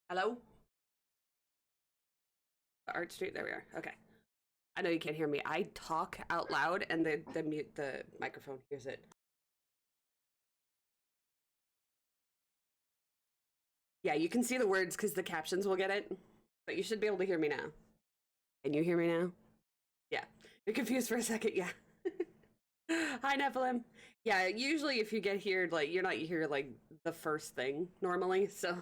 Hello? Art Street, there we are. Okay. I know you can't hear me. I talk out loud and the microphone hears it. Yeah, you can see the words because the captions will get it, but you should be able to hear me now. Can you hear me now? Yeah. You're confused for a second, yeah. Hi, Nephilim. Yeah, usually if you get here, like, you're not here, like, the first thing normally, so.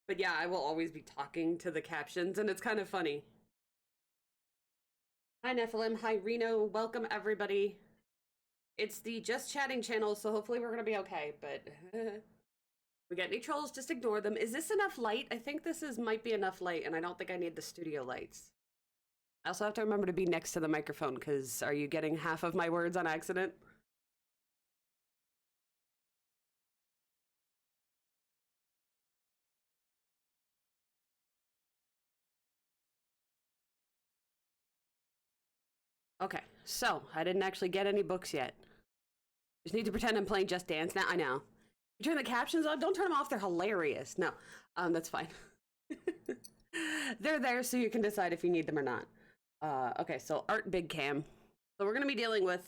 But yeah, I will always be talking to the captions, and it's kind of funny. Hi, Nephilim. Hi, Reno. Welcome, everybody. It's the Just Chatting channel, so hopefully we're gonna be okay, but we get any trolls, just ignore them. Is this enough light? I think this might be enough light, and I don't think I need the studio lights. I also have to remember to be next to the microphone, because are you getting half of my words on accident? Okay, so I didn't actually get any books yet. Just need to pretend I'm playing Just Dance now. I know. You turn the captions on? Don't turn them off. They're hilarious. No, that's fine. They're there so you can decide if you need them or not. Okay, so art big cam. So we're gonna be dealing with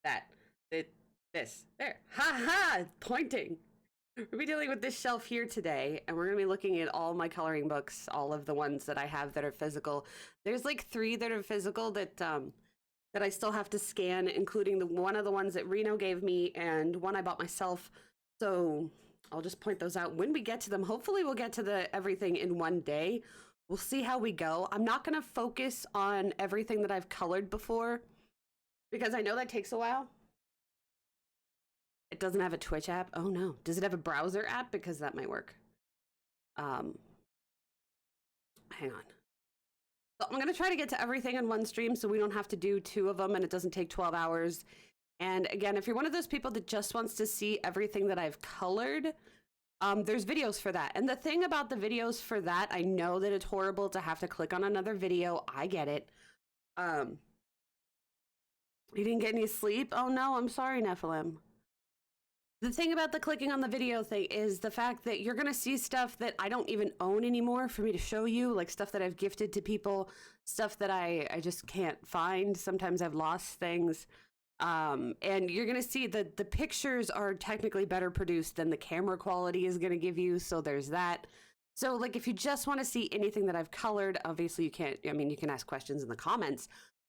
that. This. There. Ha ha! Pointing. We'll be dealing with this shelf here today, and we're going to be looking at all my coloring books, all of the ones that I have that are physical. There's like 3 that are physical that I still have to scan, including one of the ones that Reno gave me and one I bought myself. So I'll just point those out when we get to them. Hopefully we'll get to everything in one day. We'll see how we go. I'm not going to focus on everything that I've colored before because I know that takes a while. It doesn't have a Twitch app. Oh no. Does it have a browser app? Because that might work. Hang on. So I'm going to try to get to everything in one stream so we don't have to do 2 of them and it doesn't take 12 hours. And again, if you're one of those people that just wants to see everything that I've colored, there's videos for that. And the thing about the videos for that, I know that it's horrible to have to click on another video. I get it. You didn't get any sleep? Oh no, I'm sorry, Nephilim. The thing about the clicking on the video thing is the fact that you're going to see stuff that I don't even own anymore for me to show you, like stuff that I've gifted to people, stuff that I just can't find. Sometimes I've lost things. And you're going to see that the pictures are technically better produced than the camera quality is going to give you. So there's that. So like if you just want to see anything that I've colored, obviously you can't, I mean, you can ask questions in the comments,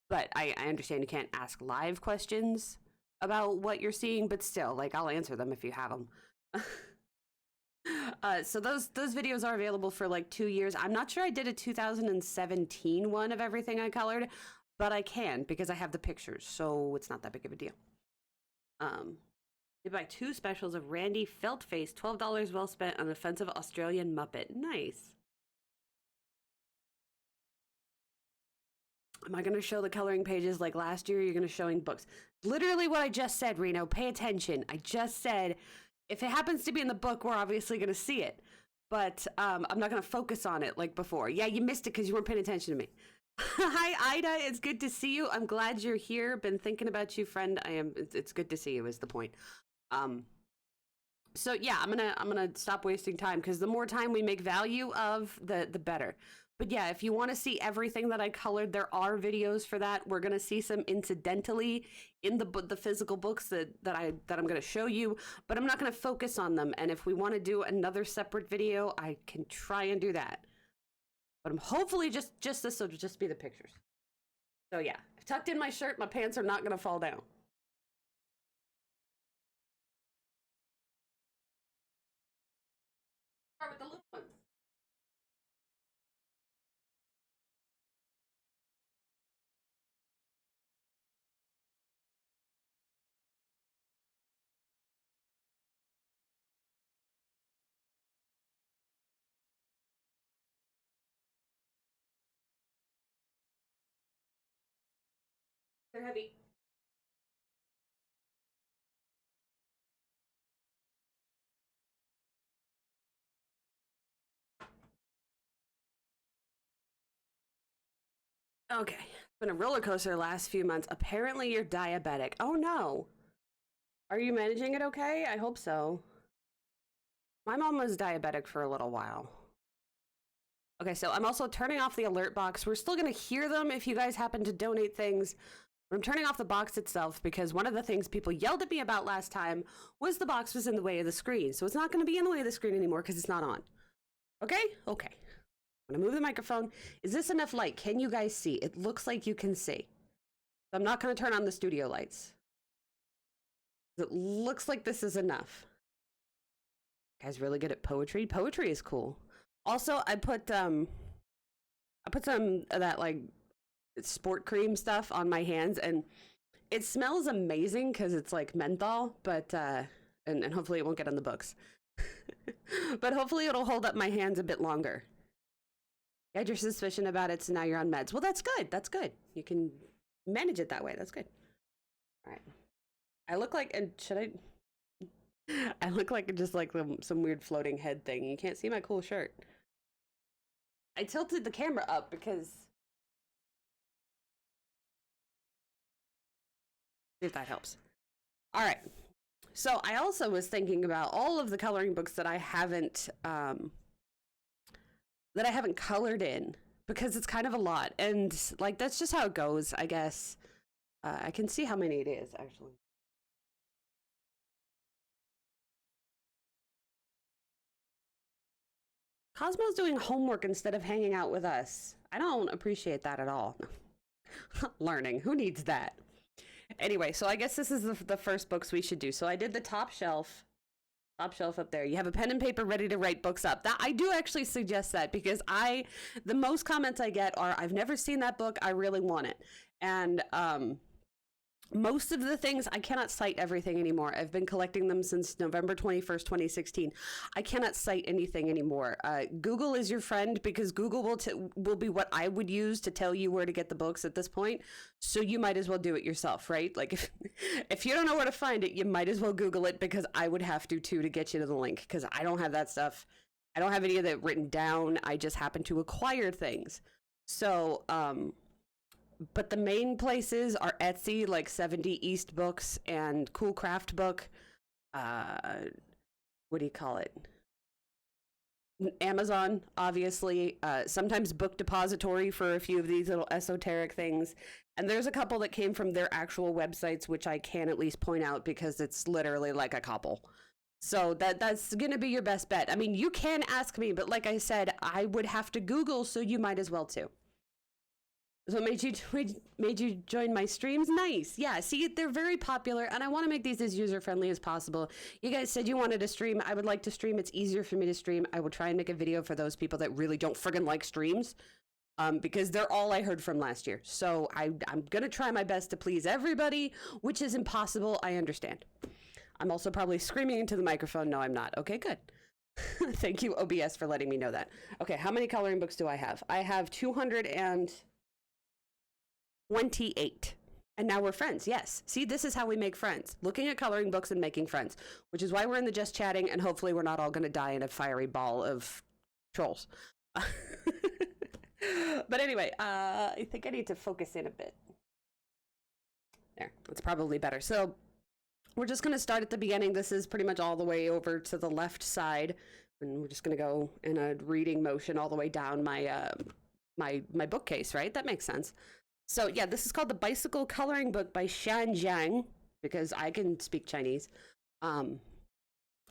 but I understand you can't ask live questions about what you're seeing, but still, like, I'll answer them if you have them. So those videos are available for like 2 years. I'm not sure I did a 2017 one of everything I colored, but I can because I have the pictures, so it's not that big of a deal. They buy 2 specials of Randy Feltface, $12 well spent on an offensive Australian Muppet. Nice. Am I going to show the coloring pages like last year? You're going to showing books. Literally what I just said, Reno. Pay attention. I just said, if it happens to be in the book, we're obviously going to see it. But I'm not going to focus on it like before. Yeah, you missed it because you weren't paying attention to me. Hi, Ida. It's good to see you. I'm glad you're here. Been thinking about you, friend. It's good to see you is the point. So yeah, I'm gonna stop wasting time because the more time we make value of, the better. But yeah, if you want to see everything that I colored, there are videos for that. We're gonna see some incidentally in the physical books that I'm gonna show you, but I'm not gonna focus on them. And if we want to do another separate video, I can try and do that. But I'm hopefully just this will just be the pictures. So yeah, I've tucked in my shirt. My pants are not gonna fall down. Start with the little ones. They're heavy. Okay, it's been a roller coaster the last few months. Apparently you're diabetic. Oh no. Are you managing it okay? I hope so. My mom was diabetic for a little while. Okay, so I'm also turning off the alert box. We're still going to hear them if you guys happen to donate things. But I'm turning off the box itself because one of the things people yelled at me about last time was the box was in the way of the screen. So it's not going to be in the way of the screen anymore because it's not on. Okay? Okay. I'm going to move the microphone. Is this enough light? Can you guys see? It looks like you can see. So I'm not going to turn on the studio lights. It looks like this is enough. You guys really good at poetry? Poetry is cool. Also, I put some of that like sport cream stuff on my hands, and it smells amazing because it's like menthol, but and hopefully it won't get on the books. But hopefully it'll hold up my hands a bit longer. You had your suspicion about it, so now you're on meds. Well, that's good. That's good. You can manage it that way. That's good. All right. I look like, and should I look like just like some weird floating head thing. You can't see my cool shirt. I tilted the camera up because if that helps. All right. So I also was thinking about all of the coloring books that I haven't colored in, because it's kind of a lot, and like that's just how it goes, I guess. I can see how many it is actually. Cosmo's doing homework instead of hanging out with us. I don't appreciate that at all. Learning, who needs that? Anyway, so I guess this is the first books we should do. So I did the top shelf up there. You have a pen and paper ready to write books up. That I do actually suggest that, because the most comments I get are, I've never seen that book, I really want it. And most of the things, I cannot cite everything anymore. I've been collecting them since November 21st, 2016. I cannot cite anything anymore. Google is your friend, because Google will be what I would use to tell you where to get the books at this point. So you might as well do it yourself, right? Like if you don't know where to find it, you might as well Google it, because I would have to too to get you to the link, because I don't have that stuff. I don't have any of that written down. I just happen to acquire things. So, but the main places are Etsy, like 70 East Books, and Cool Craft Book. What do you call it? Amazon, obviously. Sometimes Book Depository for a few of these little esoteric things. And there's a couple that came from their actual websites, which I can at least point out because it's literally like a couple. So that's going to be your best bet. I mean, you can ask me, but like I said, I would have to Google, so you might as well too. So what made you join my streams? Nice. Yeah, see, they're very popular, and I want to make these as user-friendly as possible. You guys said you wanted to stream. I would like to stream. It's easier for me to stream. I will try and make a video for those people that really don't friggin' like streams, because they're all I heard from last year. So I'm going to try my best to please everybody, which is impossible. I understand. I'm also probably screaming into the microphone. No, I'm not. Okay, good. Thank you, OBS, for letting me know that. Okay, how many coloring books do I have? I have 228. And now we're friends. Yes. See, this is how we make friends. Looking at coloring books and making friends, which is why we're in the just chatting, and hopefully we're not all going to die in a fiery ball of trolls. But anyway, I think I need to focus in a bit. There, that's probably better. So we're just going to start at the beginning. This is pretty much all the way over to the left side. And we're just going to go in a reading motion all the way down my my bookcase, right? That makes sense. So yeah, this is called The Bicycle Coloring Book by Shan Jiang, because I can speak Chinese. And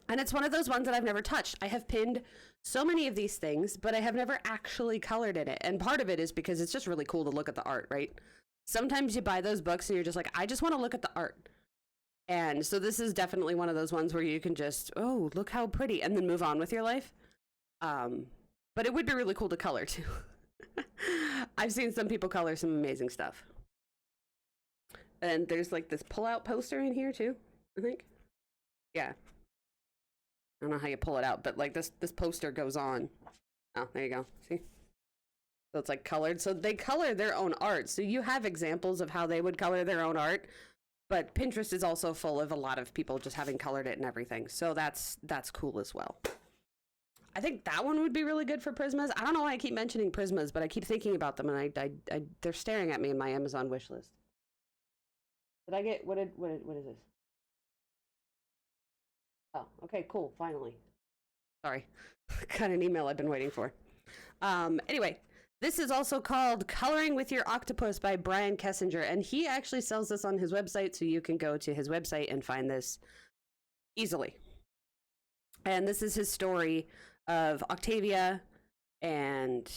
it's one of those ones that I've never touched. I have pinned so many of these things, but I have never actually colored in it. And part of it is because it's just really cool to look at the art, right? Sometimes you buy those books and you're just like, I just want to look at the art. And so this is definitely one of those ones where you can just, oh, look how pretty, and then move on with your life. But it would be really cool to color too. I've seen some people color some amazing stuff. And there's like this pull-out poster in here too, I think. Yeah. I don't know how you pull it out, but like this poster goes on. Oh, there you go. See? So it's like colored. So they color their own art. So you have examples of how they would color their own art. But Pinterest is also full of a lot of people just having colored it and everything. So that's cool as well. I think that one would be really good for Prismas. I don't know why I keep mentioning Prismas, but I keep thinking about them, and they're staring at me in my Amazon wish list. Did I get, what is this? Oh, okay, cool, finally. Sorry. Got an email I've been waiting for. Anyway, this is also called Coloring with Your Octopus by Brian Kessinger, and he actually sells this on his website, so you can go to his website and find this easily. And this is his story of Octavia and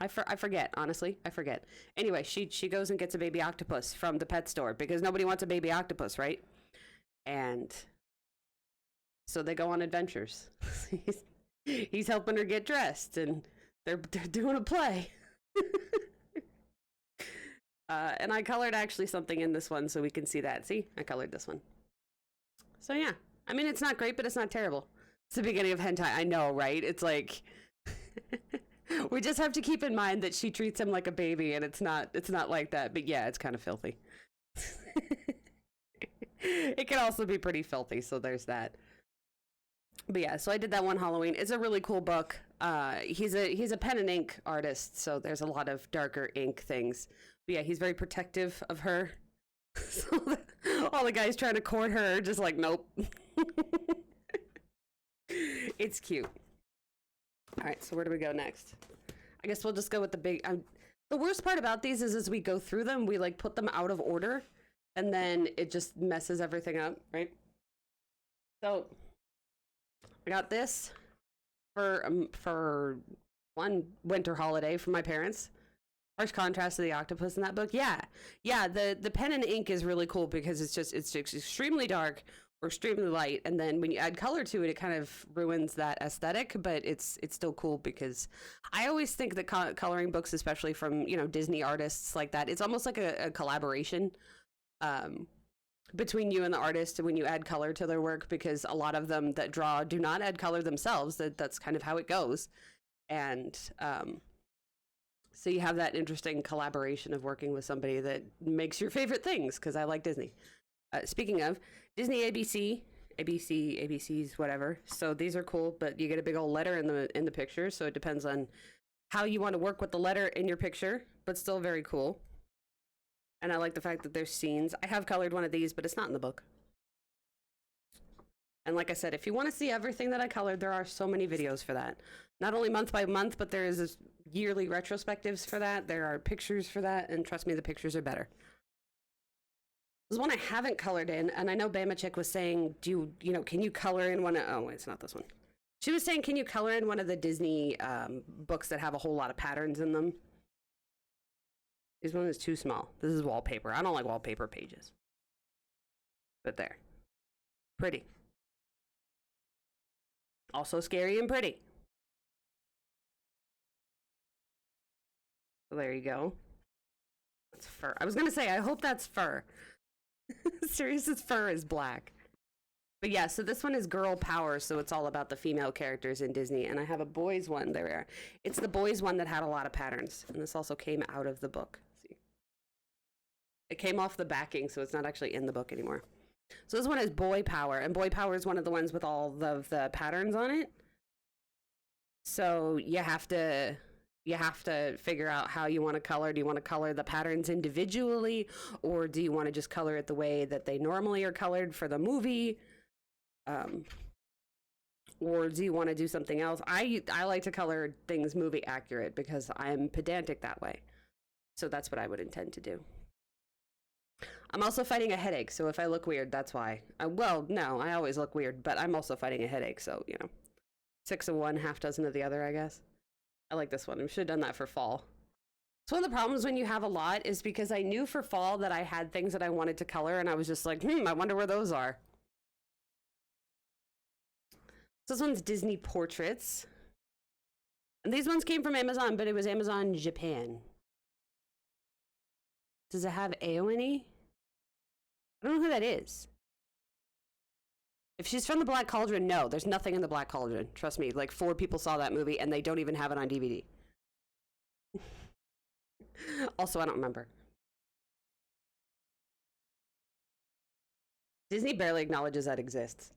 I forget, honestly. I forget. Anyway, she goes and gets a baby octopus from the pet store because nobody wants a baby octopus, right? And so they go on adventures. He's helping her get dressed, and they're doing a play. And I colored actually something in this one so we can see that. See, I colored this one. So yeah, I mean, it's not great, but it's not terrible. It's the beginning of hentai. I know, right? It's like we just have to keep in mind that she treats him like a baby, and it's not like that. But yeah, it's kind of filthy. It can also be pretty filthy, so there's that. But yeah, so I did that one Halloween. It's a really cool book. He's a pen and ink artist, so there's a lot of darker ink things. But yeah, he's very protective of her. So all the guys trying to court her are just like, nope. It's cute. All right, so where do we go next? I guess we'll just go with the big... the worst part about these is as we go through them, we like put them out of order, and then it just messes everything up, right? So I got this for one winter holiday for my parents. Harsh contrast to the octopus in that book. Yeah. The pen and ink is really cool because it's extremely dark or extremely light, and then when you add color to it, it kind of ruins that aesthetic. But it's still cool because I always think that coloring books, especially from Disney artists like that, it's almost like a collaboration between you and the artist when you add color to their work, because a lot of them that draw do not add color themselves. That's kind of how it goes, and so you have that interesting collaboration of working with somebody that makes your favorite things, because I like Disney. Speaking of Disney, ABCs, whatever. So these are cool, but you get a big old letter in the picture, so it depends on how you want to work with the letter in your picture, but still very cool. And I like the fact that there's scenes. I have colored one of these, but it's not in the book. And like I said, if you want to see everything that I colored, there are so many videos for that. Not only month by month, but there is yearly retrospectives for that. There are pictures for that, and trust me, the pictures are better. There's one I haven't colored in, and I know Bama Chick was saying, can you color in one of... Oh, wait, it's not this one. She was saying, can you color in one of the Disney books that have a whole lot of patterns in them? This one is too small. This is wallpaper. I don't like wallpaper pages. But there. Pretty. Also scary and pretty. So there you go. That's fur. I was going to say, I hope that's fur. Sirius's fur is black. But yeah, so this one is girl power, so it's all about the female characters in Disney. And I have a boys one. There we are. It's the boys one that had a lot of patterns. And this also came out of the book. See? It came off the backing, so it's not actually in the book anymore. So this one is boy power. And boy power is one of the ones with all of the patterns on it. So you have to figure out how you want to color. Do you want to color the patterns individually, or do you want to just color it the way that they normally are colored for the movie? Or do you want to do something else? I like to color things movie accurate because I'm pedantic that way. So that's what I would intend to do. I'm also fighting a headache, so if I look weird, that's why. Well, no, I always look weird, but I'm also fighting a headache, so, 6 of one, half dozen of the other, I guess. I like this one. We should have done that for fall. So one of the problems when you have a lot is because I knew for fall that I had things that I wanted to color, and I was just like, I wonder where those are. So this one's Disney Portraits. And these ones came from Amazon, but it was Amazon Japan. Does it have Aoni? I don't know who that is. If she's from the Black Cauldron, no, there's nothing in the Black Cauldron. Trust me, like 4 people saw that movie and they don't even have it on DVD. Also, I don't remember. Disney barely acknowledges that exists.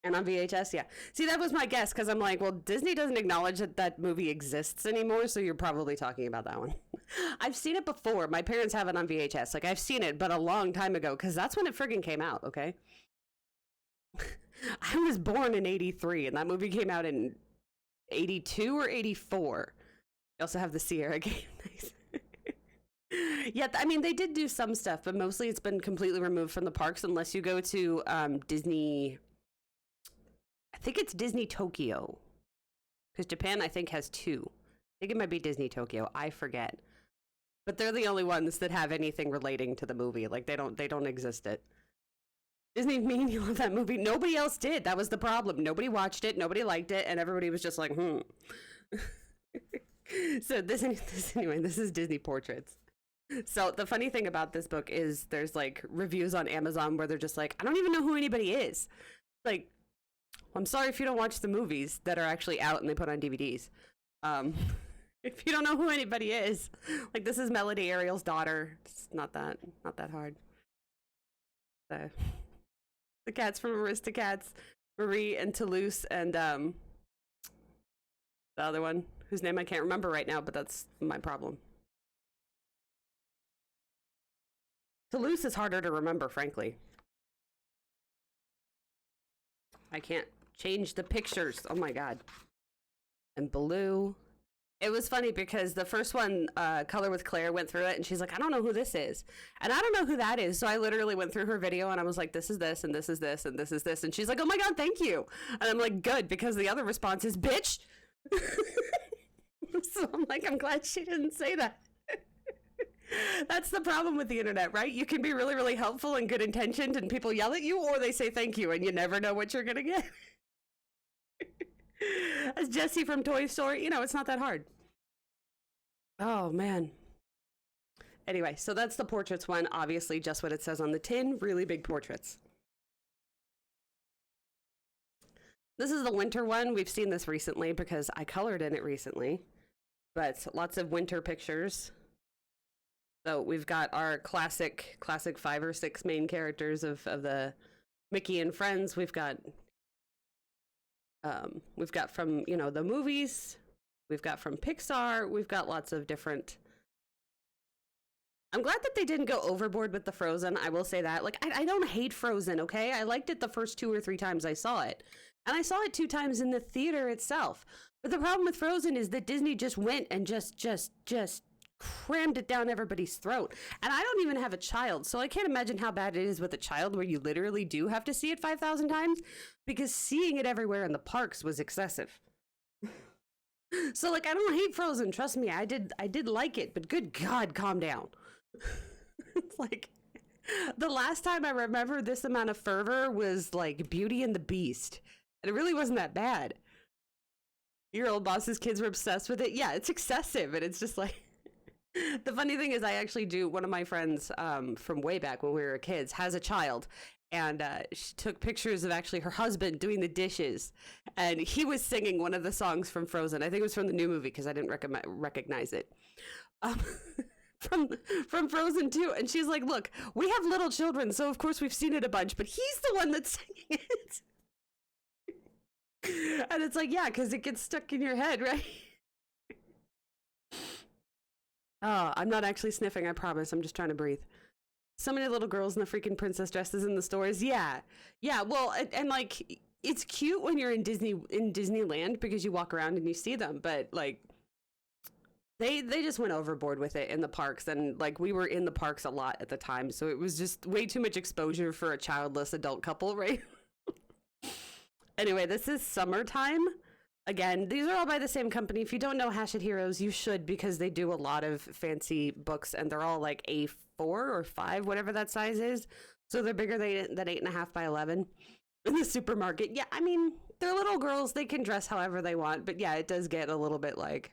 And on VHS, yeah. See, that was my guess, because I'm like, well, Disney doesn't acknowledge that that movie exists anymore, so you're probably talking about that one. I've seen it before. My parents have it on VHS. Like, I've seen it, but a long time ago, because that's when it friggin' came out, okay? was born in 83, and that movie came out in 82 or 84. You also have the Sierra game. Nice. Yeah, I mean, they did do some stuff, but mostly it's been completely removed from the parks unless you go to Disney. I think it's Disney Tokyo. Because Japan, I think, has two. I think it might be Disney Tokyo. I forget. But they're the only ones that have anything relating to the movie. Like, they don't exist it. Disney mean you love that movie. Nobody else did. That was the problem. Nobody watched it. Nobody liked it. And everybody was just like, So this is Disney Portraits. So the funny thing about this book is there's like reviews on Amazon where they're just like, I don't even know who anybody is. Like, I'm sorry if you don't watch the movies that are actually out and they put on DVDs. If you don't know who anybody is, like, this is Melody Ariel's daughter. It's not that hard. The cats from Aristocats, Marie and Toulouse, and the other one whose name I can't remember right now, but that's my problem. Toulouse is harder to remember, frankly. I can't change the pictures. Oh my god. And Baloo. It was funny because the first one, Color with Claire, went through it and she's like, I don't know who this is. And I don't know who that is. So I literally went through her video and I was like, this is this, and this is this, and this is this. And she's like, oh my god, thank you. And I'm like, good, because the other response is, bitch. So I'm like, I'm glad she didn't say that. That's the problem with the internet, right? You can be really, really helpful and good intentioned and people yell at you or they say thank you and you never know what you're going to get. As Jessie from Toy Story, it's not that hard. Oh, man. Anyway, so that's the portraits one. Obviously, just what it says on the tin. Really big portraits. This is the winter one. We've seen this recently because I colored in it recently. But lots of winter pictures. So we've got our classic 5 or 6 main characters of the Mickey and Friends. We've got from, the movies. We've got from Pixar. We've got lots of different. I'm glad that they didn't go overboard with the Frozen. I will say that. Like, I don't hate Frozen, okay? I liked it the first 2 or 3 times I saw it. And I saw it 2 times in the theater itself. But the problem with Frozen is that Disney just went and just crammed it down everybody's throat. And I don't even have a child, so I can't imagine how bad it is with a child where you literally do have to see it 5,000 times, because seeing it everywhere in the parks was excessive. So, like, I don't hate Frozen, trust me, I did like it, but good God, calm down. It's like, the last time I remember this amount of fervor was, like, Beauty and the Beast, and it really wasn't that bad. Your old boss's kids were obsessed with it. Yeah, it's excessive, and it's just like, the funny thing is, I actually do. One of my friends from way back when we were kids has a child, and she took pictures of actually her husband doing the dishes, and he was singing one of the songs from Frozen. I think it was from the new movie because I didn't recognize it. From Frozen 2, and she's like, "Look, we have little children, so of course we've seen it a bunch, but he's the one that's singing it." And it's like, yeah, because it gets stuck in your head, right? Oh, I'm not actually sniffing, I promise. I'm just trying to breathe. So many little girls in the freaking princess dresses in the stores. Yeah. Yeah, well, and like, it's cute when you're in Disneyland because you walk around and you see them, but like, they just went overboard with it in the parks, and like, we were in the parks a lot at the time, so it was just way too much exposure for a childless adult couple, right? Anyway, this is Summertime. Again, these are all by the same company. If you don't know Hachette Heroes, you should, because they do a lot of fancy books, and they're all like A4 or 5, whatever that size is. So they're bigger than 8.5 by 11 in the supermarket. Yeah, I mean, they're little girls. They can dress however they want. But yeah, it does get a little bit like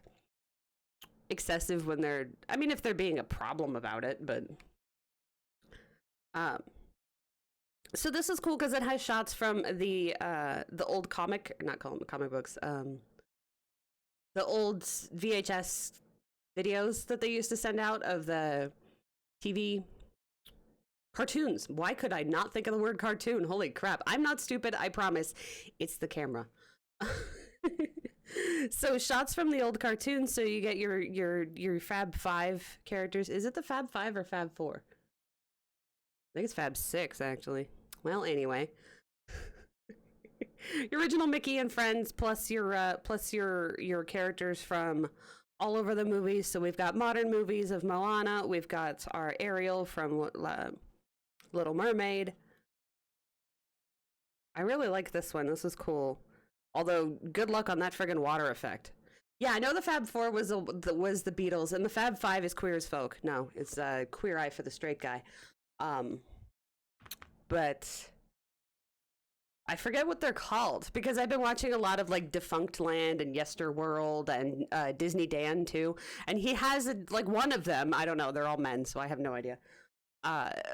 excessive when they're, I mean, if they're being a problem about it, but so this is cool because it has shots from the old comic books, the old VHS videos that they used to send out of the TV cartoons. Why could I not think of the word cartoon? Holy crap. I'm not stupid, I promise. It's the camera. So shots from the old cartoons, so you get your Fab 5 characters. Is it the Fab 5 or Fab 4? I think it's Fab 6, actually. Well, anyway. Your original Mickey and Friends plus your characters from all over the movies. So we've got modern movies of Moana. We've got our Ariel from Little Mermaid. I really like this one. This is cool. Although, good luck on that friggin' water effect. Yeah, I know the Fab Four was the Beatles, and the Fab Five is Queer as Folk. No, it's Queer Eye for the Straight Guy. But I forget what they're called because I've been watching a lot of like Defunct Land and Yesterworld and Disney Dan too, and he has one of them. I don't know. They're all men, so I have no idea.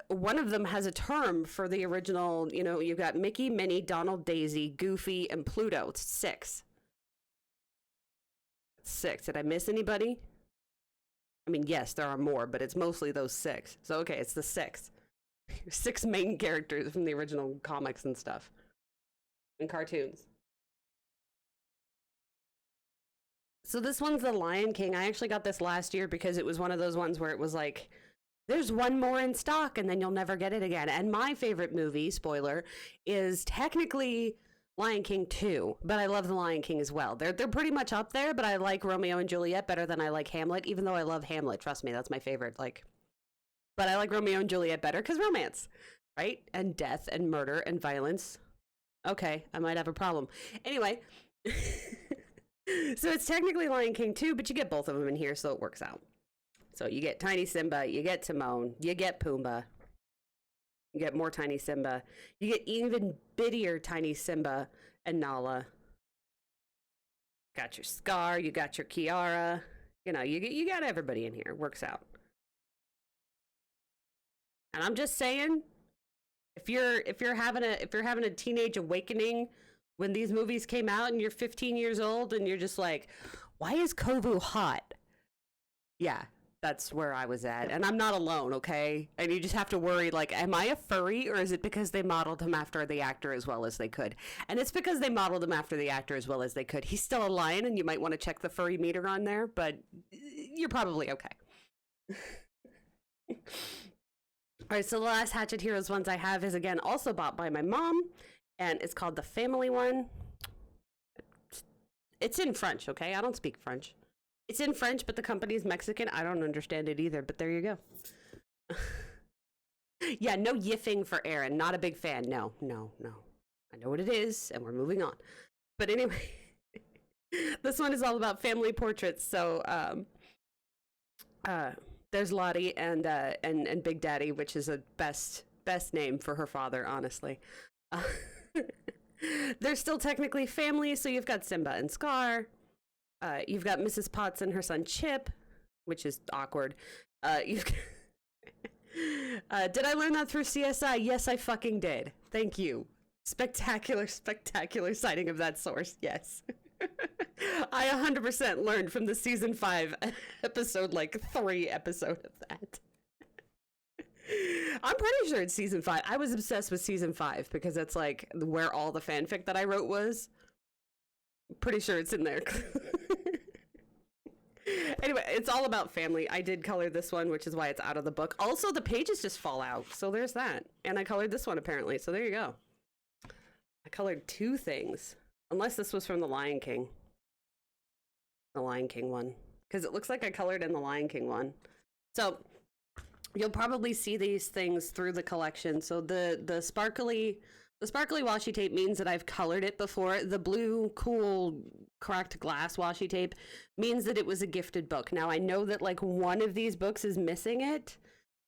One of them has a term for the original. You know, you've got Mickey, Minnie, Donald, Daisy, Goofy, and Pluto. It's 6. 6. Did I miss anybody? I mean, yes, there are more, but it's mostly those 6. So, okay, it's the 6. 6 main characters from the original comics and stuff. And cartoons. So this one's The Lion King. I actually got this last year because it was one of those ones where it was like, there's one more in stock and then you'll never get it again. And my favorite movie, spoiler, is technically Lion King 2, but I love The Lion King as well. They're pretty much up there, but I like Romeo and Juliet better than I like Hamlet, even though I love Hamlet. Trust me, that's my favorite. But I like Romeo and Juliet better because romance, right? And death and murder and violence. Okay, I might have a problem. Anyway, so it's technically Lion King 2, but you get both of them in here, so it works out. So you get Tiny Simba, you get Timon, you get Pumbaa, you get more Tiny Simba, you get even bittier Tiny Simba and Nala. Got your Scar, you got your Kiara, you know, you got everybody in here. Works out. And I'm just saying, if you're having a teenage awakening when these movies came out and you're 15 years old and you're just like, why is Kovu hot? Yeah. That's where I was at. And I'm not alone, okay? And you just have to worry, like, am I a furry or is it because they modeled him after the actor as well as they could? And it's because they modeled him after the actor as well as they could. He's still a lion and you might want to check the furry meter on there, but you're probably okay. All right, so the last Hatchet Heroes ones I have is, again, also bought by my mom, and it's called the Family one. It's in French, okay? I don't speak French. It's in French, but the company is Mexican. I don't understand it either, but there you go. Yeah, no yiffing for Aaron. Not a big fan. No. I know what it is, and we're moving on. But anyway, this one is all about family portraits. So there's Lottie and Big Daddy, which is a best name for her father, honestly. They're still technically family, so you've got Simba and Scar. You've got Mrs. Potts and her son Chip, which is awkward. Did I learn that through CSI? Yes, I fucking did. Thank you. Spectacular citing of that source. Yes. I 100% learned from the season 5 episode, 3 episode of that. I'm pretty sure it's season 5. I was obsessed with season 5 because it's where all the fanfic that I wrote was. Pretty sure it's in there. Anyway, it's all about family. I did color this one, which is why it's out of the book. Also, the pages just fall out, so there's that. And I colored this one, apparently, so there you go. I colored 2 things. Unless this was from The Lion King. The Lion King one. Because it looks like I colored in the Lion King one. So, you'll probably see these things through the collection. So the sparkly washi tape means that I've colored it before. The blue, cool, cracked glass washi tape means that it was a gifted book. Now, I know that, one of these books is missing it,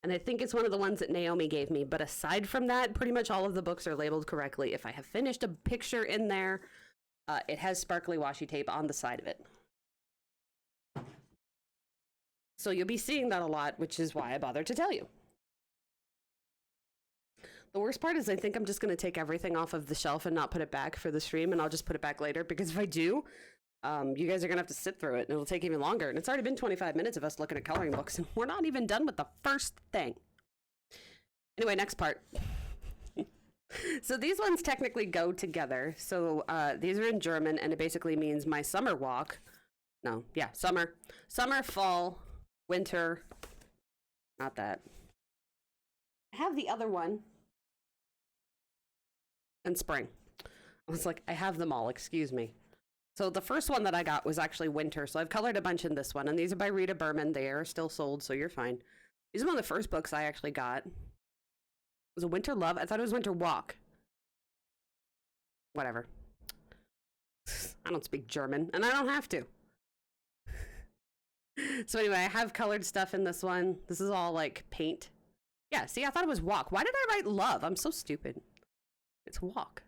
and I think it's one of the ones that Naomi gave me. But aside from that, pretty much all of the books are labeled correctly. If I have finished a picture in there, it has sparkly washi tape on the side of it. So you'll be seeing that a lot, which is why I bothered to tell you. The worst part is I think I'm just going to take everything off of the shelf and not put it back for the stream, and I'll just put it back later, because if I do, you guys are going to have to sit through it, and it'll take even longer. And it's already been 25 minutes of us looking at coloring books, and we're not even done with the first thing. Anyway, next part. So these ones technically go together. So these are in German, and it basically means my summer walk. No, yeah, summer. Summer, fall, winter. Not that. I have the other one. And spring. I was like, I have them all, excuse me. So the first one that I got was actually Winter. So I've colored a bunch in this one, and these are by Rita Berman. They are still sold, so you're fine. These are one of the first books I actually got. Was it Winter Love? I thought it was Winter Walk. Whatever. I don't speak German, and I don't have to. So anyway, I have colored stuff in this one. This is all like paint. Yeah, see, I thought it was Walk. Why did I write Love? I'm so stupid. It's Walk.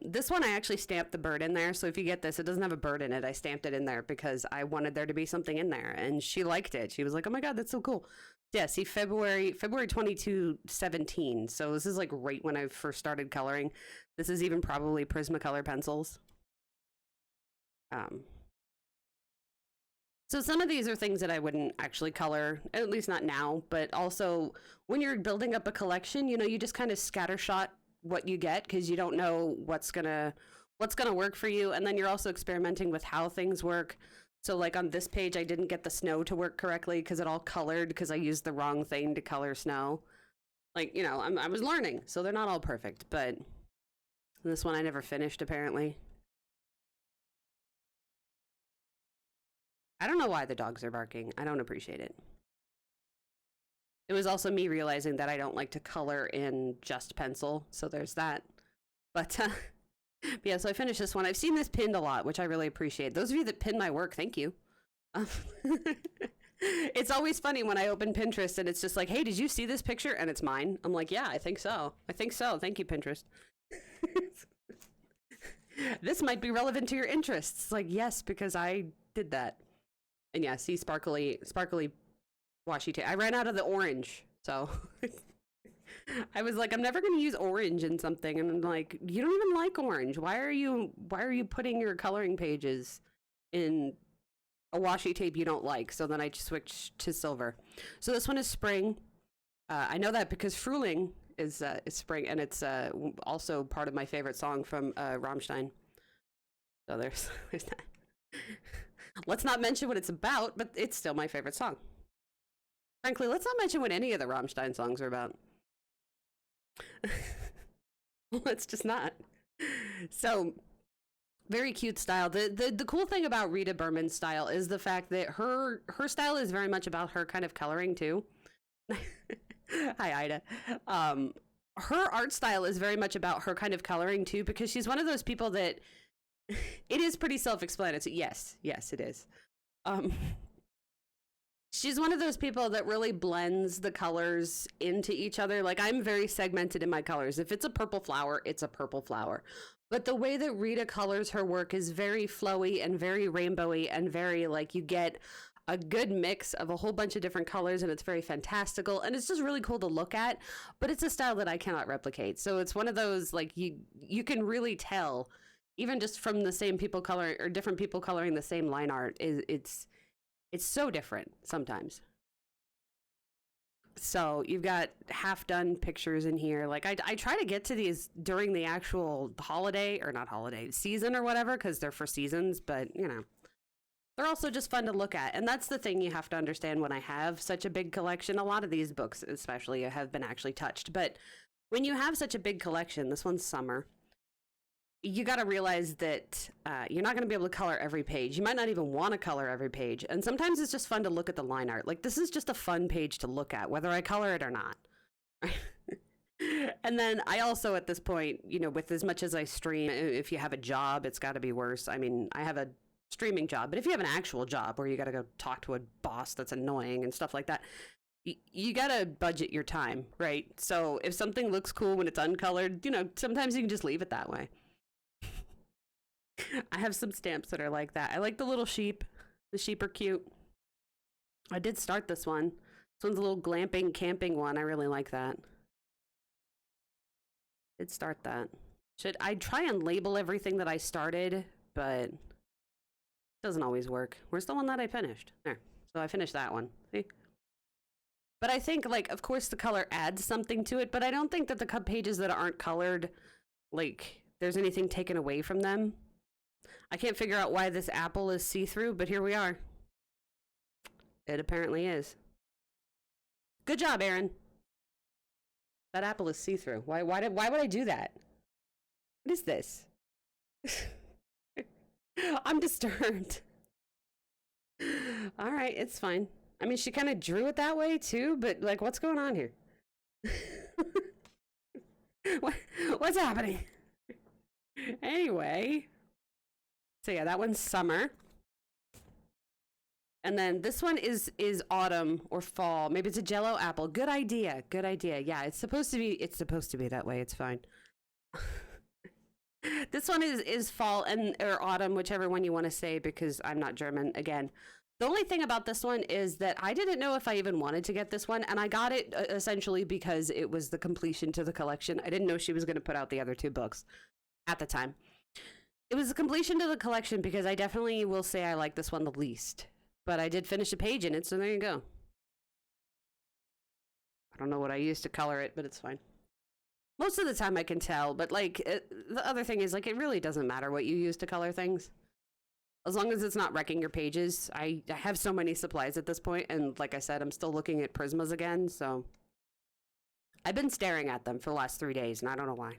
This one I actually stamped the bird in there, so if you get this, it doesn't have a bird in it. I stamped it in there because I wanted there to be something in there, and she liked it. She was like, oh my god, that's so cool. Yeah, see, February 22, 17. So this is like right when I first started coloring. This is even probably Prismacolor pencils. So some of these are things that I wouldn't actually color, at least not now, but also when you're building up a collection, you know, you just kind of scattershot what you get because you don't know what's gonna work for you, and then you're also experimenting with how things work. So like on this page, I didn't get the snow to work correctly because it all colored because I used the wrong thing to color snow. Like, you know, I was learning, so they're not all perfect, but this one I never finished apparently. I don't know why the dogs are barking. I don't appreciate it. It was also me realizing that I don't like to color in just pencil, so there's that. But yeah, so I finished this one. I've seen this pinned a lot, which I really appreciate. Those of you that pin my work, thank you. It's always funny when I open Pinterest and it's just like, hey, did you see this picture? And it's mine. I'm like, yeah, I think so. I think so. Thank you, Pinterest. This might be relevant to your interests. Like, yes, because I did that. And yeah, see, sparkly washi tape. I ran out of the orange, so I was like, I'm never going to use orange in something. And I'm like, you don't even like orange. Why are you putting your coloring pages in a washi tape you don't like? So then I switched to silver. So this one is spring. I know that because Frühling is spring, and it's also part of my favorite song from Rammstein. So there's that. Let's not mention what it's about, but it's still my favorite song. Frankly, let's not mention what any of the Rammstein songs are about. Let's just not. So, very cute style. The cool thing about Rita Berman's style is the fact that her style is very much about her kind of coloring too. Hi, Ida. Her art style is very much about her kind of coloring too, because she's one of those people that it is pretty self-explanatory. Yes, it is. She's one of those people that really blends the colors into each other. Like, I'm very segmented in my colors. If it's a purple flower, it's a purple flower. But the way that Rita colors her work is very flowy and very rainbowy and very, like, you get a good mix of a whole bunch of different colors, and it's very fantastical, and it's just really cool to look at, but it's a style that I cannot replicate. So it's one of those, like, you can really tell, even just from the same people coloring, or different people coloring the same line art, it's so different sometimes. So you've got half done pictures in here. Like, I try to get to these during the actual holiday, or not holiday, season or whatever, because they're for seasons, but you know, they're also just fun to look at. And that's the thing you have to understand when I have such a big collection. A lot of these books especially have been actually touched, but when you have such a big collection, this one's summer, you got to realize that you're not going to be able to color every page. You might not even want to color every page. And sometimes it's just fun to look at the line art. Like, this is just a fun page to look at, whether I color it or not. And then I also, at this point, you know, with as much as I stream, if you have a job, it's got to be worse. I mean, I have a streaming job, but if you have an actual job where you got to go talk to a boss that's annoying and stuff like that, you got to budget your time, right? So if something looks cool when it's uncolored, you know, sometimes you can just leave it that way. I have some stamps that are like that. I like the little sheep. The sheep are cute. I did start this one. This one's a little glamping, camping one. I really like that. Did start that. Should I try and label everything that I started, but it doesn't always work. Where's the one that I finished? There. So I finished that one. See? But I think, like, of course the color adds something to it, but I don't think that the pages that aren't colored, like, there's anything taken away from them. I can't figure out why this apple is see-through, but here we are. It apparently is. Good job, Aaron. That apple is see-through. Why would I do that? What is this? I'm disturbed. All right, it's fine. I mean, she kind of drew it that way too, but like, what's going on here? What's happening? Anyway, so yeah, that one's summer. And then this one is autumn or fall. Maybe it's a Jello apple. Good idea. Good idea. Yeah, it's supposed to be that way. It's fine. This one is fall and or autumn, whichever one you want to say, because I'm not German again. The only thing about this one is that I didn't know if I even wanted to get this one, and I got it essentially because it was the completion to the collection. I didn't know she was going to put out the other two books at the time. It was the completion to the collection because I definitely will say I like this one the least. But I did finish a page in it, so there you go. I don't know what I used to color it, but it's fine. Most of the time I can tell, but like the other thing is like it really doesn't matter what you use to color things. As long as it's not wrecking your pages. I have so many supplies at this point, and like I said, I'm still looking at Prismas again, so I've been staring at them for the last 3 days, and I don't know why.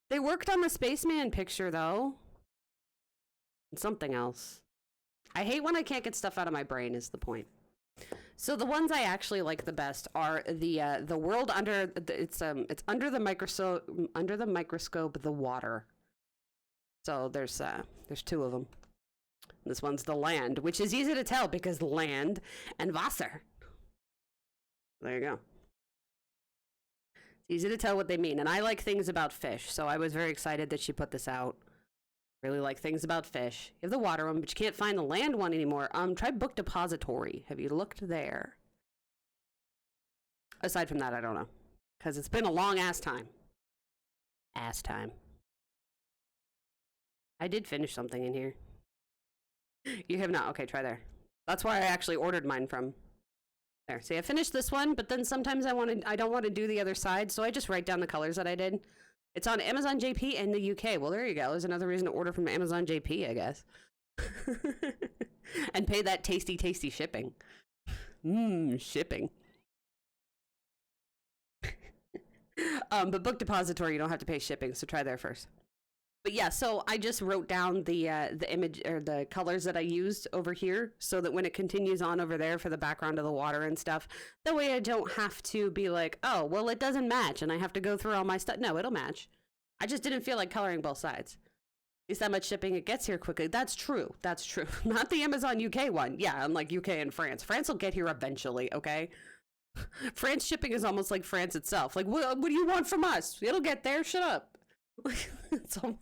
They worked on the spaceman picture, though. And something else. I hate when I can't get stuff out of my brain, is the point. So the ones I actually like the best are the world under it's under the microscope, the water. So there's two of them. This one's the land, which is easy to tell because land and Wasser. There you go. It's easy to tell what they mean, and I like things about fish, so I was very excited that she put this out. Really like things about fish. You have the water one, but you can't find the land one anymore. Try Book Depository. Have you looked there? Aside from that, I don't know. Because it's been a long ass time. Ass time. I did finish something in here. You have not? Okay, try there. That's why I actually ordered mine from. There. See, I finished this one, but then sometimes I don't want to do the other side, so I just write down the colors that I did. It's on Amazon JP in the UK. Well, there you go. There's another reason to order from Amazon JP, I guess. And pay that tasty, tasty shipping. Shipping. But Book Depository, you don't have to pay shipping, so try there first. But yeah, so I just wrote down the image or the colors that I used over here so that when it continues on over there for the background of the water and stuff, that way I don't have to be like, oh, well, it doesn't match and I have to go through all my stuff. No, it'll match. I just didn't feel like coloring both sides. At least that much shipping, it gets here quickly. That's true. That's true. Not the Amazon UK one. Yeah, unlike UK and France. France will get here eventually, okay? France shipping is almost like France itself. Like, what do you want from us? It'll get there. Shut up. It's almost...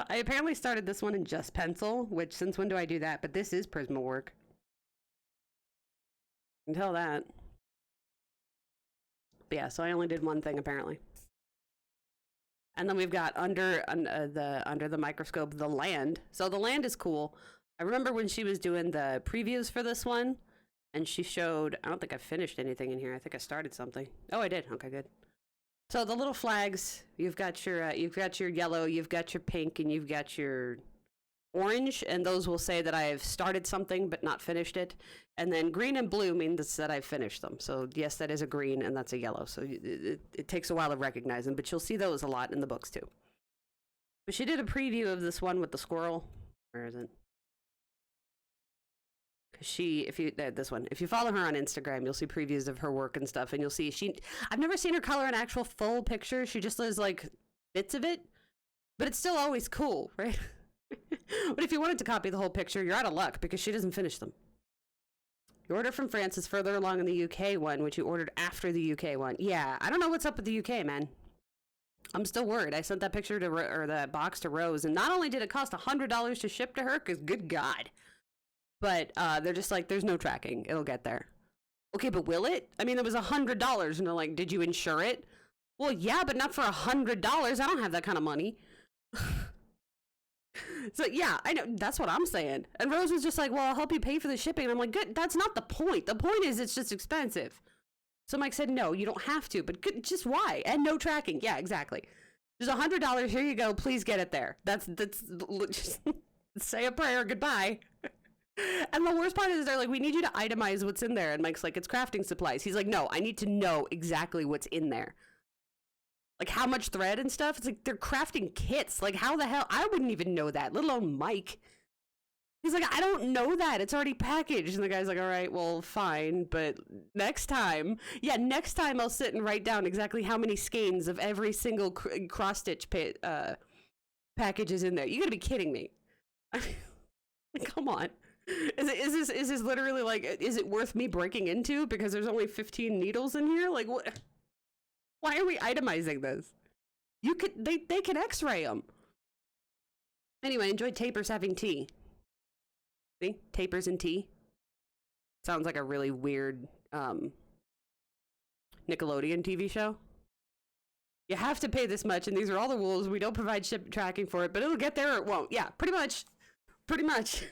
I apparently started this one in just pencil, which since when do I do that? But this is Prisma work. You can tell that. But yeah, so I only did one thing apparently. And then we've got under the microscope, the land. So the land is cool. I remember when she was doing the previews for this one, and she showed, I don't think I finished anything in here. I think I started something. Oh, I did. Okay, good. So the little flags, you've got your yellow, you've got your pink, and you've got your orange, and those will say that I've started something but not finished it. And then green and blue means that I've finished them. So yes, that is a green, and that's a yellow. So it takes a while to recognize them, but you'll see those a lot in the books too. But she did a preview of this one with the squirrel. Where is it? This one, if you follow her on Instagram, you'll see previews of her work and stuff, and you'll see I've never seen her color an actual full picture. She just does like bits of it, but it's still always cool, right? But if you wanted to copy the whole picture, you're out of luck because she doesn't finish them. Your order from France is further along in the UK one, which you ordered after the UK one. Yeah, I don't know what's up with the UK, man. I'm still worried. I sent that picture or the box to Rose, and not only did it cost $100 to ship to her, because good God. But they're just like, there's no tracking. It'll get there. Okay, but will it? I mean, it was $100, and they're like, did you insure it? Well, yeah, but not for $100. I don't have that kind of money. So, yeah, I know. That's what I'm saying. And Rose was just like, well, I'll help you pay for the shipping. And I'm like, good. That's not the point. The point is it's just expensive. So Mike said, no, you don't have to. But good, just why? And no tracking. Yeah, exactly. There's $100. Here you go. Please get it there. That's just say a prayer. Goodbye. And the worst part is they're like, we need you to itemize what's in there. And Mike's like, it's crafting supplies. He's like, no, I need to know exactly what's in there. like how much thread and stuff. It's like they're crafting kits. Like how the hell? I wouldn't even know that, let alone Mike. He's like, I don't know that. It's already packaged. And the guy's like, all right, well, fine. But next time, next time I'll sit and write down exactly how many skeins of every single cross-stitch package is in there. You gotta be kidding me. Come on. Is this literally like, is it worth me breaking into because there's only 15 needles in here? Like, what? Why are we itemizing this? They can x-ray them. Anyway, enjoy Tapers having tea. See? Tapers and tea. Sounds like a really weird Nickelodeon TV show. You have to pay this much, and these are all the rules. We don't provide ship tracking for it, but it'll get there or it won't. Yeah, pretty much. Pretty much.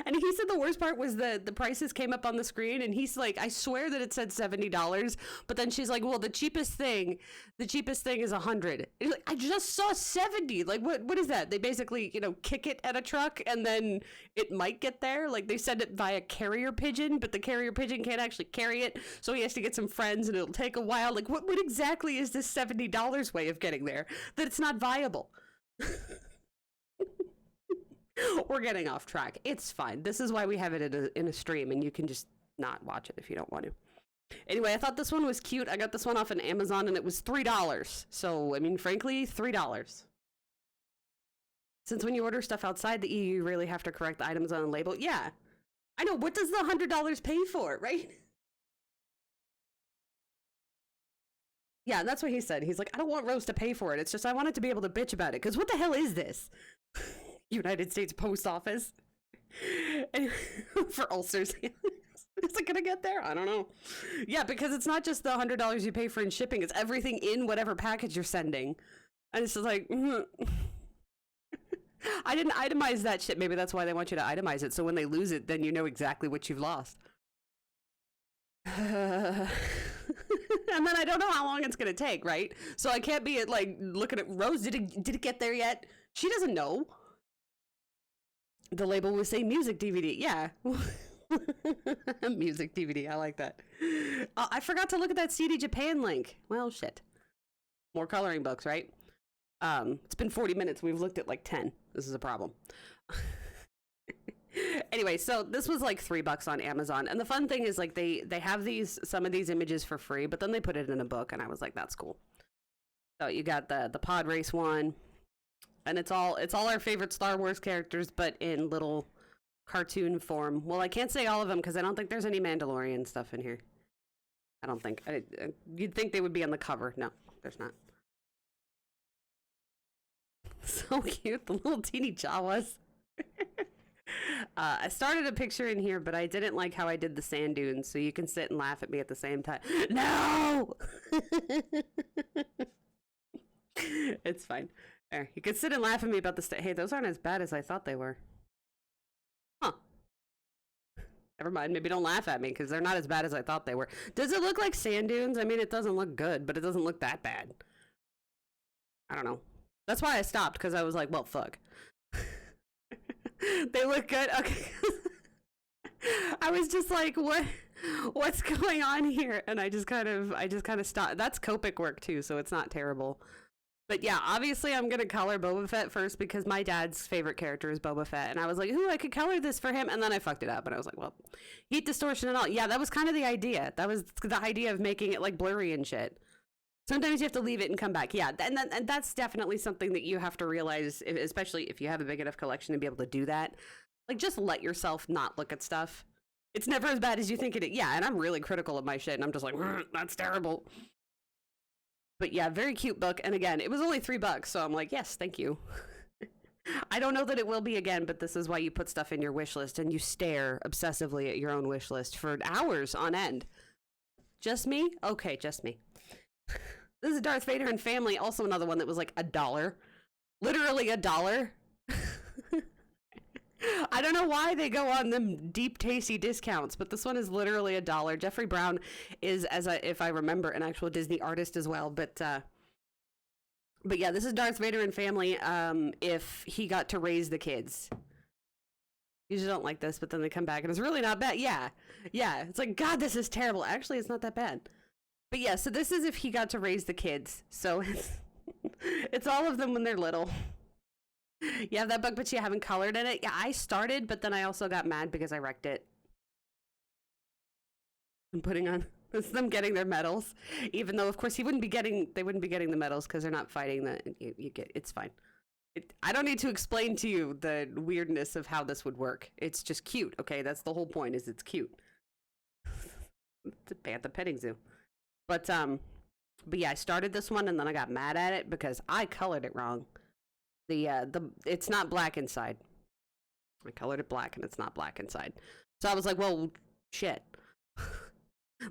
And he said the worst part was the prices came up on the screen, and he's like, I swear that it said $70, but then she's like, well, the cheapest thing is $100. He's like, I just saw 70. Like, what is that? They basically, kick it at a truck, and then it might get there. Like, they send it via carrier pigeon, but the carrier pigeon can't actually carry it, so he has to get some friends, and it'll take a while. Like, what exactly is this $70 way of getting there? That it's not viable. We're getting off track. It's fine. This is why we have it in a stream, and you can just not watch it if you don't want to. Anyway, I thought this one was cute. I got this one off on Amazon, and it was $3. So, I mean, frankly, $3. Since when you order stuff outside the EU, you really have to correct the items on the label. Yeah. I know. What does the $100 pay for, right? Yeah, that's what he said. He's like, I don't want Rose to pay for it. It's just I wanted to be able to bitch about it. Because what the hell is this? United States Post Office. And for ulcers. Is it gonna get there? I don't know. Yeah, because it's not just the $100 you pay for in shipping. It's everything in whatever package you're sending. And it's just like, I didn't itemize that shit. Maybe that's why they want you to itemize it. So when they lose it, then you know exactly what you've lost. And then I don't know how long it's gonna take, right? So I can't be like looking at Rose. Did it get there yet? She doesn't know. The label will say music DVD. Yeah. Music DVD. I like that. I forgot to look at that CD Japan link. Well, shit. More coloring books, right? It's been 40 minutes. We've looked at like 10. This is a problem. Anyway, so this was like $3 on Amazon. And the fun thing is like they have some of these images for free, but then they put it in a book, and I was like, that's cool. So you got the pod race one. And it's all our favorite Star Wars characters, but in little cartoon form. Well, I can't say all of them because I don't think there's any Mandalorian stuff in here. I don't think. You'd think they would be on the cover. No, there's not. So cute, the little teeny Jawas. I started a picture in here, but I didn't like how I did the sand dunes, so you can sit and laugh at me at the same time. No! It's fine. There, you could sit and laugh at me about the hey, those aren't as bad as I thought they were. Huh. Never mind, maybe don't laugh at me, because they're not as bad as I thought they were. Does it look like sand dunes? I mean, it doesn't look good, but it doesn't look that bad. I don't know. That's why I stopped, because I was like, well, fuck. They look good? Okay. I was just like, what's going on here? And I just kind of stopped. That's Copic work, too, so it's not terrible. But yeah, obviously I'm going to color Boba Fett first because my dad's favorite character is Boba Fett. And I was like, ooh, I could color this for him. And then I fucked it up. And I was like, well, heat distortion and all. Yeah, that was kind of the idea. That was the idea of making it like blurry and shit. Sometimes you have to leave it and come back. Yeah, and that's definitely something that you have to realize, especially if you have a big enough collection to be able to do that. Like, just let yourself not look at stuff. It's never as bad as you think it is. Yeah, and I'm really critical of my shit. And I'm just like, that's terrible. But yeah, very cute book. And again, it was only $3, so I'm like, yes, thank you. I don't know that it will be again, but this is why you put stuff in your wish list and you stare obsessively at your own wish list for hours on end. Just me? Okay, just me. This is Darth Vader and Family, also another one that was like $1. Literally $1. I don't know why they go on them deep, tasty discounts, but this one is literally $1. Jeffrey Brown is, if I remember, an actual Disney artist as well. But yeah, this is Darth Vader and Family. If he got to raise the kids, usually don't like this, but then they come back and it's really not bad. Yeah, it's like, God, this is terrible. Actually, it's not that bad. But yeah, so this is if he got to raise the kids. So it's all of them when they're little. You have that book, but you haven't colored in it. Yeah, I started, but then I also got mad because I wrecked it. I'm putting on this is them getting their medals, even though of course they wouldn't be getting the medals because they're not fighting. You get it's fine. I don't need to explain to you the weirdness of how this would work. It's just cute. Okay, that's the whole point. Is it's cute. It's at the petting zoo. But yeah, I started this one and then I got mad at it because I colored it wrong. It's not black inside. I colored it black and it's not black inside. So I was like, well, shit.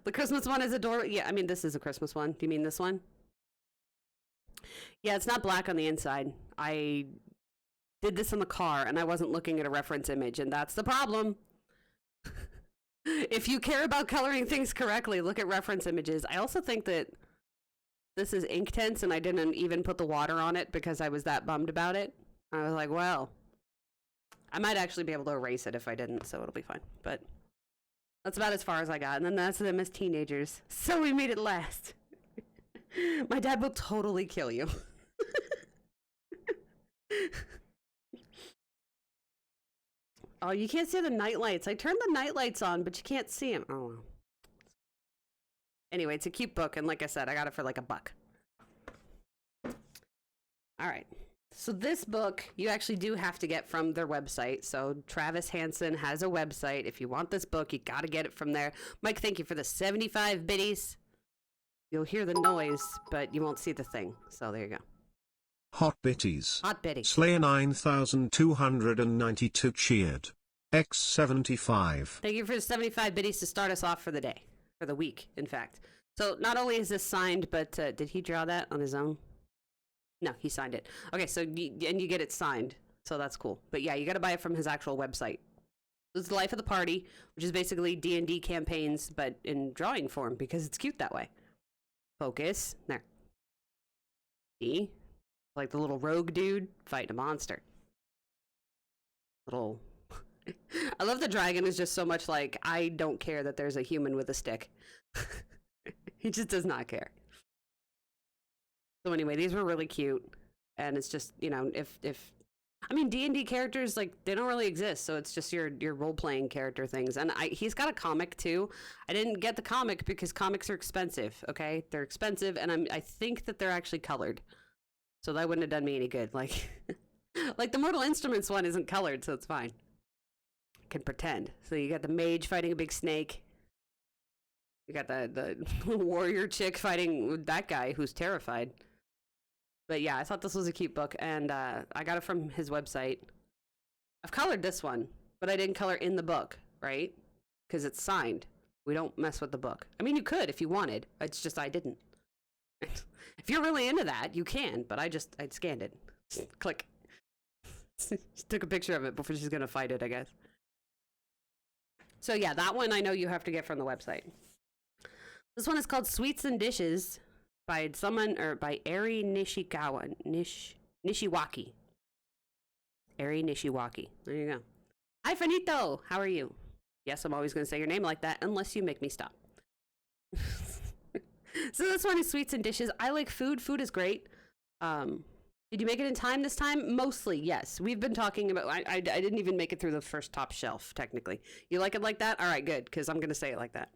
The Christmas one is adorable. Yeah, I mean, this is a Christmas one. Do you mean this one? Yeah, it's not black on the inside. I did this in the car and I wasn't looking at a reference image, and that's the problem. If you care about coloring things correctly, look at reference images. I also think that this is Inktense and I didn't even put the water on it because I was that bummed about it. I was like, well, I might actually be able to erase it if I didn't, so it'll be fine. But that's about as far as I got. And then that's them as teenagers. So we made it last. My dad will totally kill you. Oh, you can't see the night lights. I turned the night lights on, but you can't see them. Oh, well. Anyway, it's a cute book, and like I said, I got it for like $1. All right. So this book, you actually do have to get from their website. So Travis Hansen has a website. If you want this book, you got to get it from there. Mike, thank you for the 75 biddies. You'll hear the noise, but you won't see the thing. So there you go. Hot Bitties. Hot Biddy. Slayer 9292 cheered. X75. Thank you for the 75 biddies to start us off for the day. For the week, in fact. So not only is this signed, but did he draw that on his own? No, he signed it. Okay, so you get it signed. So that's cool. But yeah, you got to buy it from his actual website. This is the Life of the Party, which is basically D&D campaigns, but in drawing form because it's cute that way. Focus. There. See? Like the little rogue dude fighting a monster. Little... I love the dragon is just so much like, I don't care that there's a human with a stick. He just does not care. So anyway, these were really cute. And it's just, you know, if I mean, D&D characters, like, they don't really exist. So it's just your role-playing character things. And he's got a comic, too. I didn't get the comic because comics are expensive, okay? They're expensive, and I think that they're actually colored. So that wouldn't have done me any good. Like, like the Mortal Instruments one isn't colored, so it's fine. I can pretend. So you got the mage fighting a big snake. You got the warrior chick fighting that guy who's terrified. But yeah, I thought this was a cute book, and I got it from his website. I've colored this one, but I didn't color in the book, right? Because it's signed. We don't mess with the book. I mean, you could if you wanted. It's just I didn't. If you're really into that, you can, but I scanned it. Click. She took a picture of it before she's going to fight it, I guess. So yeah, that one I know you have to get from the website. This one is called Sweets and Dishes by Eri Nishiwaki. Eri Nishiwaki. There you go. Hi, Finito. How are you? Yes, I'm always going to say your name like that unless you make me stop. So this one is Sweets and Dishes. I like food. Food is great. Did you make it in time this time? Mostly, yes. We've been talking about... I didn't even make it through the first top shelf, technically. You like it like that? All right, good, because I'm going to say it like that.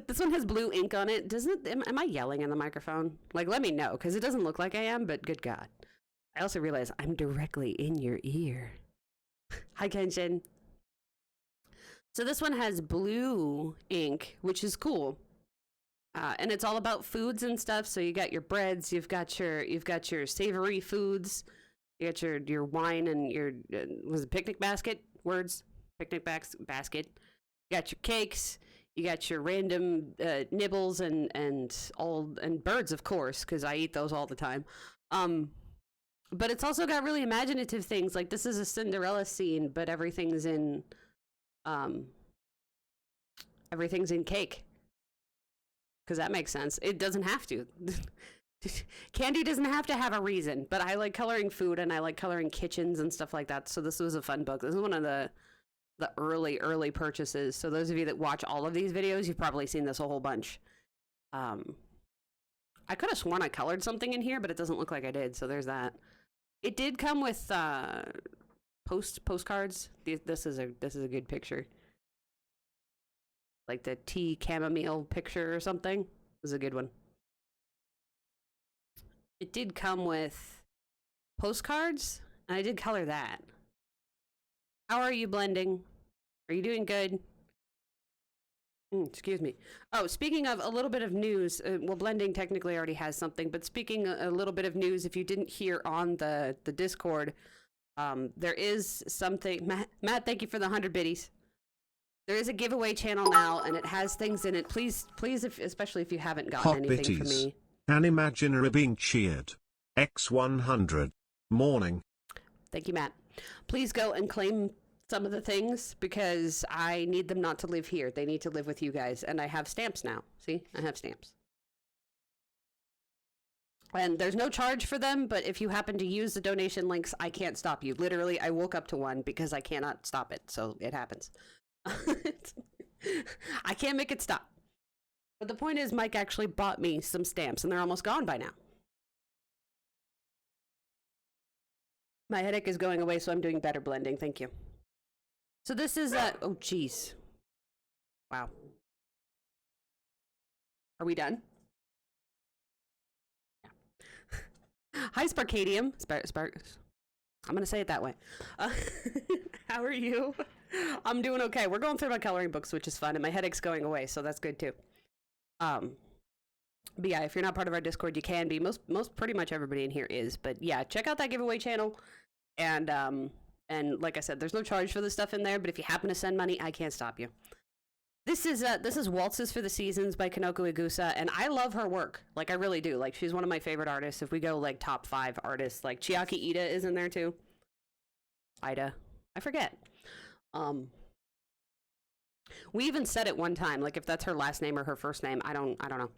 This one has blue ink on it. Am I yelling in the microphone? Like, let me know, because it doesn't look like I am, but good God. I also realize I'm directly in your ear. Hi, Kenshin. So this one has blue ink, which is cool. And it's all about foods and stuff. So you got your breads, you've got your savory foods, you got your wine and your was it picnic basket? Words, picnic basket. You got your cakes, you got your random nibbles and birds, of course, because I eat those all the time. But it's also got really imaginative things. Like this is a Cinderella scene, but everything's in cake. Because that makes sense. It doesn't have to. Candy doesn't have to have a reason, but I like coloring food and I like coloring kitchens and stuff like that. So this was a fun book. This is one of the the early purchases. So those of you that watch all of these videos, you've probably seen this a whole bunch. I could have sworn I colored something in here, but it doesn't look like I did, so there's that. It did come with postcards. This is a good picture. Like the tea chamomile picture or something. This is a good one. It did come with postcards, and I did color that. How are you blending? Are you doing good? Excuse me. Oh, speaking of a little bit of news, well, blending technically already has something, but speaking a little bit of news, if you didn't hear on the Discord, there is something. Matt, thank you for the 100 biddies. There is a giveaway channel now, and it has things in it. Please, especially if you haven't gotten anything from me. An imaginary being cheered. X100. Morning. Thank you, Matt. Please go and claim some of the things because I need them not to live here. They need to live with you guys. And I have stamps now. See, I have stamps. And there's no charge for them, but if you happen to use the donation links, I can't stop you. Literally, I woke up to one because I cannot stop it. So it happens. I can't make it stop. But the point is, Mike actually bought me some stamps, and they're almost gone by now. My headache is going away, so I'm doing better blending. Thank you. So this is oh, geez. Wow. Are we done? Yeah. Hi, Sparkadium. I'm going to say it that way. How are you? I'm doing okay. We're going through my coloring books, which is fun, and my headache's going away, so that's good too. But yeah, if you're not part of our Discord, you can be. Pretty much everybody in here is. But yeah, check out that giveaway channel. And like I said, there's no charge for the stuff in there, but if you happen to send money, I can't stop you. This is Waltzes for the Seasons by Kanoko Igusa, and I love her work. Like, I really do. Like, she's one of my favorite artists. If we go, like, top 5 artists, like, Chiaki Ida is in there, too. Ida. I forget. We even said it one time, like, if that's her last name or her first name, I don't know.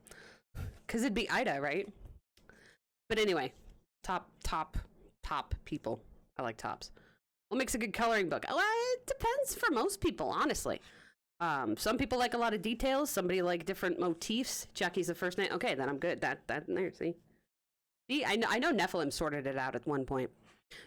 Because it'd be Ida, right? But anyway, top people. I like tops. What makes a good coloring book? Well, it depends for most people, honestly. Some people like a lot of details. Somebody like different motifs. Jackie's the first name. Okay, then I'm good. That in there, see? See, I know Nephilim sorted it out at one point.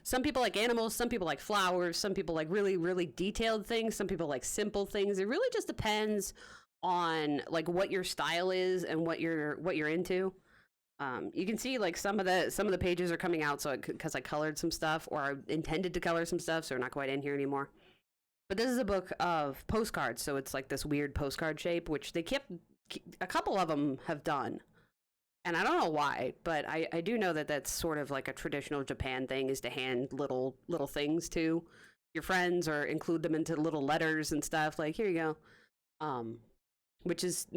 Some people like animals. Some people like flowers. Some people like really, really detailed things. Some people like simple things. It really just depends on like what your style is and what you're into. You can see like some of the pages are coming out so because I colored some stuff or I intended to color some stuff, so they're not quite in here anymore. But this is a book of postcards, so it's like this weird postcard shape, which they kept a couple of them have done, and I don't know why, but I do know that that's sort of like a traditional Japan thing, is to hand little things to your friends or include them into little letters and stuff. Like, here you go, which is.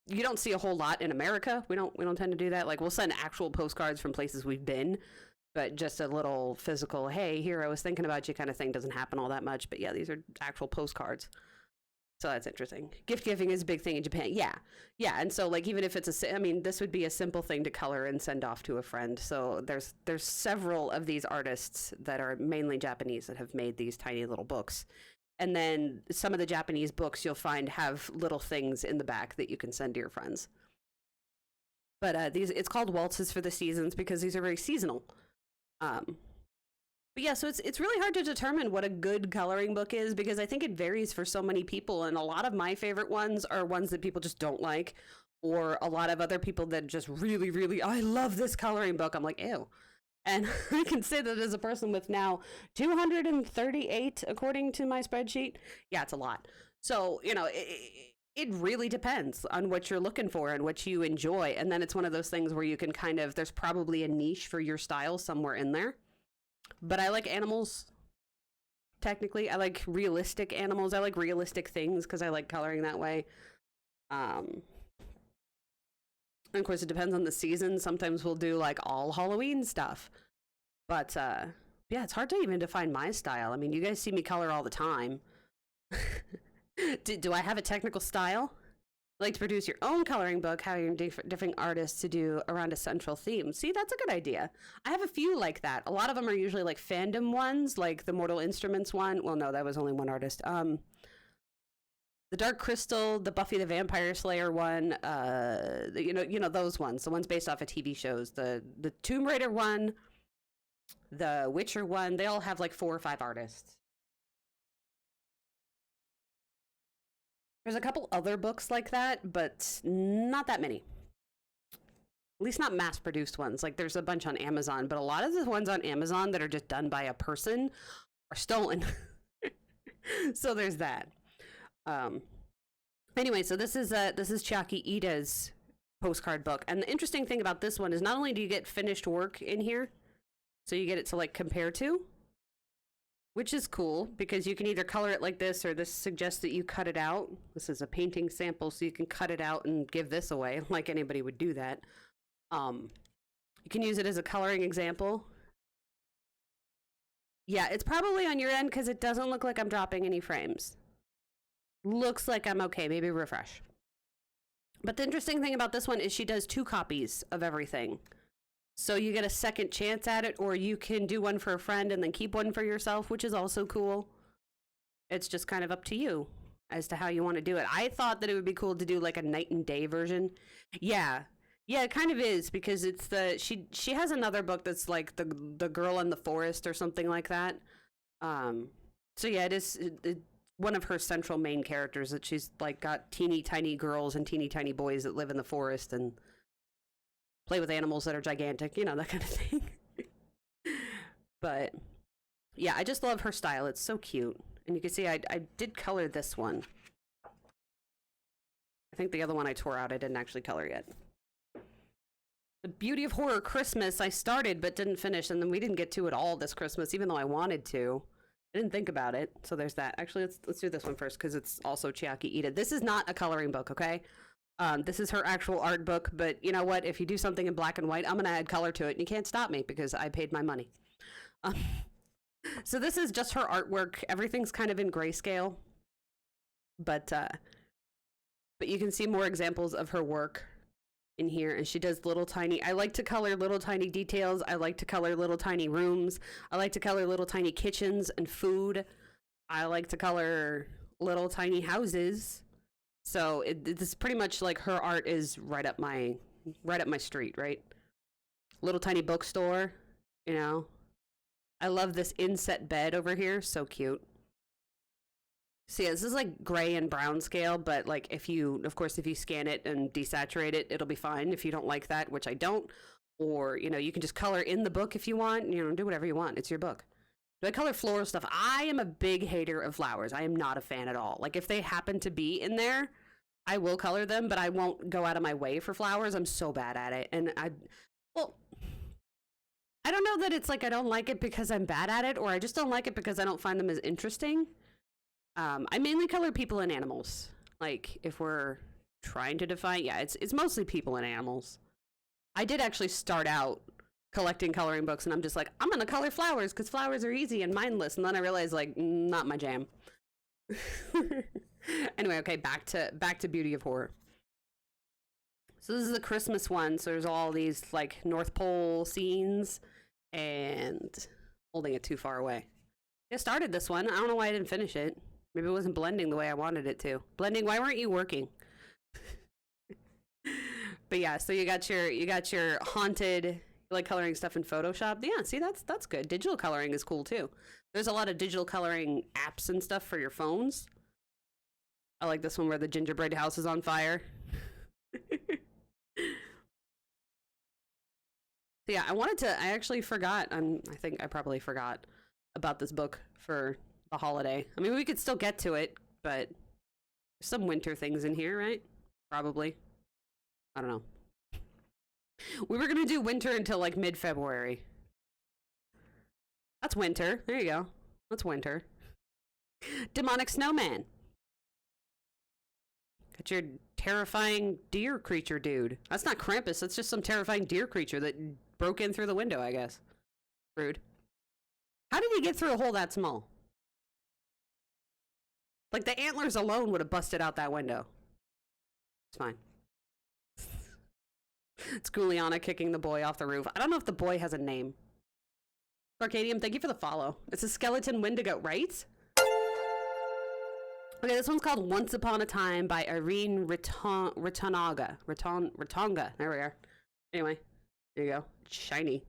You don't see a whole lot in America. We don't tend to do that. Like, we'll send actual postcards from places we've been, but just a little physical, hey, here, I was thinking about you kind of thing doesn't happen all that much. But yeah, these are actual postcards. So that's interesting. Gift giving is a big thing in Japan. Yeah. And so like, even if it's this would be a simple thing to color and send off to a friend. So there's several of these artists that are mainly Japanese that have made these tiny little books. And then some of the Japanese books you'll find have little things in the back that you can send to your friends. But it's called Waltzes for the Seasons because these are very seasonal. But yeah, so it's really hard to determine what a good coloring book is because I think it varies for so many people. And a lot of my favorite ones are ones that people just don't like, or a lot of other people that just really, really, I love this coloring book. I'm like, ew. And I can say that as a person with now 238, according to my spreadsheet. Yeah, it's a lot. So, it really depends on what you're looking for and what you enjoy. And then it's one of those things where you can there's probably a niche for your style somewhere in there. But I like animals. Technically, I like realistic animals. I like realistic things because I like coloring that way. And of course, it depends on the season. Sometimes we'll do like all Halloween stuff. But yeah, it's hard to even define my style. I mean, you guys see me color all the time. Do I have a technical style? Like to produce your own coloring book, hiring different artists to do around a central theme. See, that's a good idea. I have a few like that. A lot of them are usually like fandom ones, like the Mortal Instruments one. Well, no, that was only one artist. The Dark Crystal, the Buffy the Vampire Slayer one, you know those ones, the ones based off of TV shows. The Tomb Raider one, the Witcher one, they all have like 4 or 5 artists. There's a couple other books like that, but not that many. At least not mass-produced ones. Like, there's a bunch on Amazon, but a lot of the ones on Amazon that are just done by a person are stolen. So there's that. Anyway, so this is Chiaki Ida's postcard book. And the interesting thing about this one is not only do you get finished work in here, so you get it to, like, compare to, which is cool, because you can either color it like this, or this suggests that you cut it out. This is a painting sample, so you can cut it out and give this away, like anybody would do that. You can use it as a coloring example. Yeah, it's probably on your end, because it doesn't look like I'm dropping any frames. Looks like I'm okay, maybe refresh. But the interesting thing about this one is she does 2 copies of everything. So you get a second chance at it, or you can do one for a friend and then keep one for yourself, which is also cool. It's just kind of up to you as to how you want to do it. I thought that it would be cool to do like a night and day version. Yeah, it kind of is, because it's she has another book that's like the girl in the forest or something like that. So yeah, it is one of her central main characters, that she's like got teeny tiny girls and teeny tiny boys that live in the forest and play with animals that are gigantic, you know, that kind of thing. But yeah, I just love her style. It's so cute. And you can see I did color this one. I think the other one I tore out, I didn't actually color yet. The Beauty of Horror Christmas I started but didn't finish, and then we didn't get to it all this Christmas, even though I wanted to. I didn't think about it, so there's that. Actually, let's do this one first, because it's also Chiaki Ida. This is not a coloring book, okay? This is her actual art book, but you know what? If you do something in black and white, I'm going to add color to it, and you can't stop me because I paid my money. So this is just her artwork. Everything's kind of in grayscale, but you can see more examples of her work in here, and she does little tiny, I like to color little tiny details. I like to color little tiny rooms. I like to color little tiny kitchens and food. I like to color little tiny houses. So it's pretty much like her art is right up my street, right? Little tiny bookstore, you know. I love this inset bed over here, so cute. So yeah, this is like gray and brown scale, but like if you scan it and desaturate it, it'll be fine if you don't like that, which I don't. Or, you know, you can just color in the book if you want, you know, do whatever you want. It's your book. Do I color floral stuff? I am a big hater of flowers. I am not a fan at all. Like, if they happen to be in there, I will color them, but I won't go out of my way for flowers. I'm so bad at it. And I don't know that it's like I don't like it because I'm bad at it, or I just don't like it because I don't find them as interesting. I mainly color people and animals. Like, if we're trying to define, yeah, it's mostly people and animals. I did actually start out collecting coloring books, and I'm just like, I'm gonna color flowers because flowers are easy and mindless. And then I realized, like, not my jam. Anyway, okay, back to Beauty of Horror. So this is the Christmas one. So there's all these like North Pole scenes, and holding it too far away. I started this one. I don't know why I didn't finish it. Maybe it wasn't blending the way I wanted it to. Blending, why weren't you working? But yeah, so you got your haunted, like coloring stuff in Photoshop. Yeah, see, that's good. Digital coloring is cool too. There's a lot of digital coloring apps and stuff for your phones. I like this one where the gingerbread house is on fire. So yeah, I actually forgot. I think I probably forgot about this book for the holiday. I mean, we could still get to it, but there's some winter things in here, right? Probably. I don't know. We were going to do winter until like mid-February. That's winter. There you go. That's winter. Demonic snowman. Got your terrifying deer creature dude. That's not Krampus. That's just some terrifying deer creature that broke in through the window, I guess. Rude. How did he get through a hole that small? Like, the antlers alone would have busted out that window. It's fine. It's Guliana kicking the boy off the roof. I don't know if the boy has a name. Arcadium, thank you for the follow. It's a skeleton Wendigo, right? Okay, this one's called Once Upon a Time by Irene Ritonga. Ritonga. There we are. Anyway, there you go. It's shiny.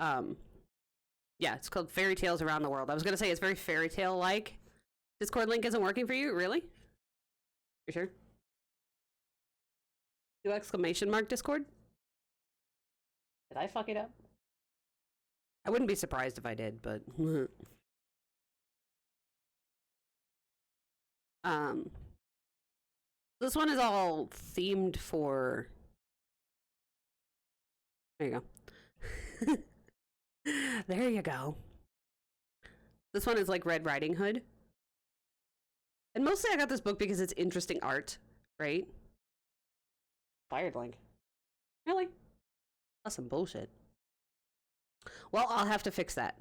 Yeah, it's called Fairy Tales Around the World. I was gonna say it's very fairy tale like. Discord link isn't working for you, really? You sure? Do exclamation mark Discord? Did I fuck it up? I wouldn't be surprised if I did, but this one is all themed for. There you go. There you go. This one is like Red Riding Hood. And mostly I got this book because it's interesting art, right? Fired link. Really? That's some bullshit. Well, I'll have to fix that.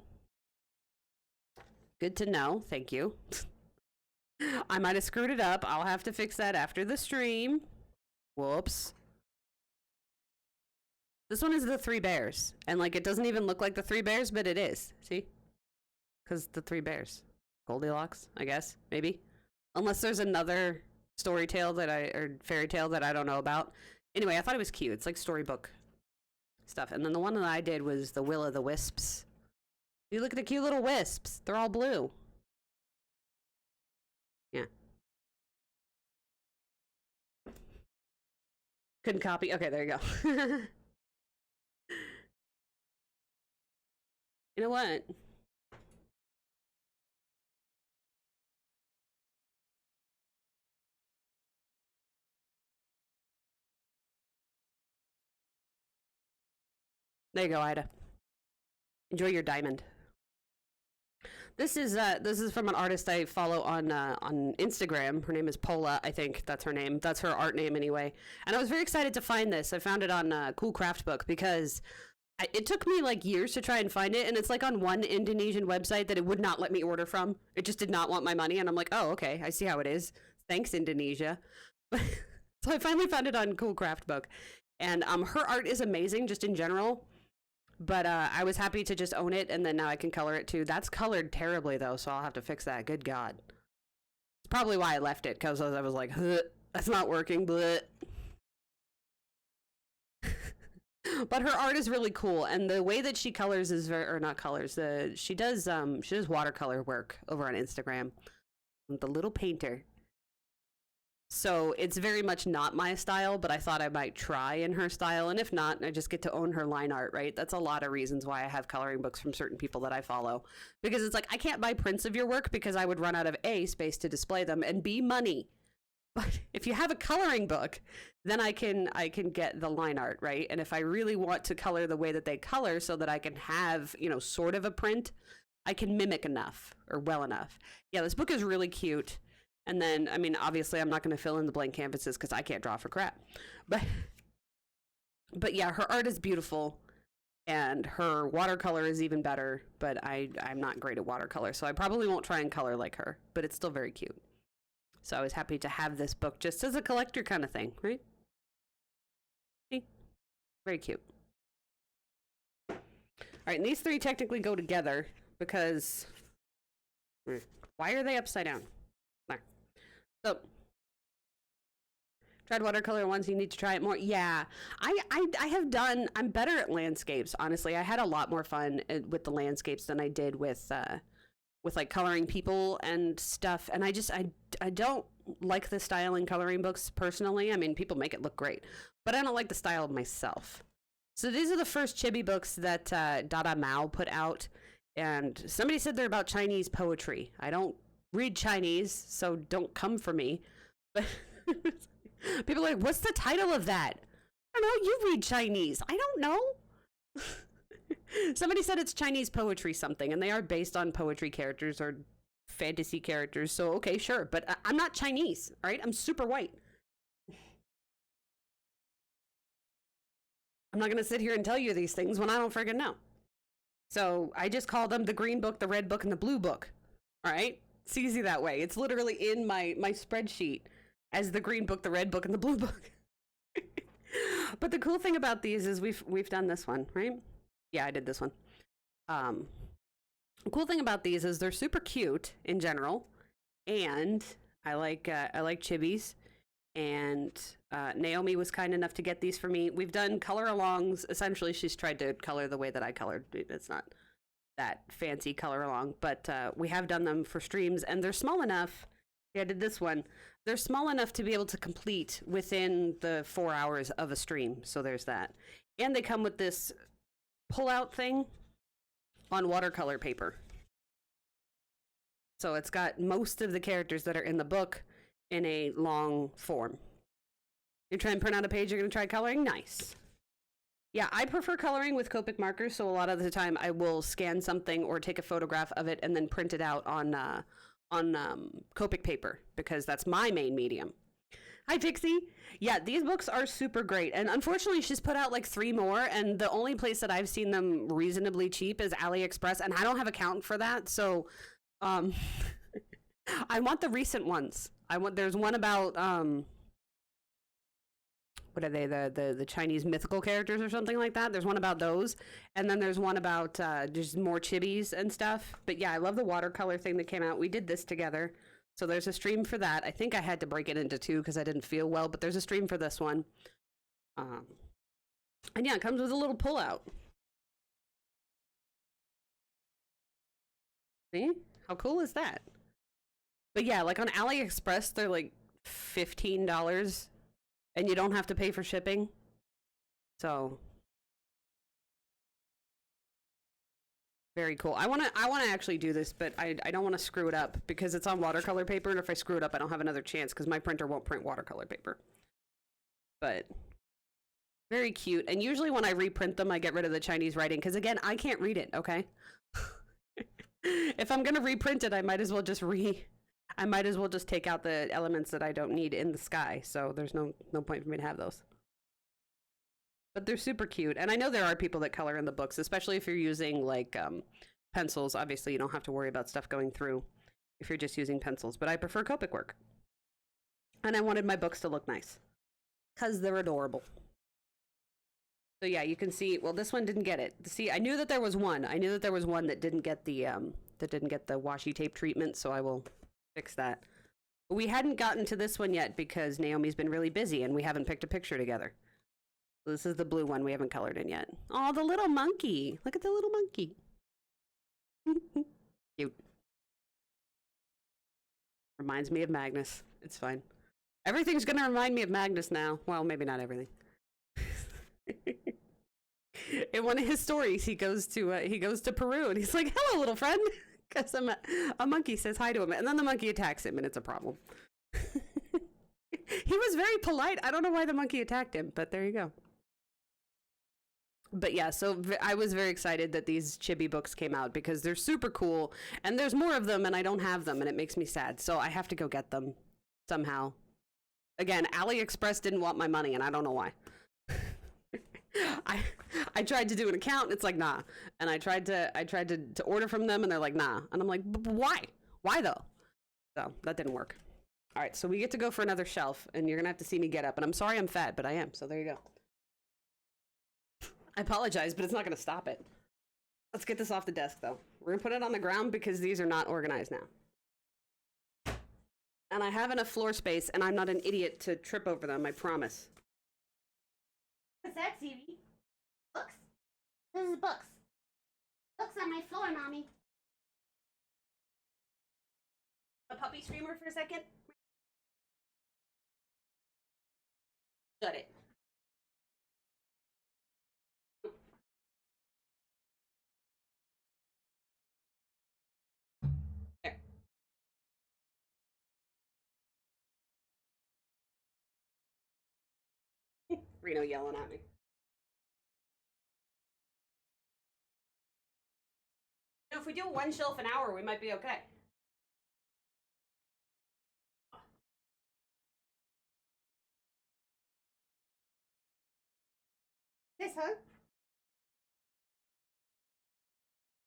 Good to know. Thank you. I might have screwed it up. I'll have to fix that after the stream. Whoops. This one is the Three Bears. And, like, it doesn't even look like the Three Bears, but it is. See? Because the Three Bears. Goldilocks, I guess. Maybe. Unless there's another story tale that or fairy tale that I don't know about. Anyway, I thought it was cute. It's like storybook stuff. And then the one that I did was the Will o' the Wisps. You look at the cute little wisps. They're all blue. Yeah. Couldn't copy. Okay, there you go. You know what? There you go, Ida. Enjoy your diamond. This is from an artist I follow on Instagram. Her name is Pola, I think that's her name. That's her art name anyway. And I was very excited to find this. I found it on Cool Craft Book because it took me like years to try and find it, and it's like on one Indonesian website that it would not let me order from. It just did not want my money, and I'm like, oh, okay, I see how it is. Thanks, Indonesia. So I finally found it on Cool Craft Book, and her art is amazing just in general. But I was happy to just own it, and then now I can color it too. That's colored terribly though, so I'll have to fix that. Good God. It's probably why I left it, because I was like, that's not working. Bleh. But her art is really cool, and the way that she colors is very, or not colors, she does watercolor work over on Instagram. The little painter. So it's very much not my style, but I thought I might try in her style, and if not, I just get to own her line art, right? That's a lot of reasons why I have coloring books from certain people that I follow. Because it's like, I can't buy prints of your work because I would run out of A, space to display them, and B, money. But if you have a coloring book, then I can get the line art, right? And if I really want to color the way that they color so that I can have, sort of a print, I can mimic enough, or well enough. Yeah, this book is really cute. And then, I mean, obviously I'm not going to fill in the blank canvases because I can't draw for crap. But yeah, her art is beautiful, and her watercolor is even better, but I'm not great at watercolor, so I probably won't try and color like her, but it's still very cute. So I was happy to have this book just as a collector kind of thing, right? See? Very cute. All right, and these three technically go together because why are they upside down? There. So tried watercolor once, you need to try it more. Yeah, I have done, I'm better at landscapes, honestly. I had a lot more fun with the landscapes than I did with like coloring people and stuff. And I don't like the style in coloring books personally. I mean, people make it look great, but I don't like the style myself. So these are the first chibi books that Dada Mao put out, and somebody said they're about Chinese poetry. I don't read Chinese, so don't come for me. But people are like, what's the title of that? I don't know, you read Chinese. I don't know. Somebody said it's Chinese poetry something, and they are based on poetry characters or fantasy characters, so okay, sure. But I'm not Chinese, all right? I'm super white. I'm not going to sit here and tell you these things when I don't friggin' know. So I just call them the green book, the red book, and the blue book. All right? It's easy that way. It's literally in my spreadsheet. as the green book, the red book, and the blue book. But the cool thing about these is we've done this one, right? Yeah, I did this one. The cool thing about these is they're super cute in general, and I like chibis. And Naomi was kind enough to get these for me. We've done color alongs. Essentially, she's tried to color the way that I colored. It's not that fancy color along, but we have done them for streams, and they're small enough. Yeah, I did this one. They're small enough to be able to complete within the 4 hours of a stream. So there's that. And they come with this pull-out thing on watercolor paper. So it's got most of the characters that are in the book in a long form. You try and print out a page, you're going to try coloring? Nice. Yeah, I prefer coloring with Copic markers, so a lot of the time I will scan something or take a photograph of it and then print it out on Copic paper, because that's my main medium. Hi, Pixie. Yeah, these books are super great, and unfortunately she's put out like 3 more, and the only place that I've seen them reasonably cheap is AliExpress, and I don't have account for that, so I want the recent ones. There's one about what are they, the Chinese mythical characters or something like that. There's one about those, and then there's one about just more chibis and stuff. But yeah, I love the watercolor thing that came out. We did this together, so there's a stream for that. I think I had to break it into 2 because I didn't feel well, but there's a stream for this one. And yeah, it comes with a little pullout. See? How cool is that? But yeah, like on AliExpress, they're like $15, and you don't have to pay for shipping. So very cool. I wanna actually do this, but I don't want to screw it up because it's on watercolor paper, and if I screw it up, I don't have another chance because my printer won't print watercolor paper. But very cute. And usually when I reprint them, I get rid of the Chinese writing because, again, I can't read it. Okay. If I'm gonna reprint it, I might as well just take out the elements that I don't need in the sky. So there's no point for me to have those. But they're super cute. And I know there are people that color in the books, especially if you're using like pencils. Obviously, you don't have to worry about stuff going through if you're just using pencils. But I prefer Copic work. And I wanted my books to look nice because they're adorable. So yeah, you can see, well, this one didn't get it. See, I knew that there was one. I knew that there was one that didn't get the washi tape treatment, so I will fix that. But we hadn't gotten to this one yet because Naomi's been really busy and we haven't picked a picture together. So this is the blue one we haven't colored in yet. Oh, the little monkey. Look at the little monkey. Cute. Reminds me of Magnus. It's fine. Everything's gonna remind me of Magnus now. Well, maybe not everything. In one of his stories, he goes to Peru, and he's like, "Hello, little friend," because a monkey says hi to him, and then the monkey attacks him, and it's a problem. He was very polite. I don't know why the monkey attacked him, but there you go. But yeah, so I was very excited that these chibi books came out because they're super cool, and there's more of them, and I don't have them, and it makes me sad. So I have to go get them somehow. Again, AliExpress didn't want my money, and I don't know why. I tried to do an account, and it's like, nah. And I tried to order from them, and they're like, nah. And I'm like, why? Why though? So that didn't work. All right, so we get to go for another shelf, and you're gonna have to see me get up. And I'm sorry I'm fat, but I am. So there you go. I apologize, but it's not gonna stop it. Let's get this off the desk, though. We're gonna put it on the ground because these are not organized now. And I have enough floor space, and I'm not an idiot to trip over them, I promise. What's that, TV? Books? This is books. Books on my floor, Mommy. A puppy screamer for a second? Shut it. There. Reno yelling at me. You know, if we do one shelf an hour, we might be okay. This, huh?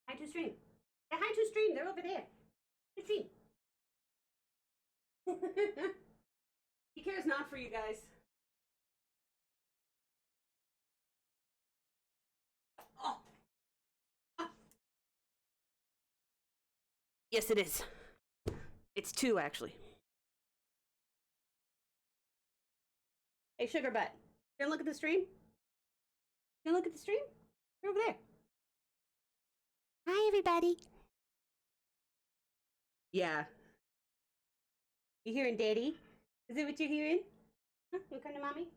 Hi to stream. Say hi to stream. They're over there. To stream. He cares not for you guys. Oh. Ah. Yes, it is. It's 2, actually. Hey, Sugar Butt. You gonna look at the stream? You gonna look at the stream? You're over there. Hi, everybody. Yeah. You hearing Daddy? Is it what you're hearing? Huh? You come to Mommy?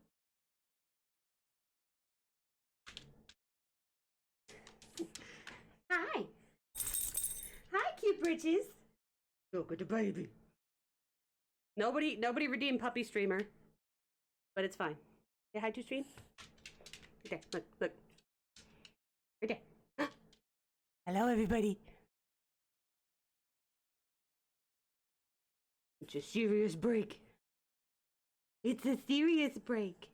Hi. Hi, cute britches. Look at the baby. Nobody redeemed puppy streamer, but it's fine. Say hi to stream. Right there. Look, look. Right there. Huh? Hello, everybody. It's a serious break. It's a serious break.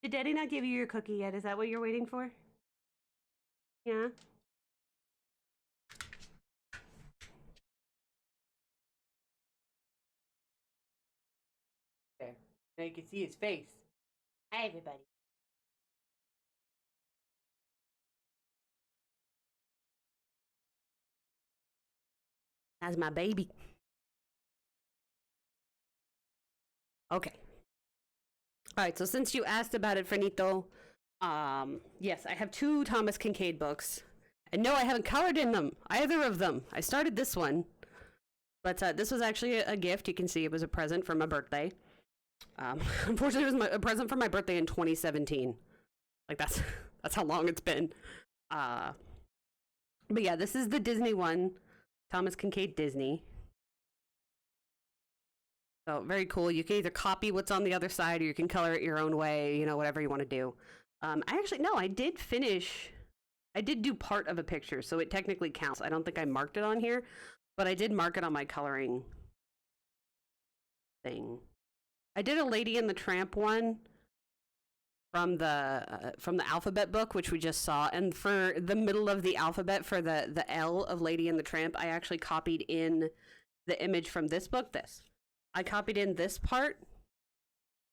Did Daddy not give you your cookie yet? Is that what you're waiting for? Yeah? There. Now you can see his face. Hi, everybody. That's my baby. Okay. All right, so since you asked about it, Fernito, yes, I have 2 Thomas Kincaid books. And no, I haven't colored in them, either of them. I started this one, but this was actually a gift. You can see it was a present for my birthday. Unfortunately, it was a present for my birthday in 2017. Like, that's how long it's been. But yeah, this is the Disney one, Thomas Kincaid Disney. So very cool. You can either copy what's on the other side or you can color it your own way, you know, whatever you want to do. I did do part of a picture, so it technically counts. I don't think I marked it on here, but I did mark it on my coloring thing. I did a Lady and the Tramp one from the alphabet book, which we just saw, and for the middle of the alphabet, for the L of Lady and the Tramp, I actually copied in the image from this book. I copied in this part,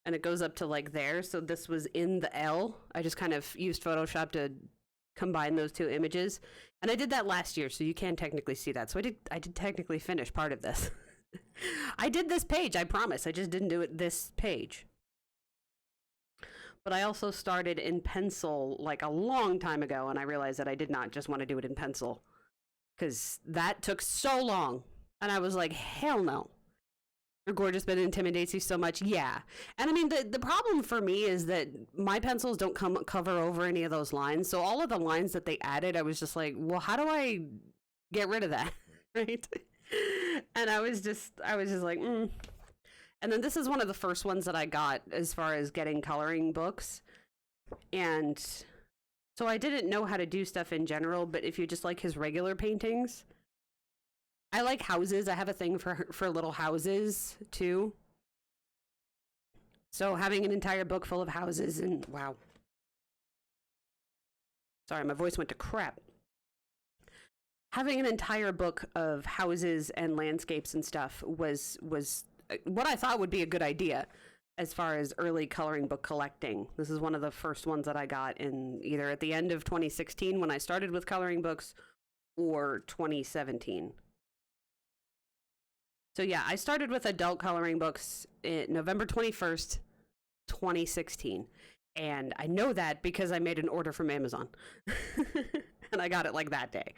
and it goes up to like there, so this was in the L. I just kind of used Photoshop to combine those 2 images, and I did that last year, so you can technically see that. So I did technically finish part of this. I did this page, I promise. I just didn't do it this page. But I also started in pencil like a long time ago, and I realized that I did not just want to do it in pencil, because that took so long, and I was like, hell no. Your gorgeous bit intimidates you so much. Yeah. And I mean, the problem for me is that my pencils don't cover over any of those lines. So all of the lines that they added, I was just like, well, how do I get rid of that? Right. And I was just like, And then this is one of the first ones that I got as far as getting coloring books. And so I didn't know how to do stuff in general, but if you just like his regular paintings, I like houses. I have a thing for little houses, too. So having an entire book full of houses and... Wow. Sorry, my voice went to crap. Having an entire book of houses and landscapes and stuff was what I thought would be a good idea as far as early coloring book collecting. This is one of the first ones that I got in either at the end of 2016 when I started with coloring books or 2017. So yeah, I started with adult coloring books November 21st, 2016. And I know that because I made an order from Amazon. And I got it like that day.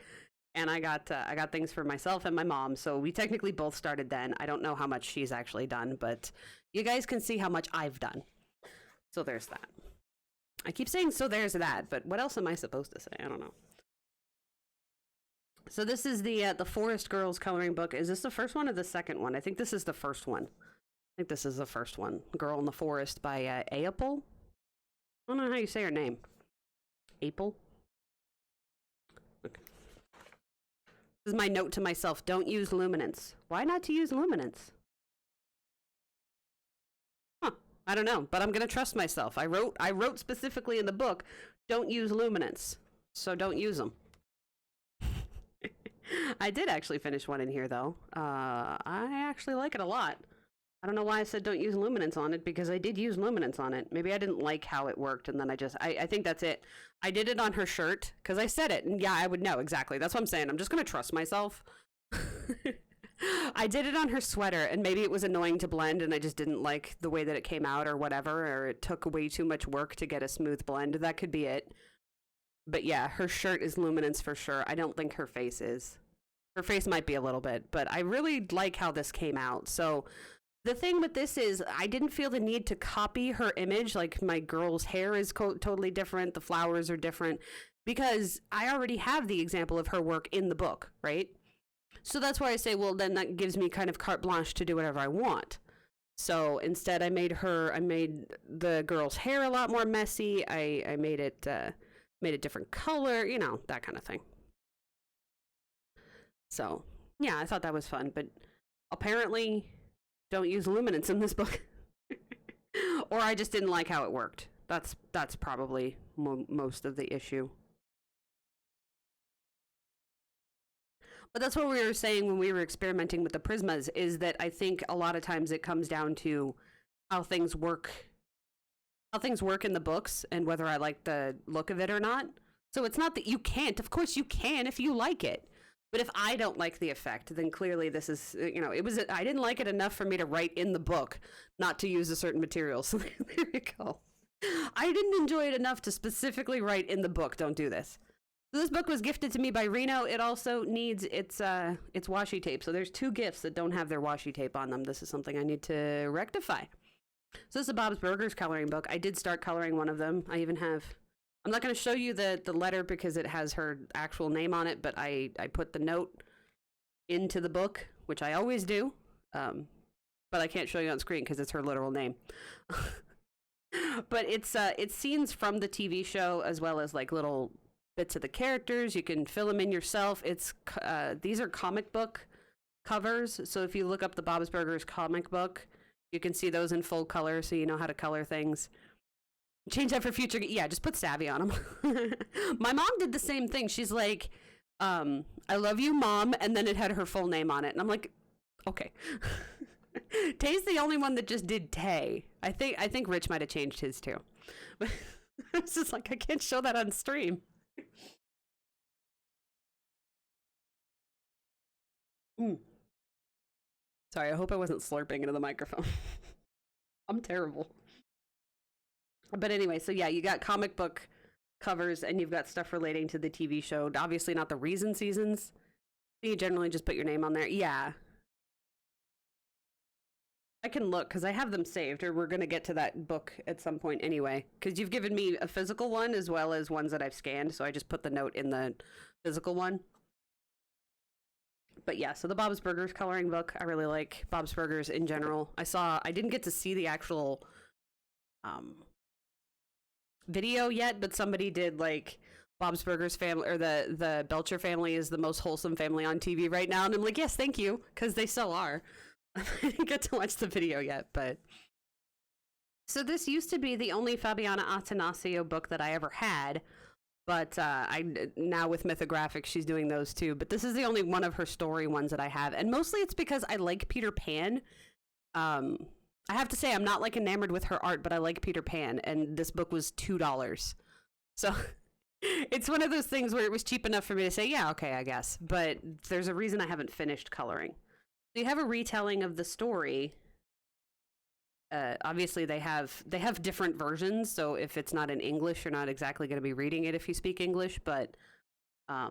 And I got things for myself and my mom, so we technically both started then. I don't know how much she's actually done, but you guys can see how much I've done. So there's that. I keep saying so there's that, but what else am I supposed to say? I don't know. So this is the Forest Girls coloring book. Is this the first one or the second one? I think this is the first one. I think this is the first one. Girl in the Forest by Apel. I don't know how you say her name. Apel? Okay. This is my note to myself. Don't use luminance. Why not to use luminance? Huh. I don't know, but I'm going to trust myself. I wrote specifically in the book, don't use luminance. So don't use them. I did actually finish one in here, though. I actually like it a lot. I don't know why I said don't use luminance on it, because I did use luminance on it. Maybe I didn't like how it worked, and then I think that's it. I did it on her shirt, because I said it, and yeah, I would know exactly. That's what I'm saying. I'm just going to trust myself. I did it on her sweater, and maybe it was annoying to blend, and I just didn't like the way that it came out or whatever, or it took way too much work to get a smooth blend. That could be it. But yeah, her shirt is luminance for sure. I don't think her face is. Her face might be a little bit, but I really like how this came out. So the thing with this is I didn't feel the need to copy her image. Like, my girl's hair is totally different. The flowers are different, because I already have the example of her work in the book, right? So that's why I say, well, then that gives me kind of carte blanche to do whatever I want. So instead I made the girl's hair a lot more messy. I made it a different color, you know, that kind of thing. So yeah, I thought that was fun, but apparently don't use luminance in this book. Or I just didn't like how it worked. That's probably most of the issue. But that's what we were saying when we were experimenting with the prismas, is that I think a lot of times it comes down to how things work in the books and whether I like the look of it or not. So it's not that you can't. Of course you can if you like it. But if I don't like the effect, then clearly this is, you know, I didn't like it enough for me to write in the book not to use a certain material. So there you go. I didn't enjoy it enough to specifically write in the book, don't do this. So this book was gifted to me by Reno. It also needs its washi tape. So there's 2 gifts that don't have their washi tape on them. This is something I need to rectify. So this is a Bob's Burgers coloring book. I did start coloring one of them. I even have, I'm not going to show you the letter because it has her actual name on it, but I put the note into the book, which I always do. But I can't show you on screen because it's her literal name. But it's scenes from the TV show, as well as like little bits of the characters. You can fill them in yourself. These are comic book covers. So if you look up the Bob's Burgers comic book, you can see those in full color, so you know how to color things. Change that for future. Yeah, just put Savvy on them. My mom did the same thing. She's like, I love you, Mom. And then it had her full name on it. And I'm like, okay. Tay's the only one that just did Tay. I think Rich might have changed his too. But I was just like, I can't show that on stream. Sorry, I hope I wasn't slurping into the microphone. I'm terrible. But anyway, so yeah, you got comic book covers and you've got stuff relating to the TV show. Obviously not the Reason seasons. You generally just put your name on there. Yeah. I can look because I have them saved, or we're going to get to that book at some point anyway. Because you've given me a physical one as well as ones that I've scanned, so I just put the note in the physical one. But yeah, so the Bob's Burgers coloring book, I really like Bob's Burgers in general. I didn't get to see the actual video yet, but somebody did like Bob's Burgers family, or the Belcher family is the most wholesome family on TV right now. And I'm like, yes, thank you, because they still are. I didn't get to watch the video yet, but. So this used to be the only Fabiana Attanasio book that I ever had. But now with Mythographics, she's doing those too. But this is the only one of her story ones that I have. And mostly it's because I like Peter Pan. I have to say, I'm not like enamored with her art, but I like Peter Pan. And this book was $2. So it's one of those things where it was cheap enough for me to say, yeah, okay, I guess. But there's a reason I haven't finished coloring. So you have a retelling of the story. Obviously they have different versions, so if it's not in English, you're not exactly going to be reading it if you speak English, but I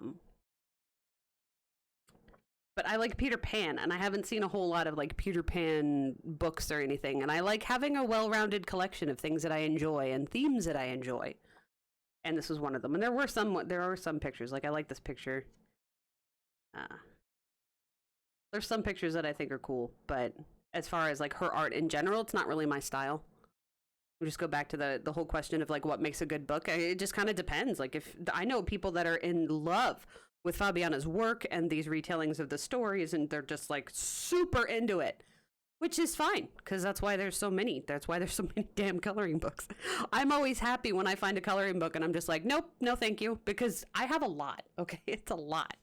like Peter Pan, and I haven't seen a whole lot of like Peter Pan books or anything, and I like having a well-rounded collection of things that I enjoy and themes that I enjoy, and this was one of them. And there are some pictures, like I like this picture. There's some pictures that I think are cool, but as far as like her art in general, it's not really my style. We just go back to the whole question of like what makes a good book. It just kind of depends. Like, if I know people that are in love with Fabiana's work and these retellings of the stories, and they're just like super into it, which is fine, because that's why there's so many. That's why there's so many damn coloring books. I'm always happy when I find a coloring book and I'm just like, nope, no thank you, because I have a lot. Okay, it's a lot.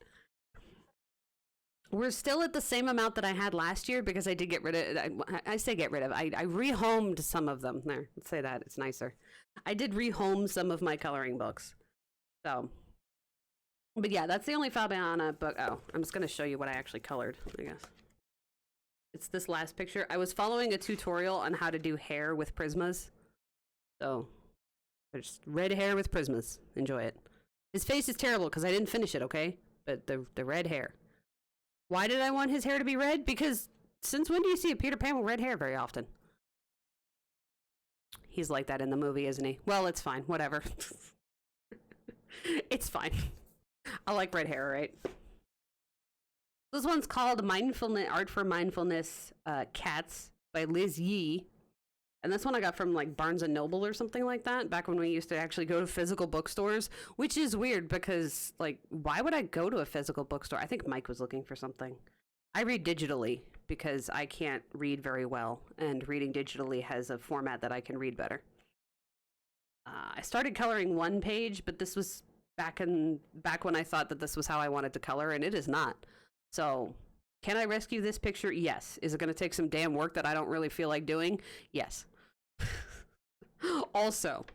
We're still at the same amount that I had last year because I did get rid of, I say get rid of, I rehomed some of them. There, let's say that, it's nicer. I did rehome some of my coloring books. So, but yeah, that's the only Fabiana book. Oh, I'm just going to show you what I actually colored, I guess. It's this last picture. I was following a tutorial on how to do hair with Prismas. So, just red hair with Prismas. Enjoy it. His face is terrible because I didn't finish it, okay? But the red hair. Why did I want his hair to be red? Because since when do you see a Peter Pan with red hair very often? He's like that in the movie, isn't he? Well, it's fine. Whatever. It's fine. I like red hair, right? This one's called Mindfulness Art for Mindfulness Cats by Liz Yee. And this one I got from like Barnes & Noble or something like that, back when we used to actually go to physical bookstores, which is weird because, like, why would I go to a physical bookstore? I think Mike was looking for something. I read digitally because I can't read very well, and reading digitally has a format that I can read better. I started coloring one page, but this was back when I thought that this was how I wanted to color, and it is not. So, can I rescue this picture? Yes. Is it going to take some damn work that I don't really feel like doing? Yes. Also,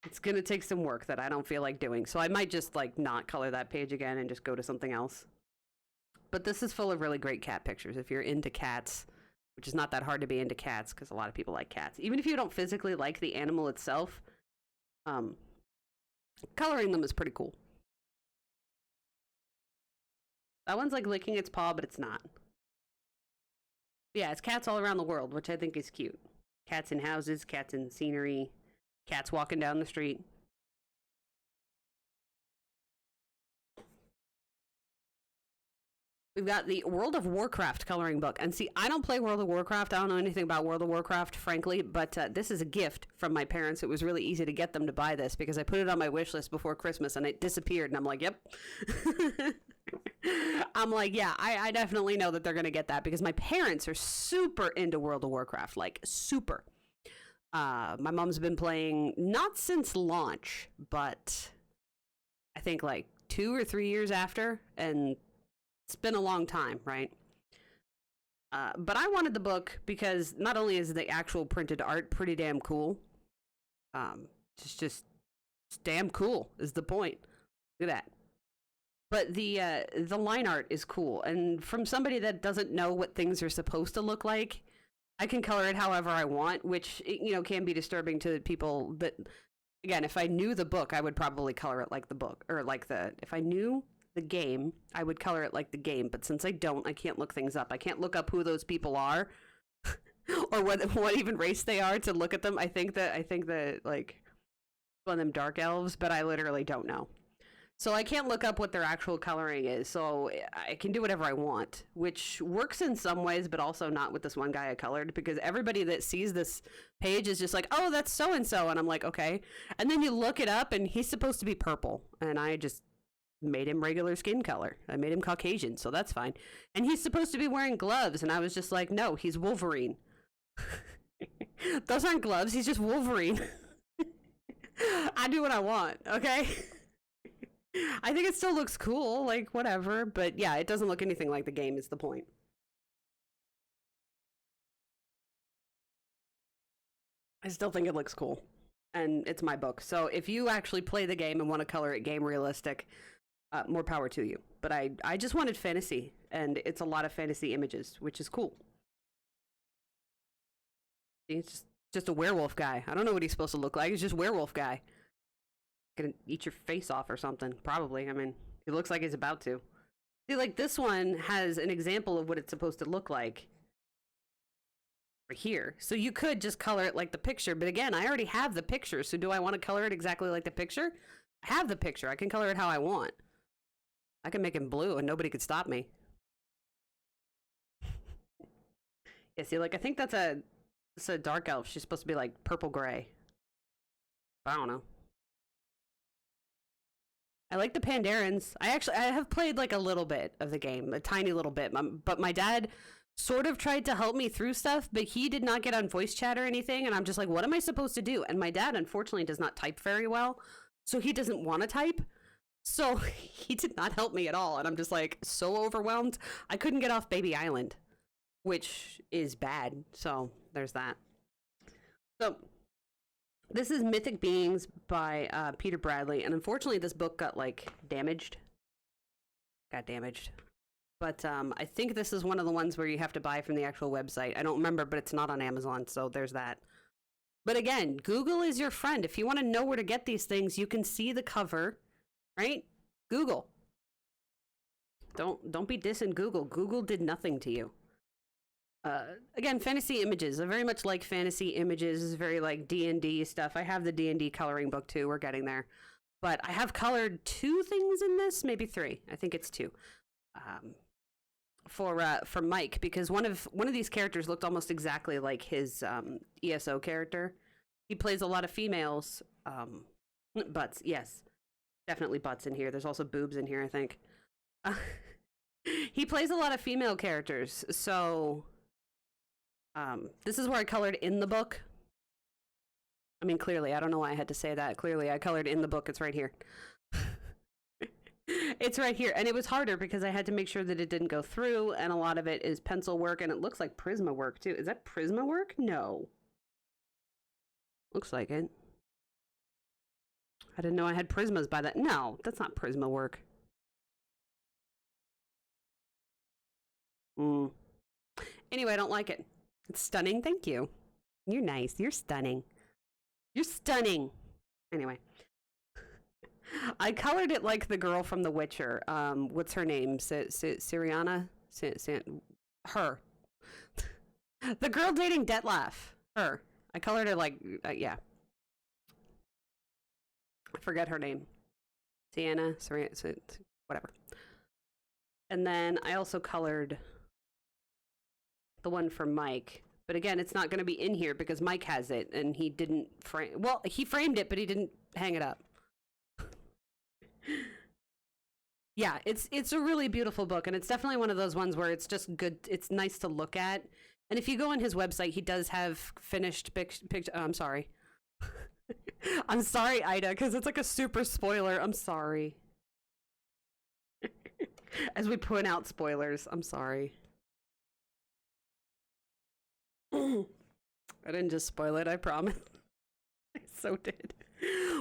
it's going to take some work that I don't feel like doing. So I might just like not color that page again and just go to something else. But this is full of really great cat pictures. If you're into cats, which is not that hard to be into cats because a lot of people like cats. Even if you don't physically like the animal itself, coloring them is pretty cool. That one's like licking its paw, but it's not. Yeah, it's cats all around the world, which I think is cute. Cats in houses, cats in scenery, cats walking down the street. We've got the World of Warcraft coloring book. And see, I don't play World of Warcraft. I don't know anything about World of Warcraft, frankly, but this is a gift from my parents. It was really easy to get them to buy this because I put it on my wish list before Christmas and it disappeared. And I'm like, yep. I'm like, yeah, I definitely know that they're going to get that because my parents are super into World of Warcraft, like super. My mom's been playing not since launch, but I think like 2 or 3 years after, and it's been a long time, right? But I wanted the book because not only is the actual printed art pretty damn cool, just damn cool is the point. Look at that. But the line art is cool, and from somebody that doesn't know what things are supposed to look like, I can color it however I want, which, you know, can be disturbing to people that, again, if I knew the book, I would probably color it like the book, or like if I knew the game, I would color it like the game, but since I don't, I can't look things up. I can't look up who those people are, or what even race they are to look at them. I think that like, one of them dark elves, but I literally don't know. So I can't look up what their actual coloring is, so I can do whatever I want, which works in some ways, but also not with this one guy I colored, because everybody that sees this page is just like, oh, that's so-and-so, and I'm like, okay. And then you look it up, and he's supposed to be purple, and I just made him regular skin color. I made him Caucasian, so that's fine. And he's supposed to be wearing gloves, and I was just like, no, he's Wolverine. Those aren't gloves, he's just Wolverine. I do what I want, okay? I think it still looks cool, like, whatever, but yeah, it doesn't look anything like the game is the point. I still think it looks cool, and it's my book. So if you actually play the game and want to color it game realistic, more power to you. But I just wanted fantasy, and it's a lot of fantasy images, which is cool. It's just a werewolf guy. I don't know what he's supposed to look like. He's just werewolf guy. Gonna eat your face off or something, probably. I mean, he looks like he's about to. See, like, this one has an example of what it's supposed to look like over here. So you could just color it like the picture, but again, I already have the picture, so do I want to color it exactly like the picture? I have the picture. I can color it how I want. I can make him blue and nobody could stop me. Yeah, see, like, I think that's a dark elf. She's supposed to be like purple gray. I don't know. I like the Pandarans. I have played like a little bit of the game, a tiny little bit, but my dad sort of tried to help me through stuff, but he did not get on voice chat or anything, and I'm just like, what am I supposed to do? And my dad, unfortunately, does not type very well, so he doesn't want to type. So he did not help me at all. And I'm just like so overwhelmed. I couldn't get off Baby Island, which is bad. So there's that. So this is Mythic Beings by Peter Bradley. And unfortunately, this book got like damaged. Got damaged. But I think this is one of the ones where you have to buy from the actual website. I don't remember, but it's not on Amazon. So there's that. But again, Google is your friend. If you want to know where to get these things, you can see the cover, right? Google. Don't be dissing Google. Google did nothing to you. Again, fantasy images. I very much like fantasy images. It's very like D&D stuff. I have the D&D coloring book too. We're getting there. But I have colored 2 things in this, maybe 3. I think it's 2. For Mike, because one of these characters looked almost exactly like his ESO character. He plays a lot of females, butts. Yes, definitely butts in here. There's also boobs in here, I think. He plays a lot of female characters, so this is where I colored in the book. I mean, clearly, I don't know why I had to say that. Clearly, I colored in the book. It's right here. It's right here. And it was harder because I had to make sure that it didn't go through. And a lot of it is pencil work. And it looks like Prisma work, too. Is that Prisma work? No. Looks like it. I didn't know I had Prismas by that. No, that's not Prisma work. Anyway, I don't like it. It's stunning. Thank you. You're nice. You're stunning. You're stunning. Anyway. I colored it like the girl from The Witcher. What's her name? Siriana? Her. The girl dating Detlef. Her. I colored it like, yeah. I forget her name. Sienna? Whatever. And then I also colored the one for Mike. But again, it's not going to be in here because Mike has it and he didn't frame. Well, he framed it, but he didn't hang it up. Yeah, it's a really beautiful book, and it's definitely one of those ones where it's just good. It's nice to look at. And if you go on his website, he does have finished picture. I'm sorry. I'm sorry, Ida, because it's like a super spoiler. I'm sorry. As we point out spoilers, I'm sorry. I didn't just spoil it, I promise. I so did.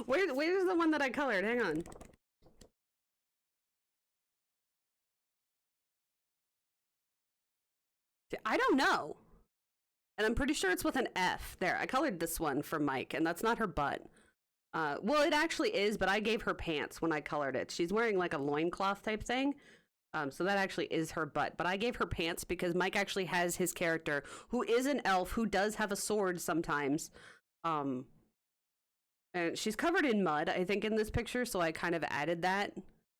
Where's the one that I colored? Hang on. I don't know. And I'm pretty sure it's with an F. There, I colored this one for Mike, and that's not her butt. Well, it actually is, but I gave her pants when I colored it. She's wearing like a loincloth type thing. So that actually is her butt. But I gave her pants because Mike actually has his character, who is an elf, who does have a sword sometimes. And she's covered in mud, I think, in this picture, so I kind of added that.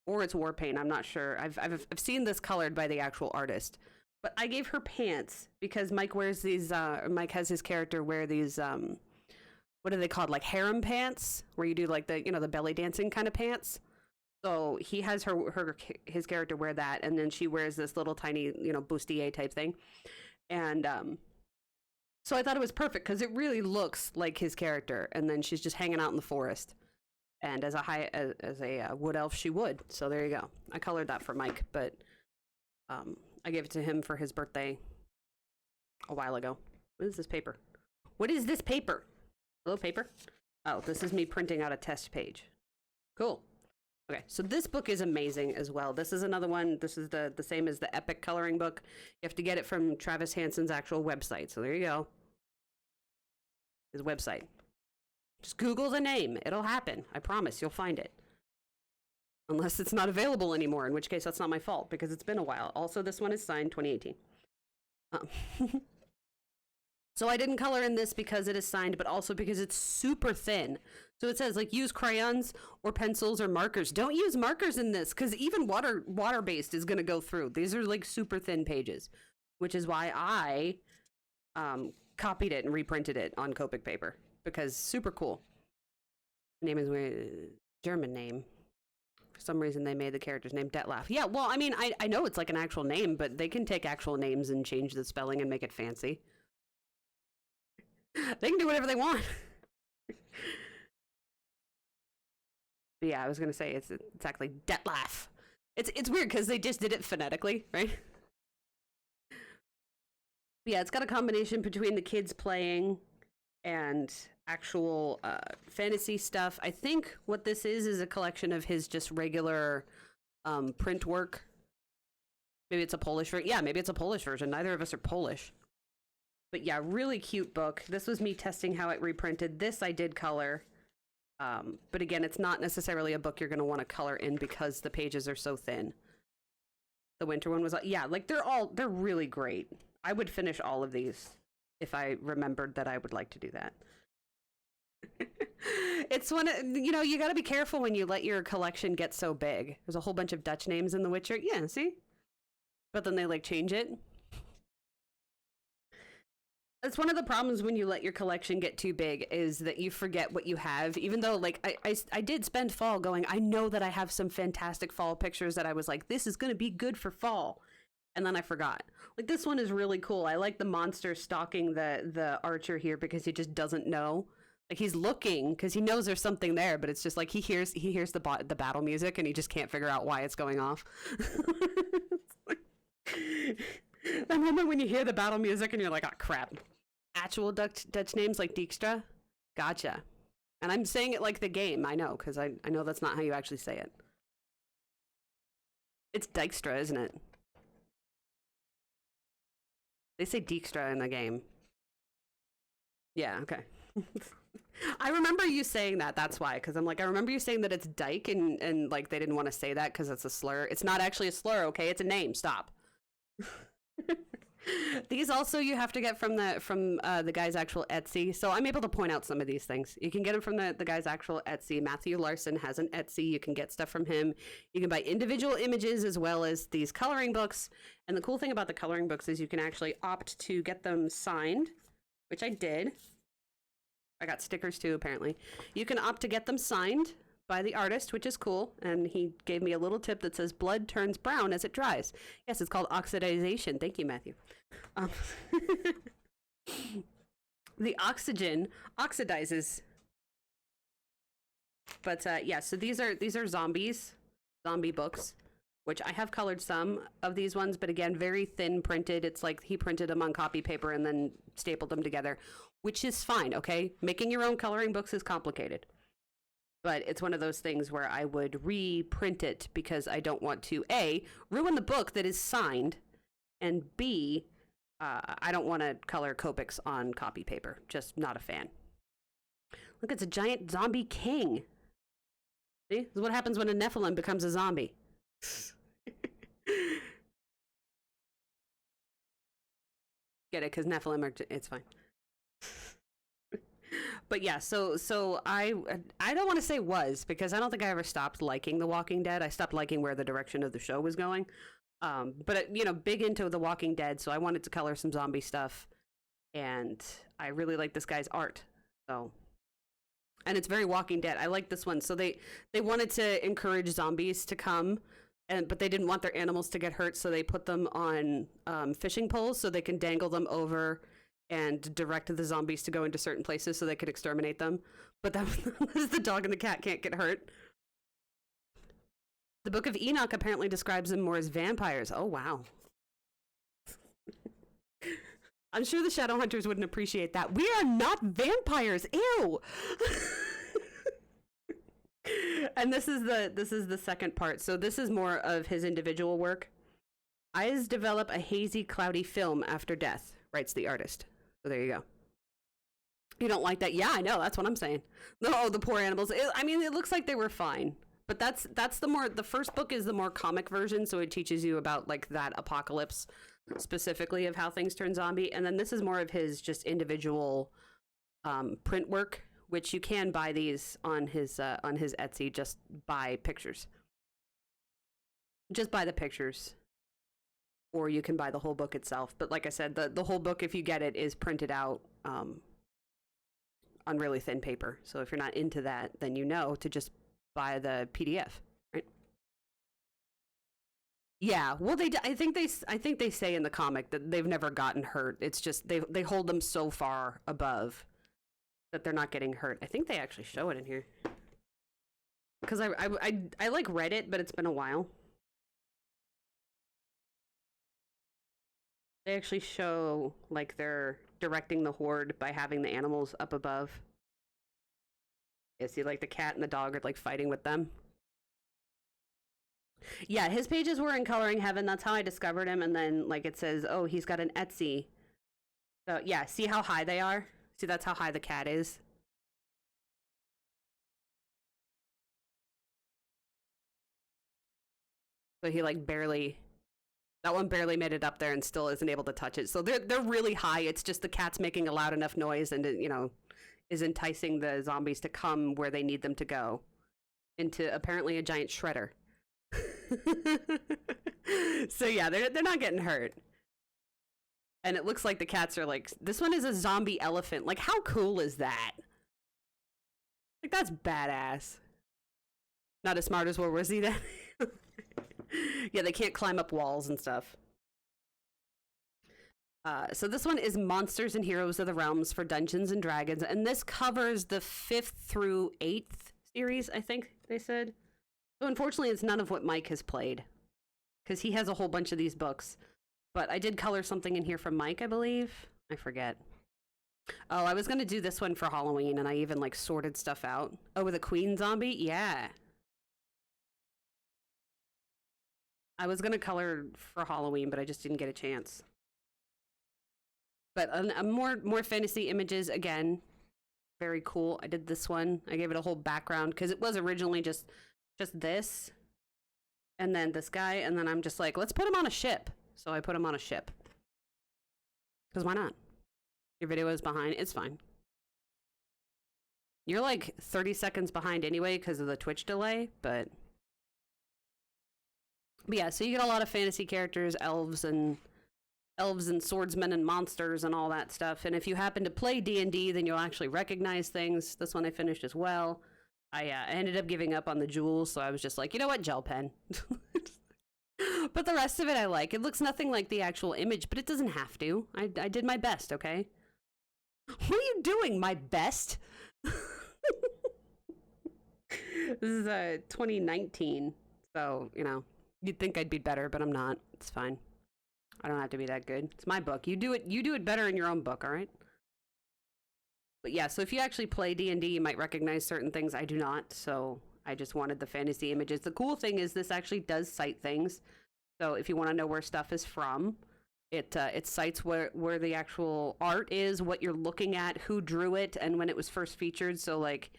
Or it's war paint, I'm not sure. I've seen this colored by the actual artist. But I gave her pants because Mike wears these, Mike has his character wear these, what are they called? Like harem pants, where you do like the, the belly dancing kind of pants. So he has his character wear that, and then she wears this little tiny, bustier type thing. And so I thought it was perfect because it really looks like his character. And then she's just hanging out in the forest. And as a wood elf, she would. So there you go. I colored that for Mike, but I gave it to him for his birthday a while ago. What is this paper? What is this paper? Hello, paper? Oh, this is me printing out a test page. Cool. Okay, so this book is amazing as well. This is another one. This is the same as the Epic coloring book. You have to get it from Travis Hansen's actual website. So there you go. His website. Just Google the name. It'll happen. I promise. You'll find it. Unless it's not available anymore, in which case that's not my fault because it's been a while. Also, this one is signed 2018. So I didn't color in this because it is signed, but also because it's super thin. So it says like use crayons or pencils or markers. Don't use markers in this because even water-based is going to go through. These are like super thin pages, which is why I copied it and reprinted it on Copic paper because super cool. Name is German name. For some reason they made the character's name Detlef. Yeah, well, I mean, I know it's like an actual name, but they can take actual names and change the spelling and make it fancy. They can do whatever they want. But yeah, I was gonna say it's exactly Detlef. It's weird because they just did it phonetically, right? Yeah, it's got a combination between the kids playing and actual fantasy stuff. I think what this is a collection of his just regular print work. Maybe it's a Polish version. Yeah, maybe it's a Polish version. Neither of us are Polish. But yeah, really cute book. This was me testing how it reprinted. This I did color. But again, it's not necessarily a book you're going to want to color in because the pages are so thin. The winter one was, yeah, like they're really great. I would finish all of these if I remembered that I would like to do that. It's one, you got to be careful when you let your collection get so big. There's a whole bunch of Dutch names in The Witcher. Yeah, see? But then they like change it. That's one of the problems when you let your collection get too big is that you forget what you have. Even though, like, I did spend fall going, I know that I have some fantastic fall pictures that I was like, this is going to be good for fall. And then I forgot. Like, this one is really cool. I like the monster stalking the archer here because he just doesn't know. Like, he's looking because he knows there's something there, but it's just like he hears the battle music and he just can't figure out why it's going off. The moment when you hear the battle music and you're like, oh crap. Actual Dutch names like Dijkstra? Gotcha. And I'm saying it like the game, I know, because I know that's not how you actually say it. It's Dijkstra, isn't it? They say Dijkstra in the game. Yeah, okay. I remember you saying that, that's why, because I'm like, I remember you saying that it's Dyke, and like, they didn't want to say that because it's a slur. It's not actually a slur, okay? It's a name, stop. These also you have to get from the guy's actual Etsy. So I'm able to point out some of these things. You can get them from the guy's actual Etsy. Matthew Larson has an Etsy. You can get stuff from him. You can buy individual images as well as these coloring books. And the cool thing about the coloring books is you can actually opt to get them signed, which I did. I got stickers too, apparently. You can opt to get them signed by the artist, which is cool. And he gave me a little tip that says blood turns brown as it dries. Yes, it's called oxidization. Thank you, Matthew. The oxygen oxidizes. But yeah, so these are zombie books, which I have colored some of these ones, but again, very thin printed. It's like he printed them on copy paper and then stapled them together, which is fine, okay? Making your own coloring books is complicated. But it's one of those things where I would reprint it because I don't want to, A, ruin the book that is signed, and B, I don't want to color Copics on copy paper. Just not a fan. Look, it's a giant zombie king. See? This is what happens when a Nephilim becomes a zombie. Get it? Because Nephilim are... It's fine. But yeah, so I don't want to say was, because I don't think I ever stopped liking The Walking Dead. I stopped liking where the direction of the show was going. But big into The Walking Dead, so I wanted to color some zombie stuff, and I really like this guy's art. So, and it's very Walking Dead. I like this one. So they wanted to encourage zombies to come, but they didn't want their animals to get hurt, so they put them on fishing poles so they can dangle them over and direct the zombies to go into certain places so they could exterminate them. But that was the dog and the cat can't get hurt. The Book of Enoch apparently describes them more as vampires. Oh, wow. I'm sure the Shadow Hunters wouldn't appreciate that. We are not vampires. Ew. And this is the second part. So this is more of his individual work. Eyes develop a hazy, cloudy film after death, writes the artist. So there you go. You don't like that? Yeah, I know. That's what I'm saying. Oh, the poor animals. It looks like they were fine. But that's the first book is the more comic version, so it teaches you about like that apocalypse specifically of how things turn zombie. And then this is more of his just individual print work, which you can buy these on his Etsy. Just buy pictures. Just buy the pictures. Or you can buy the whole book itself. But like I said, the whole book, if you get it, is printed out on really thin paper. So if you're not into that, then you know to just buy the PDF, right? Yeah, well, I think they say in the comic that they've never gotten hurt. It's just they hold them so far above that they're not getting hurt. I think they actually show it in here. because I like read it, but it's been a while. They actually show like they're directing the horde by having the animals up above. Yeah, see, like the cat and the dog are like fighting with them. Yeah, his pages were in Coloring Heaven. That's how I discovered him. And then like it says, oh, he's got an Etsy. So yeah, see how high they are? See, that's how high the cat is. So he like barely, that one barely made it up there and still isn't able to touch it. So they're really high. It's just the cat's making a loud enough noise and, you know, is enticing the zombies to come where they need them to go. Into apparently a giant shredder. So yeah, they're not getting hurt. And it looks like the cats are like, this one is a zombie elephant. Like, how cool is that? Like, that's badass. Not as smart as World War Z then. Yeah, they can't climb up walls and stuff. So this one is Monsters and Heroes of the Realms for Dungeons and Dragons. And this covers the 5th through 8th series, I think they said. So unfortunately, it's none of what Mike has played. Because he has a whole bunch of these books. But I did color something in here from Mike, I believe. I forget. Oh, I was going to do this one for Halloween, and I even, like, sorted stuff out. Oh, with a queen zombie? Yeah. I was going to color for Halloween, but I just didn't get a chance. But more fantasy images, again. Very cool. I did this one. I gave it a whole background, because it was originally just this. And then this guy, and then I'm just like, let's put him on a ship. So I put him on a ship. Because why not? Your video is behind. It's fine. You're like 30 seconds behind anyway because of the Twitch delay, but yeah, so you get a lot of fantasy characters, elves and swordsmen and monsters and all that stuff. And if you happen to play D&D, then you'll actually recognize things. This one I finished as well. I ended up giving up on the jewels, so I was just like, you know what, gel pen. But the rest of it I like. It looks nothing like the actual image, but it doesn't have to. I did my best, okay? What are you doing, my best? This is 2019, so, you know, you'd think I'd be better, but I'm not. It's fine. I don't have to be that good. It's my book. You do it better in your own book, all right? But yeah, so if you actually play D&D, you might recognize certain things. I do not, so I just wanted the fantasy images. The cool thing is this actually does cite things. So if you want to know where stuff is from, it cites where the actual art is, what you're looking at, who drew it, and when it was first featured. So like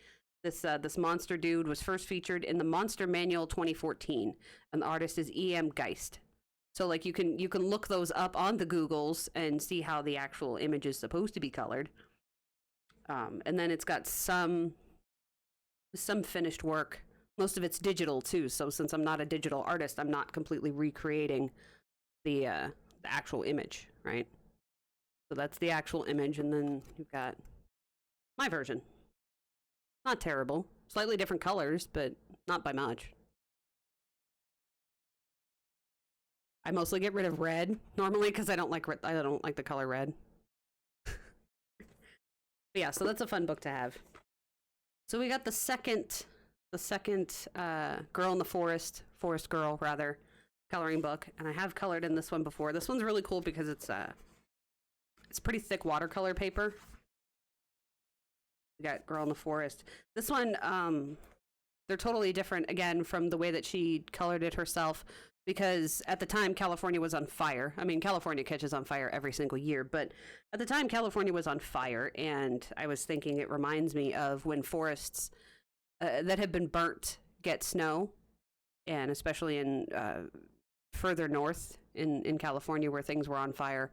this monster dude was first featured in the Monster Manual 2014, and the artist is E.M. Geist. So like you can look those up on the Googles and see how the actual image is supposed to be colored. And then it's got some finished work. Most of it's digital too. So since I'm not a digital artist, I'm not completely recreating the actual image, right? So that's the actual image, and then you've got my version. Not terrible. Slightly different colors, but not by much. I mostly get rid of red normally because I don't like the color red. But yeah, so that's a fun book to have. So we got the second Girl in the Forest Girl rather, coloring book, and I have colored in this one before. This one's really cool because it's pretty thick watercolor paper. We got Girl in the Forest. This one, they're totally different again from the way that she colored it herself. Because at the time, California was on fire. I mean, California catches on fire every single year, but at the time, California was on fire, and I was thinking it reminds me of when forests that have been burnt get snow, and especially in further north in California where things were on fire.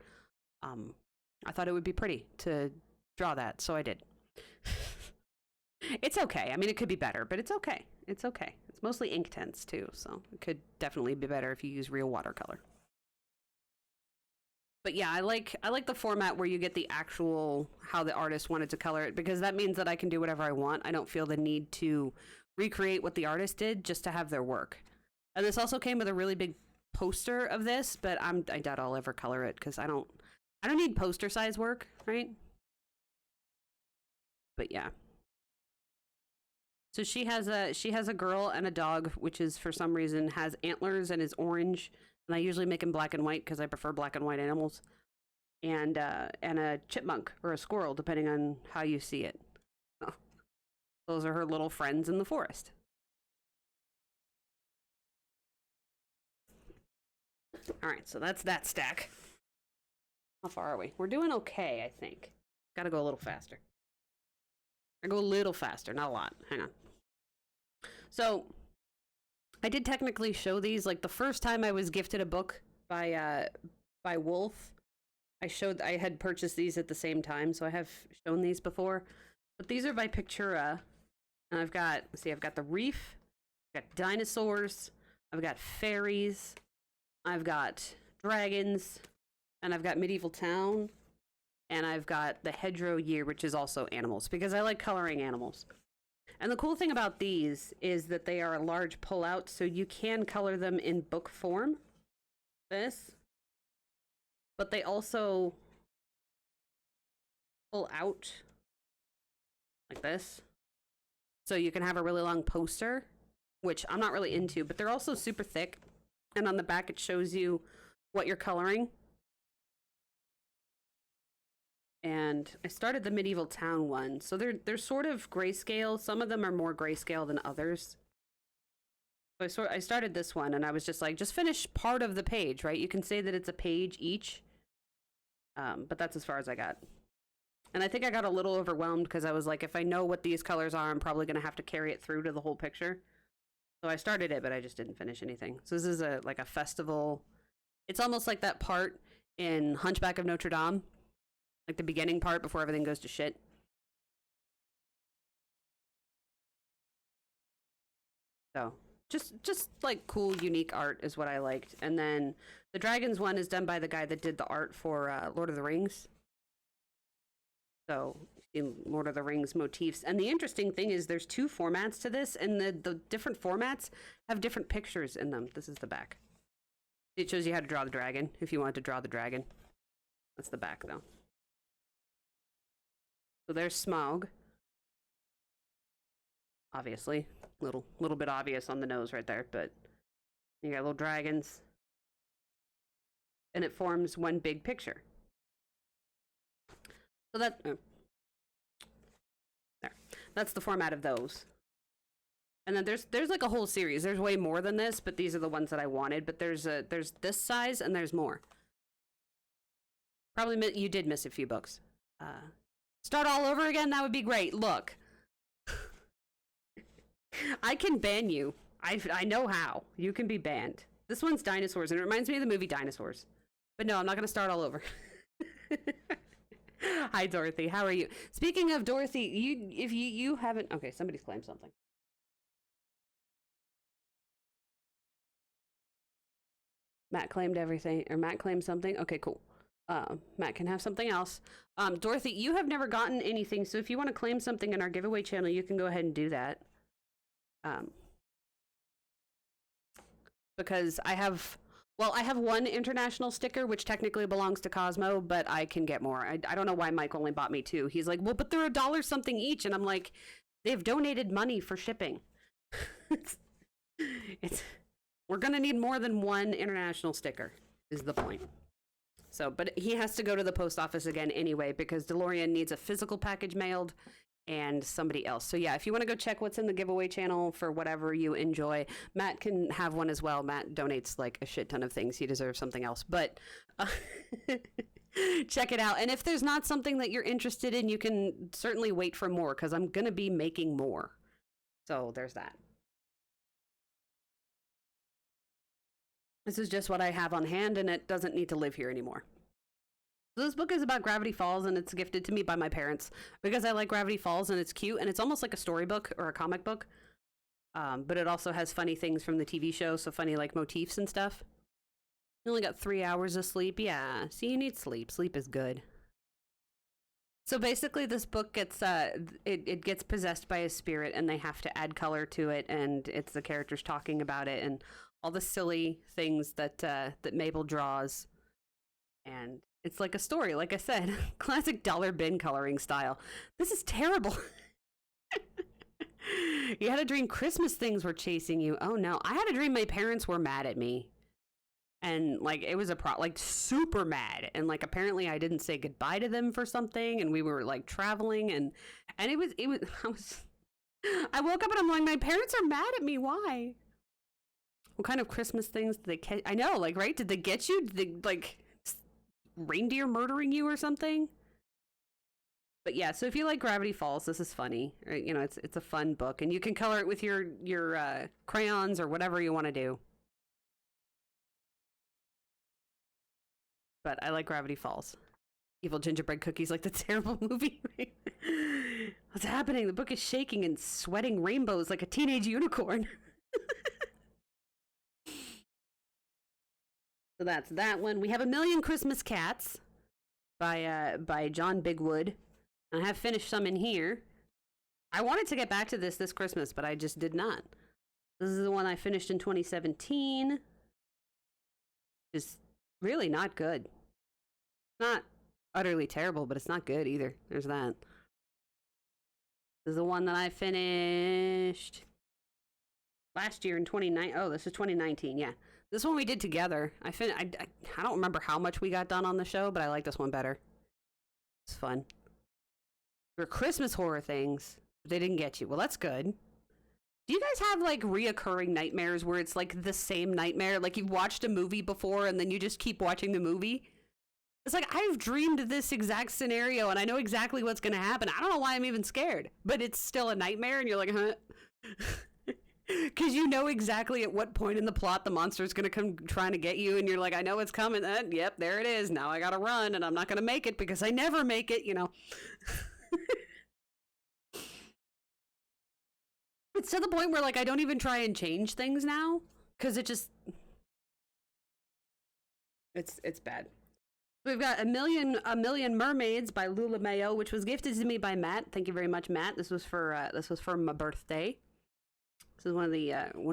I thought it would be pretty to draw that, so I did. It's okay. I mean, it could be better, but it's okay. It's okay. It's mostly ink tints too, so it could definitely be better if you use real watercolor. But yeah, I like the format where you get the actual how the artist wanted to color it, because that means that I can do whatever I want. I don't feel the need to recreate what the artist did just to have their work. And this also came with a really big poster of this, but I doubt I'll ever color it because I don't need poster size work, right? But yeah. So she has a girl and a dog, which is for some reason has antlers and is orange. And I usually make them black and white because I prefer black and white animals. And a chipmunk or a squirrel, depending on how you see it. Oh. Those are her little friends in the forest. All right, so that's that stack. How far are we? We're doing okay, I think. Gotta go a little faster. I go a little faster, not a lot. Hang on. So, I did technically show these. Like, the first time I was gifted a book by Wolf, I had purchased these at the same time, so I have shown these before. But these are by Pictura. And I've got the reef, I've got dinosaurs, I've got fairies, I've got dragons, and I've got medieval town, and I've got the hedgerow year, which is also animals, because I like coloring animals. And the cool thing about these is that they are a large pull-out, so you can color them in book form, but they also pull out like this. So you can have a really long poster, which I'm not really into, but they're also super thick. And on the back, it shows you what you're coloring. And I started the medieval town one. So they're sort of grayscale. Some of them are more grayscale than others. So I started this one, and I was just like, just finish part of the page, right? You can say that it's a page each. But that's as far as I got. And I think I got a little overwhelmed because I was like, if I know what these colors are, I'm probably going to have to carry it through to the whole picture. So I started it, but I just didn't finish anything. So this is like a festival. It's almost like that part in Hunchback of Notre Dame. Like the beginning part before everything goes to shit. So just like cool, unique art is what I liked. And then the Dragons one is done by the guy that did the art for Lord of the Rings. So, in Lord of the Rings motifs. And the interesting thing is there's two formats to this, and the different formats have different pictures in them. This is the back. It shows you how to draw the dragon, if you want to draw the dragon. That's the back, though. So there's Smaug. Obviously. Little bit obvious on the nose right there, but you got little dragons. And it forms one big picture. So there. That's the format of those. And then there's like a whole series. There's way more than this, but these are the ones that I wanted. But there's this size and there's more. Probably you did miss a few books. Start all over again? That would be great. Look. I can ban you. I know how. You can be banned. This one's dinosaurs, and it reminds me of the movie Dinosaurs. But no, I'm not going to start all over. Hi, Dorothy. How are you? Speaking of Dorothy, if you haven't... Okay, somebody's claimed something. Matt claimed everything, or Matt claimed something. Okay, cool. Matt can have something else. Dorothy, you have never gotten anything, so if you want to claim something in our giveaway channel, you can go ahead and do that. Because I have one international sticker, which technically belongs to Cosmo, but I can get more. I don't know why Mike only bought me 2. He's like, well, but they're $1 something each. And I'm like, they've donated money for shipping. We're going to need more than 1 international sticker, is the point. So, but he has to go to the post office again anyway, because DeLorean needs a physical package mailed and somebody else. So yeah, if you want to go check what's in the giveaway channel for whatever you enjoy, Matt can have one as well. Matt donates like a shit ton of things. He deserves something else, but check it out. And if there's not something that you're interested in, you can certainly wait for more, because I'm going to be making more. So there's that. This is just what I have on hand, and it doesn't need to live here anymore. So this book is about Gravity Falls, and it's gifted to me by my parents because I like Gravity Falls, and it's cute, and it's almost like a storybook or a comic book. But it also has funny things from the TV show, so funny like motifs and stuff. You only got 3 hours of sleep. Yeah, see, you need sleep. Sleep is good. So basically, this book gets it gets possessed by a spirit, and they have to add color to it, and it's the characters talking about it, and all the silly things that that Mabel draws, and it's like a story, like I said, classic dollar bin coloring style. This is terrible. You had a dream Christmas things were chasing you. Oh no. I had a dream my parents were mad at me. And like it was like super mad. And like apparently I didn't say goodbye to them for something, and we were like traveling, and it was I woke up and I'm like, my parents are mad at me. Why? What kind of Christmas things did they catch? I know, like, right? Did they get you? Did they like reindeer murdering you or something? But yeah, so if you like Gravity Falls, this is funny. Right? You know, it's a fun book, and you can color it with your crayons or whatever you want to do. But I like Gravity Falls. Evil gingerbread cookies, like the terrible movie. What's happening? The book is shaking and sweating rainbows like a teenage unicorn. So that's that one. We have A Million Christmas Cats by John Bigwood. I have finished some in here. I wanted to get back to this Christmas, but I just did not. This is the one I finished in 2017. Just really not good. Not utterly terrible, but it's not good either. There's that. This is the one that I finished last year in 2019. Oh, this is 2019. Yeah. This one we did together. I don't remember how much we got done on the show, but I like this one better. It's fun. They're Christmas horror things. They didn't get you. Well, that's good. Do you guys have like reoccurring nightmares where it's like the same nightmare? Like you've watched a movie before and then you just keep watching the movie? It's like, I've dreamed this exact scenario and I know exactly what's going to happen. I don't know why I'm even scared, but it's still a nightmare and you're like, huh? Because you know exactly at what point in the plot the monster's going to come trying to get you, and you're like, I know it's coming. Yep, there it is. Now I got to run, and I'm not going to make it because I never make it, you know. It's to the point where, like, I don't even try and change things now because it just... It's bad. We've got A Million Mermaids by Lula Mayo, which was gifted to me by Matt. Thank you very much, Matt. This was for my birthday. This is one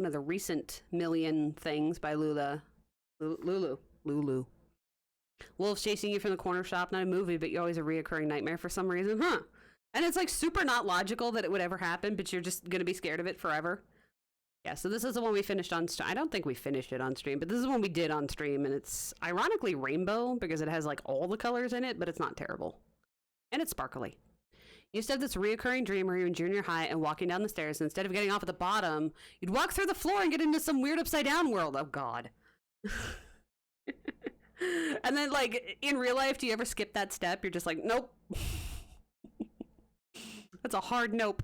of the recent million things by Lulu. Wolves chasing you from the corner shop, not a movie, but you're always a reoccurring nightmare for some reason, huh? And it's like super not logical that it would ever happen, but you're just gonna be scared of it forever. Yeah, so this is the one we finished on stream. I don't think we finished it on stream, but this is one we did on stream, and it's ironically rainbow because it has like all the colors in it, but it's not terrible. And it's sparkly. You used to have this reoccurring dream where you were in junior high and walking down the stairs, and instead of getting off at the bottom, you'd walk through the floor and get into some weird upside down world. Oh, God. And then, like, in real life, do you ever skip that step? You're just like, nope. That's a hard nope.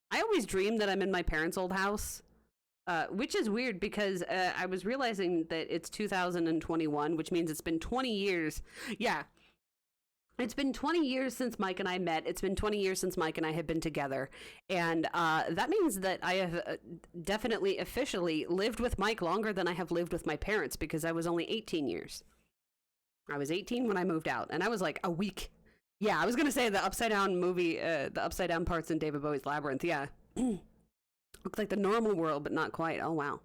I always dream that I'm in my parents' old house, which is weird because I was realizing that it's 2021, which means it's been 20 years. Yeah. It's been 20 years since Mike and I met. It's been 20 years since Mike and I have been together. And that means that I have definitely officially lived with Mike longer than I have lived with my parents because I was only 18 years. I was 18 when I moved out, and I was like a week. Yeah, I was going to say the Upside Down movie, the Upside Down parts in David Bowie's Labyrinth. Yeah. Looks like the normal world, but not quite. Oh, wow.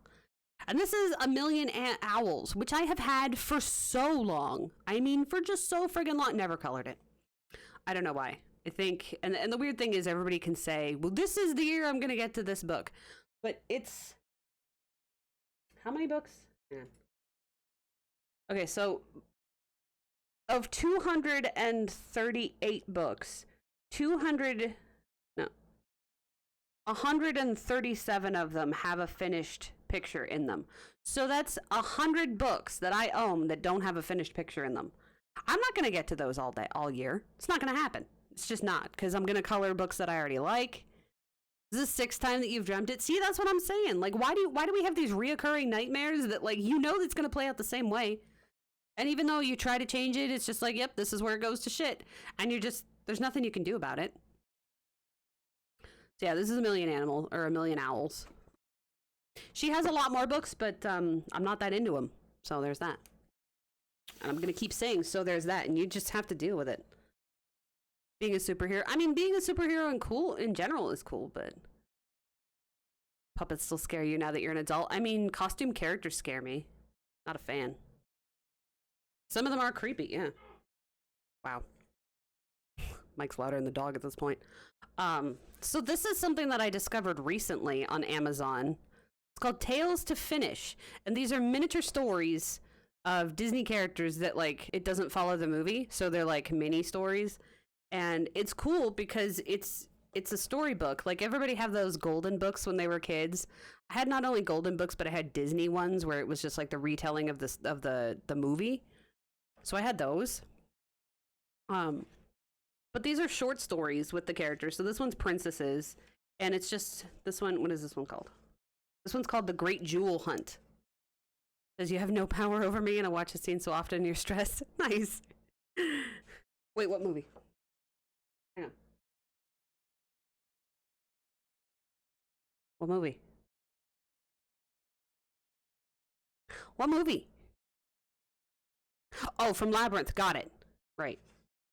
And this is A Million Owls, which I have had for so long. I mean, for just so friggin' long. Never colored it. I don't know why. I think, and the weird thing is everybody can say, well, this is the year I'm going to get to this book. But it's, how many books? Yeah. Okay, so of 238 books, 137 of them have a finished picture in them. So that's 100 books that I own that don't have a finished picture in them. I'm not going to get to those all year. It's not going to happen. It's just not, because I'm going to color books that I already like. This is the 6th time that you've dreamt it. See, that's what I'm saying. Like, why do we have these reoccurring nightmares that, like, you know that's going to play out the same way? And even though you try to change it, it's just like, yep, this is where it goes to shit. And there's nothing you can do about it. So yeah, this is A Million Owls. She has a lot more books, but I'm not that into them. So there's that. And I'm going to keep saying, so there's that. And you just have to deal with it. Being a superhero. I mean, being a superhero in general is cool, but puppets still scare you now that you're an adult. I mean, costume characters scare me. Not a fan. Some of them are creepy, yeah. Wow. Mike's louder than the dog at this point. So this is something that I discovered recently on Amazon. It's called Tales to Finish, and these are miniature stories of Disney characters that, like, it doesn't follow the movie, so they're like mini stories, and it's cool because it's a storybook. Like, everybody have those golden books when they were kids. I had not only golden books, but I had Disney ones where it was just like the retelling of the movie. So I had those. But these are short stories with the characters. So this one's Princesses, and it's just this one. What is this one called? This one's called The Great Jewel Hunt. Says you have no power over me, and I watch the scene so often you're stressed. Nice. Wait, what movie? Hang on. What movie? What movie? Oh, from Labyrinth. Got it. Right.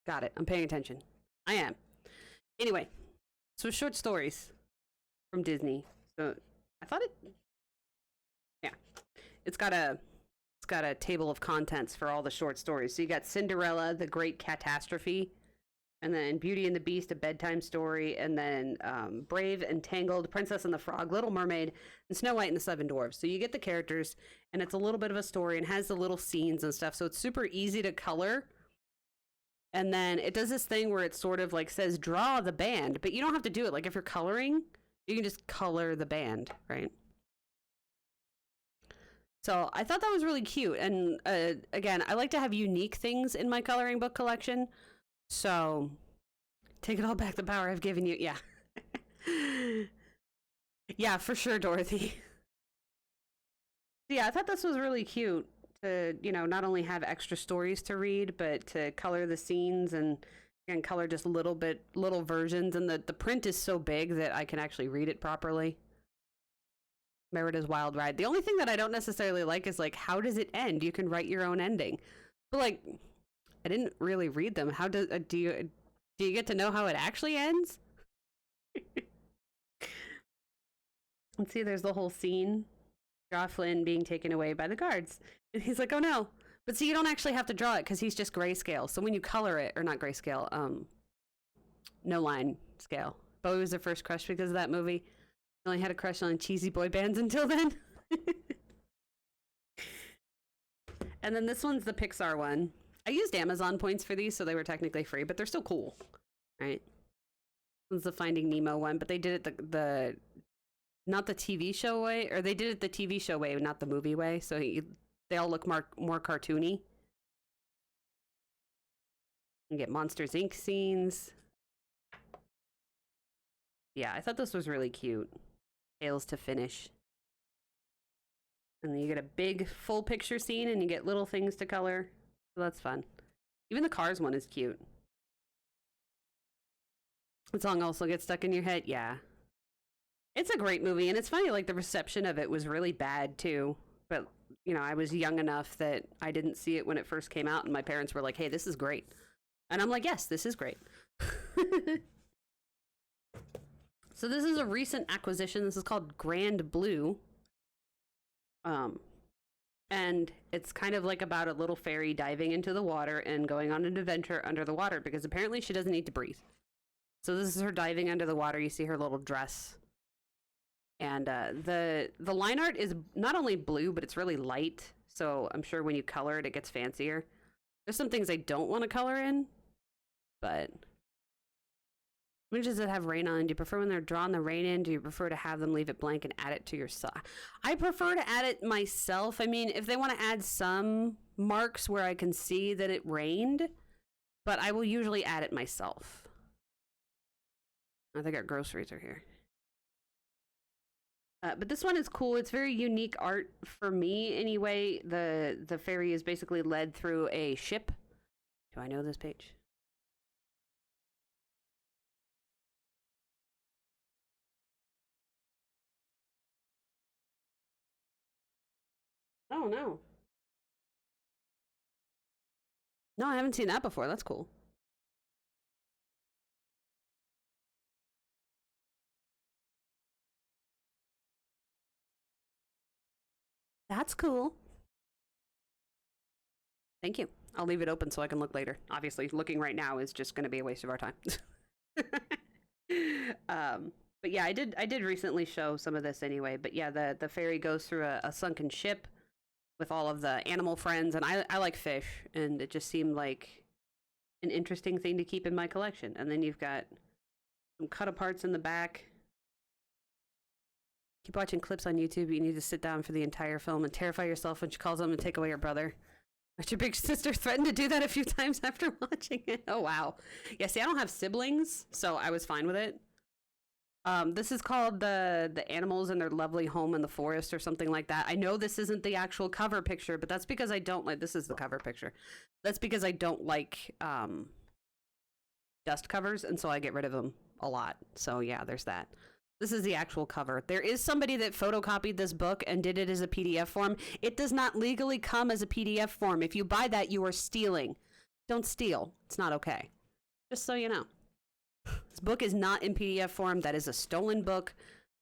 Got it. I'm paying attention. I am. Anyway, so short stories from Disney. So I thought it. Yeah, it's got a table of contents for all the short stories. So you got Cinderella, The Great Catastrophe, and then Beauty and the Beast, A Bedtime Story, and then Brave and Tangled, Princess and the Frog, Little Mermaid, and Snow White and the Seven Dwarfs. So you get the characters, and it's a little bit of a story and has the little scenes and stuff. So it's super easy to color. And then it does this thing where it sort of like says, draw the band, but you don't have to do it. Like if you're coloring, you can just color the band, right? So I thought that was really cute. And again, I like to have unique things in my coloring book collection. So take it all back, the power I've given you. Yeah. Yeah, for sure, Dorothy. Yeah, I thought this was really cute. To, you know, not only have extra stories to read, but to color the scenes and color just little versions. And the print is so big that I can actually read it properly. Merida's Wild Ride. The only thing that I don't necessarily like is, like, how does it end? You can write your own ending. But, like, I didn't really read them. How do you get to know how it actually ends? Let's see, there's the whole scene. Draw Flynn being taken away by the guards. And he's like, oh no. But see, you don't actually have to draw it because he's just grayscale. So when you color it, or not grayscale, no line scale. Bowie was her first crush because of that movie. I only had a crush on cheesy boy bands until then. And then this one's the Pixar one. I used Amazon points for these, so they were technically free, but they're still cool, right? This one's the Finding Nemo one, but they did it the not the TV show way, or they did it the TV show way, not the movie way. So they all look more cartoony. You get Monsters Inc. scenes. Yeah, I thought this was really cute. Tales to Finish. And then you get a big full picture scene, and you get little things to color. So that's fun. Even the Cars one is cute. The song also gets stuck in your head. Yeah. It's a great movie, and it's funny, like, the reception of it was really bad, too. But, you know, I was young enough that I didn't see it when it first came out, and my parents were like, hey, this is great. And I'm like, yes, this is great. So this is a recent acquisition. This is called Grand Blue. And it's kind of like about a little fairy diving into the water and going on an adventure under the water, because apparently she doesn't need to breathe. So this is her diving under the water. You see her little dress. And the line art is not only blue, but it's really light. So I'm sure when you color it, it gets fancier. There's some things I don't want to color in, but when does it have rain on? Do you prefer when they're drawing the rain in? Do you prefer to have them leave it blank and add it to your side? I prefer to add it myself. I mean, if they want to add some marks where I can see that it rained, but I will usually add it myself. I think our groceries are here. But this one is cool. It's very unique art for me anyway. The fairy is basically led through a ship. Do I know this page? Oh, no. No, I haven't seen that before. That's cool. That's cool. Thank you. I'll leave it open so I can look later. Obviously, looking right now is just going to be a waste of our time. But yeah, I did recently show some of this anyway. But yeah, the fairy goes through a sunken ship with all of the animal friends, and I like fish, and it just seemed like an interesting thing to keep in my collection. And then you've got some cut aparts in the back. Keep watching clips on YouTube. You need to sit down for the entire film and terrify yourself when she calls them to take away your brother. But your big sister threatened to do that a few times after watching it. Oh, wow. Yeah, see, I don't have siblings, so I was fine with it. This is called the Animals in Their Lovely Home in the Forest or something like that. I know this isn't the actual cover picture, but that's because I don't like... This is the cover picture. That's because I don't like dust covers, and so I get rid of them a lot. So, yeah, there's that. This is the actual cover. There is somebody that photocopied this book and did it as a PDF form. It does not legally come as a PDF form. If you buy that, you are stealing. Don't steal. It's not okay. Just so you know. This book is not in PDF form. That is a stolen book.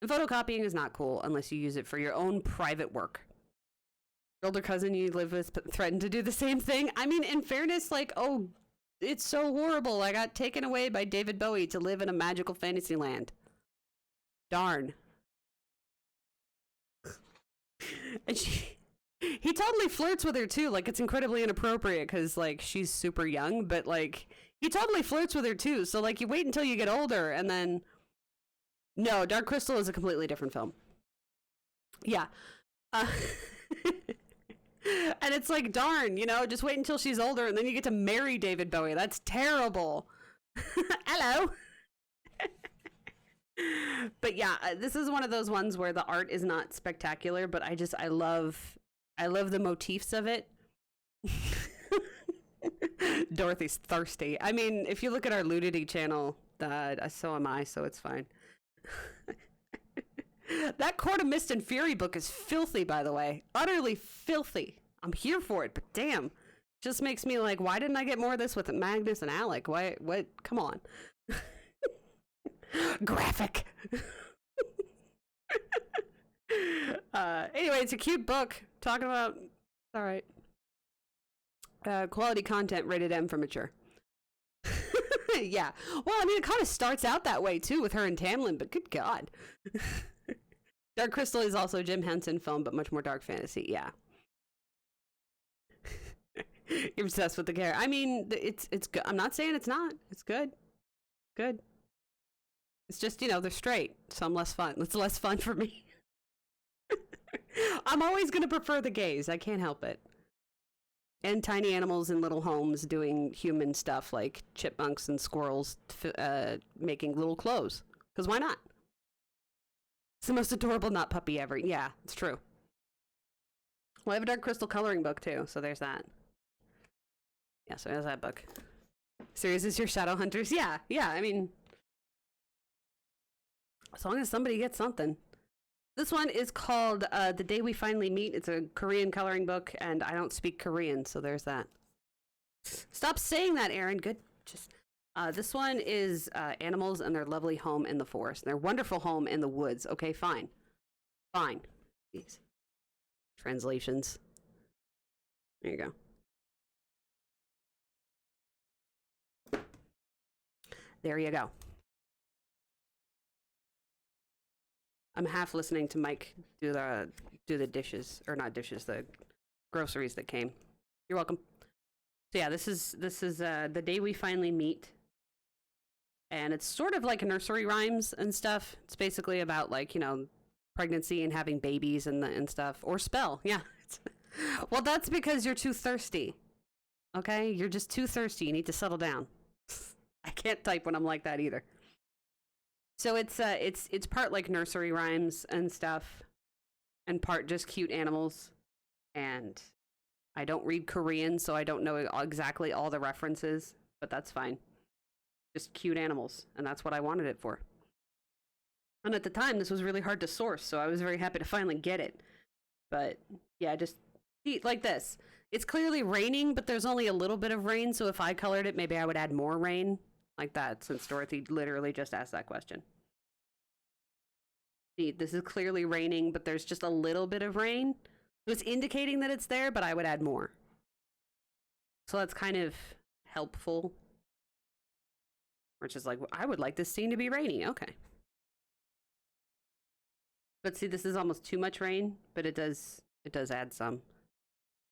And photocopying is not cool unless you use it for your own private work. Your older cousin you live with threatened to do the same thing. I mean, in fairness, like, oh, it's so horrible. I got taken away by David Bowie to live in a magical fantasy land. Darn. And he totally flirts with her too. Like, it's incredibly inappropriate because, like, she's super young, but, like, he totally flirts with her too. So, like, you wait until you get older and then... No, Dark Crystal is a completely different film. Yeah. And it's like, darn, you know, just wait until she's older and then you get to marry David Bowie. That's terrible. Hello. But yeah, this is one of those ones where the art is not spectacular, but I love the motifs of it. Dorothy's thirsty. I mean, if you look at our Ludity channel, so am I, so it's fine. That Court of Mist and Fury book is filthy, by the way. Utterly filthy. I'm here for it, but damn. Just makes me like, why didn't I get more of this with Magnus and Alec? What? Come on. Graphic. Anyway, it's a cute book talking about... All right. Quality content rated M for mature. Yeah. Well, I mean, it kind of starts out that way, too, with her and Tamlin, but good God. Dark Crystal is also a Jim Henson film, but much more dark fantasy. Yeah. You're obsessed with the character. I mean, it's good. I'm not saying it's not. It's good. Good. It's just, you know, they're straight, so I'm less fun. It's less fun for me. I'm always going to prefer the gays. I can't help it. And tiny animals in little homes doing human stuff like chipmunks and squirrels making little clothes. Because why not? It's the most adorable not puppy ever. Yeah, it's true. Well, I have a Dark Crystal coloring book, too, so there's that. Yeah, so there's that book. Series is your Shadow Hunters? Yeah, I mean... As long as somebody gets something. This one is called The Day We Finally Meet. It's a Korean coloring book, and I don't speak Korean, so there's that. Stop saying that, Aaron. Good. Just this one is Animals and Their Lovely Home in the Forest. Their wonderful home in the woods. Okay, fine. Fine. These translations. There you go. There you go. I'm half listening to Mike do the dishes, or not dishes, the groceries that came. You're welcome. So yeah, this is The Day We Finally Meet, and it's sort of like nursery rhymes and stuff. It's basically about, like, you know, pregnancy and having babies and stuff, or spell. Yeah. Well, that's because you're too thirsty. Okay, you're just too thirsty. You need to settle down. I can't type when I'm like that either. So it's part like nursery rhymes and stuff, and part just cute animals. And I don't read Korean, so I don't know exactly all the references, but that's fine. Just cute animals, and that's what I wanted it for. And at the time, this was really hard to source, so I was very happy to finally get it. But yeah, just like this. It's clearly raining, but there's only a little bit of rain, so if I colored it, maybe I would add more rain. Like that, since Dorothy literally just asked that question. See, this is clearly raining, but there's just a little bit of rain. So it's indicating that it's there, but I would add more. So that's kind of helpful. Which is like, I would like this scene to be rainy. Okay. But see, this is almost too much rain, but it does add some.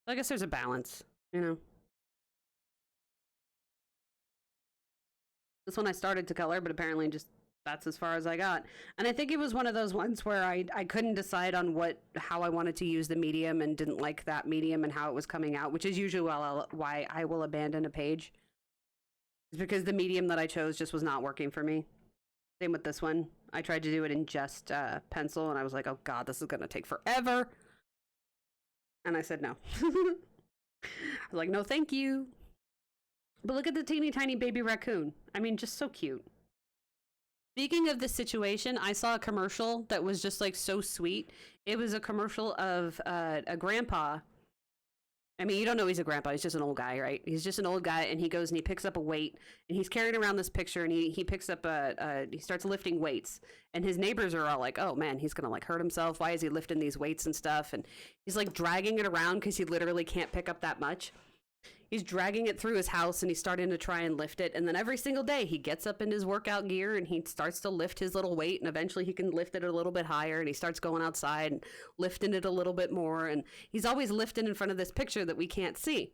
So I guess there's a balance, you know. This one I started to color, but apparently just that's as far as I got. And I think it was one of those ones where I couldn't decide on how I wanted to use the medium and didn't like that medium and how it was coming out, which is usually why I will abandon a page. It's because the medium that I chose just was not working for me. Same with this one. I tried to do it in just pencil, and I was like, oh god, this is going to take forever. And I said no. I was like, no, thank you. But look at the teeny tiny baby raccoon. I mean, just so cute. Speaking of this situation, I saw a commercial that was just like so sweet. It was a commercial of a grandpa. I mean, you don't know he's a grandpa. He's just an old guy, right? He's just an old guy, and he goes and he picks up a weight, and he's carrying around this picture, and he picks up he starts lifting weights, and his neighbors are all like, oh man, he's gonna like hurt himself. Why is he lifting these weights and stuff? And he's like dragging it around because he literally can't pick up that much. He's dragging it through his house, and he's starting to try and lift it. And then every single day he gets up in his workout gear and he starts to lift his little weight, and eventually he can lift it a little bit higher, and he starts going outside and lifting it a little bit more. And he's always lifting in front of this picture that we can't see.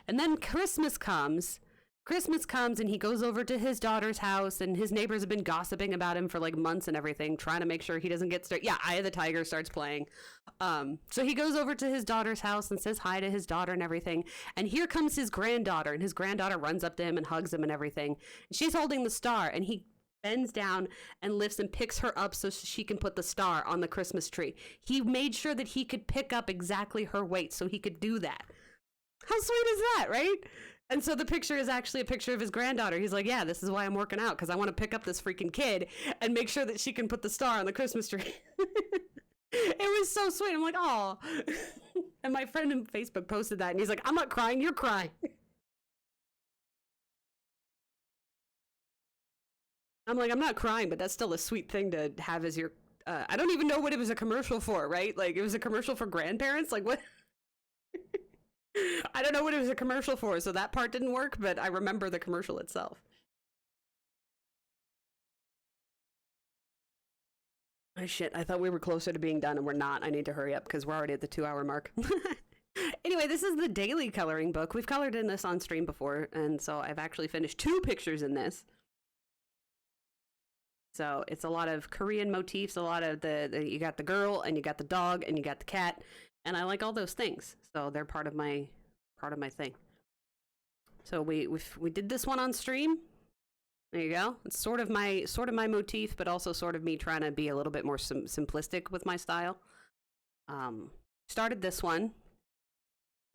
And then Christmas comes and he goes over to his daughter's house, and his neighbors have been gossiping about him for like months and everything, trying to make sure he doesn't get started. Yeah, Eye of the Tiger starts playing. So he goes over to his daughter's house and says hi to his daughter and everything. And here comes his granddaughter, and his granddaughter runs up to him and hugs him and everything. And she's holding the star, and he bends down and lifts and picks her up so she can put the star on the Christmas tree. He made sure that he could pick up exactly her weight so he could do that. How sweet is that, right? And so the picture is actually a picture of his granddaughter. He's like, yeah, this is why I'm working out, because I want to pick up this freaking kid and make sure that she can put the star on the Christmas tree. It was so sweet. I'm like, oh. And my friend on Facebook posted that, and he's like, I'm not crying, you're crying. I'm like, I'm not crying, but that's still a sweet thing to have as your... I don't even know what it was a commercial for, right? Like, it was a commercial for grandparents? Like, what? I don't know what it was a commercial for, so that part didn't work, but I remember the commercial itself. Oh shit, I thought we were closer to being done, and we're not. I need to hurry up because we're already at the 2-hour mark. Anyway, this is the daily coloring book. We've colored in this on stream before, and so I've actually finished 2 pictures in this. So it's a lot of Korean motifs, a lot of you got the girl, and you got the dog, and you got the cat. And I like all those things, so they're part of my thing. So we did this one on stream. There you go. It's sort of my motif, but also sort of me trying to be a little bit more simplistic with my style. Started this one.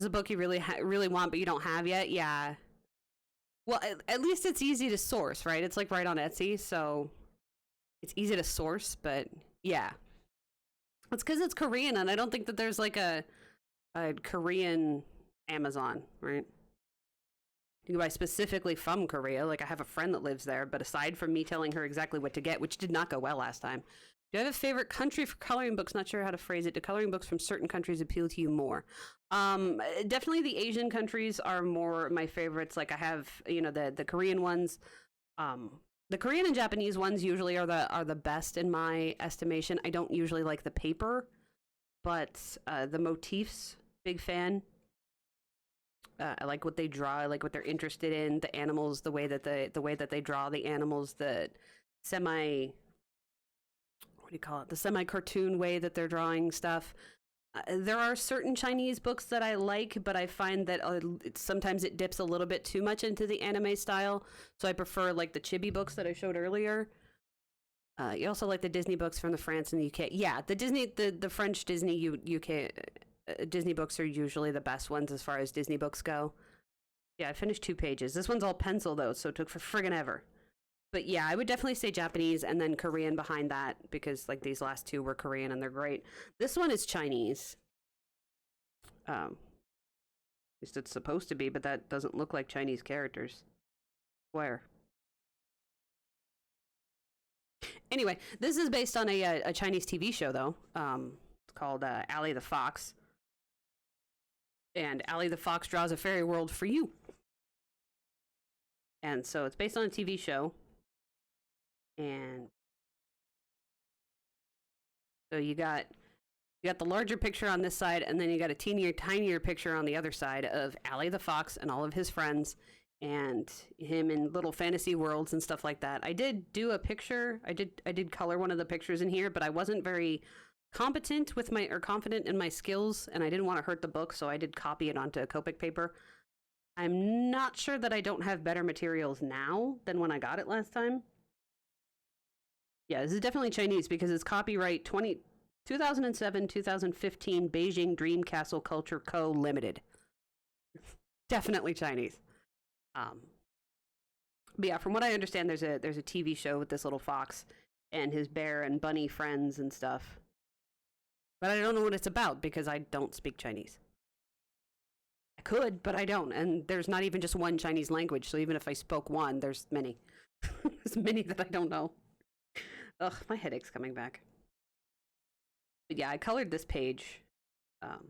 This is a book you really want, but you don't have yet. Yeah. Well, at least it's easy to source, right? It's like right on Etsy, so it's easy to source. But yeah. It's because it's Korean, and I don't think that there's like a Korean Amazon, right? You can buy specifically from Korea. Like, I have a friend that lives there, but aside from me telling her exactly what to get, which did not go well last time. Do you have a favorite country for coloring books? Not sure how to phrase it. Do coloring books from certain countries appeal to you more? Definitely the Asian countries are more my favorites. Like, I have, the Korean ones. The Korean and Japanese ones usually are the best in my estimation. I don't usually like the paper, but the motifs, big fan. I like what they draw. I like what they're interested in. The animals, the way that they draw the animals, the semi cartoon way that they're drawing stuff. There are certain Chinese books that I like, but I find that sometimes it dips a little bit too much into the anime style. So I prefer like the chibi books that I showed earlier. You also like the Disney books from the France and the UK. Yeah, the French Disney UK Disney books are usually the best ones as far as Disney books go. Yeah, I finished 2 pages. This one's all pencil though, so it took for friggin' ever. But yeah, I would definitely say Japanese and then Korean behind that, because like these last 2 were Korean and they're great. This one is Chinese. At least it's supposed to be, but that doesn't look like Chinese characters. Where? Anyway, this is based on a Chinese TV show though. It's called Ally the Fox. And Allie the Fox draws a fairy world for you. And so it's based on a TV show. And so you got the larger picture on this side, and then you got a tinier picture on the other side of Allie the Fox and all of his friends, and him in little fantasy worlds and stuff like that. I did do a picture. I did color one of the pictures in here, but I wasn't very confident in my skills, and I didn't want to hurt the book, so I did copy it onto Copic paper. I'm not sure that I don't have better materials now than when I got it last time. Yeah, this is definitely Chinese because it's copyright 2007-2015 Beijing Dream Castle Culture Co. Limited. Definitely Chinese. But yeah, from what I understand, there's a TV show with this little fox and his bear and bunny friends and stuff. But I don't know what it's about because I don't speak Chinese. I could, but I don't. And there's not even just one Chinese language. So even if I spoke one, there's many. There's many that I don't know. Ugh, my headache's coming back. But yeah, I colored this page. Well,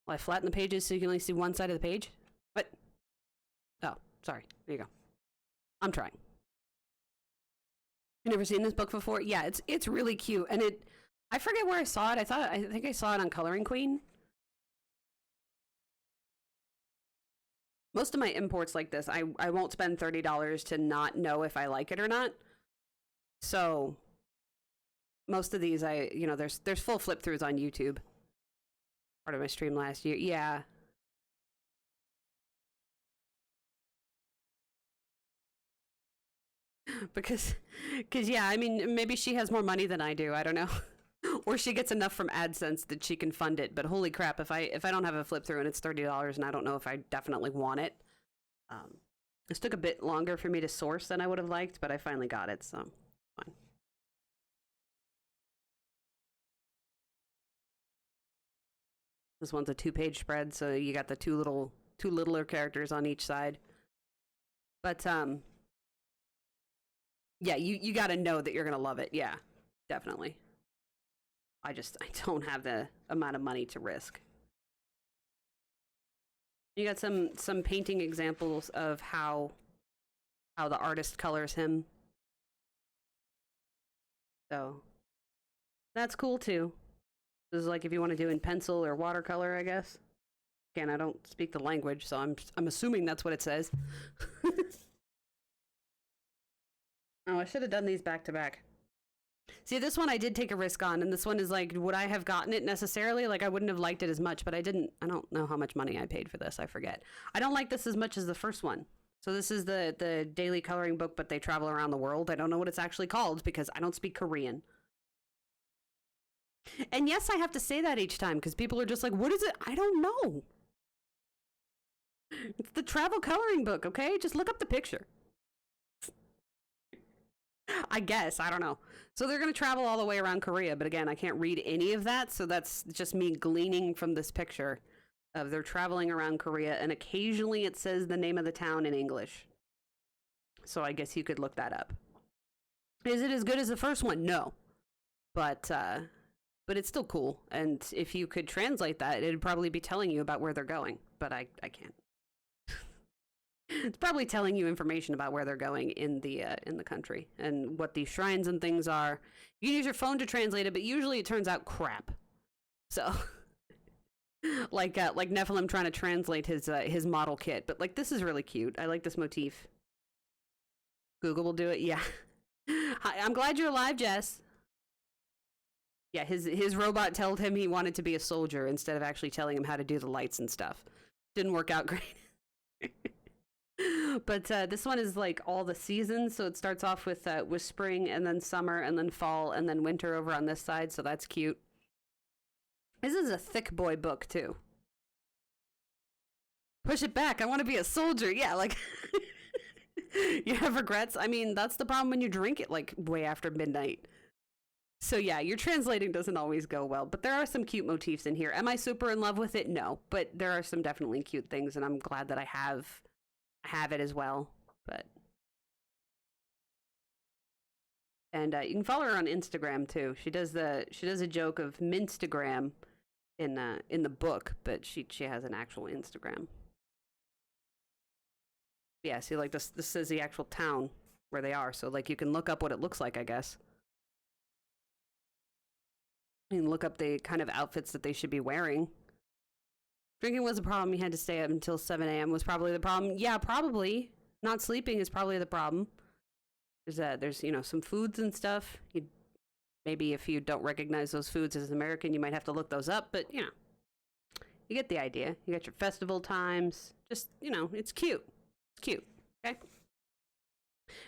I flatten the pages so you can only see one side of the page. What? Oh, sorry. There you go. I'm trying. You never seen this book before? Yeah, it's really cute, and I forget where I saw it. I think I saw it on Coloring Queen. Most of my imports like this, I won't spend $30 to not know if I like it or not. So most of these, there's full flip throughs on YouTube. Part of my stream last year, yeah. Because yeah, I mean, maybe she has more money than I do. I don't know. Or she gets enough from AdSense that she can fund it. But holy crap, if I don't have a flip through and it's $30 and I don't know if I definitely want it. This took a bit longer for me to source than I would have liked, but I finally got it, so fine. This one's a 2-page spread, so you got the two littler characters on each side. But yeah, you got to know that you're gonna love it. Yeah, definitely. I don't have the amount of money to risk. You got some painting examples of how the artist colors him. So that's cool too. This is like if you want to do in pencil or watercolor, I guess. Again, I don't speak the language, so I'm assuming that's what it says. Oh, I should have done these back to back. See, this one I did take a risk on, and this one is like, would I have gotten it necessarily? Like, I wouldn't have liked it as much, but I didn't. I don't know how much money I paid for this. I forget. I don't like this as much as the first one. So this is the daily coloring book, but they travel around the world. I don't know what it's actually called because I don't speak Korean. And yes, I have to say that each time because people are just like, what is it? I don't know. It's the travel coloring book, okay? Just look up the picture. I guess. I don't know. So they're going to travel all the way around Korea, but again, I can't read any of that, so that's just me gleaning from this picture of they're traveling around Korea, and occasionally it says the name of the town in English. So I guess you could look that up. Is it as good as the first one? No. But it's still cool, and if you could translate that, it'd probably be telling you about where they're going, but I can't. It's probably telling you information about where they're going in the country and what these shrines and things are. You can use your phone to translate it, but usually it turns out crap. So, like Nephilim trying to translate his model kit, but like this is really cute. I like this motif. Google will do it. Yeah. Hi, I'm glad you're alive, Jess. Yeah, his robot told him he wanted to be a soldier instead of actually telling him how to do the lights and stuff. Didn't work out great. But this one is like all the seasons, so it starts off with spring and then summer and then fall and then winter over on this side, so that's cute. This is a thick boy book too. Push it back, I want to be a soldier. Yeah, like you have regrets. I mean, that's the problem when you drink it like way after midnight. So yeah, your translating doesn't always go well, but there are some cute motifs in here. Am I super in love with it? No, but there are some definitely cute things, and I'm glad that I have it as well. But and you can follow her on Instagram too. She does a joke of Minstagram, in the book, but she has an actual Instagram. Yeah, see, like this is the actual town where they are, so like you can look up what it looks like, I guess. You can look up the kind of outfits that they should be wearing. Drinking was a problem. You had to stay up until 7 a.m. was probably the problem. Yeah, probably. Not sleeping is probably the problem. There's you know, some foods and stuff. Maybe if you don't recognize those foods as an American, you might have to look those up, but you know, you get the idea. You got your festival times. Just, you know, it's cute. It's cute. Okay.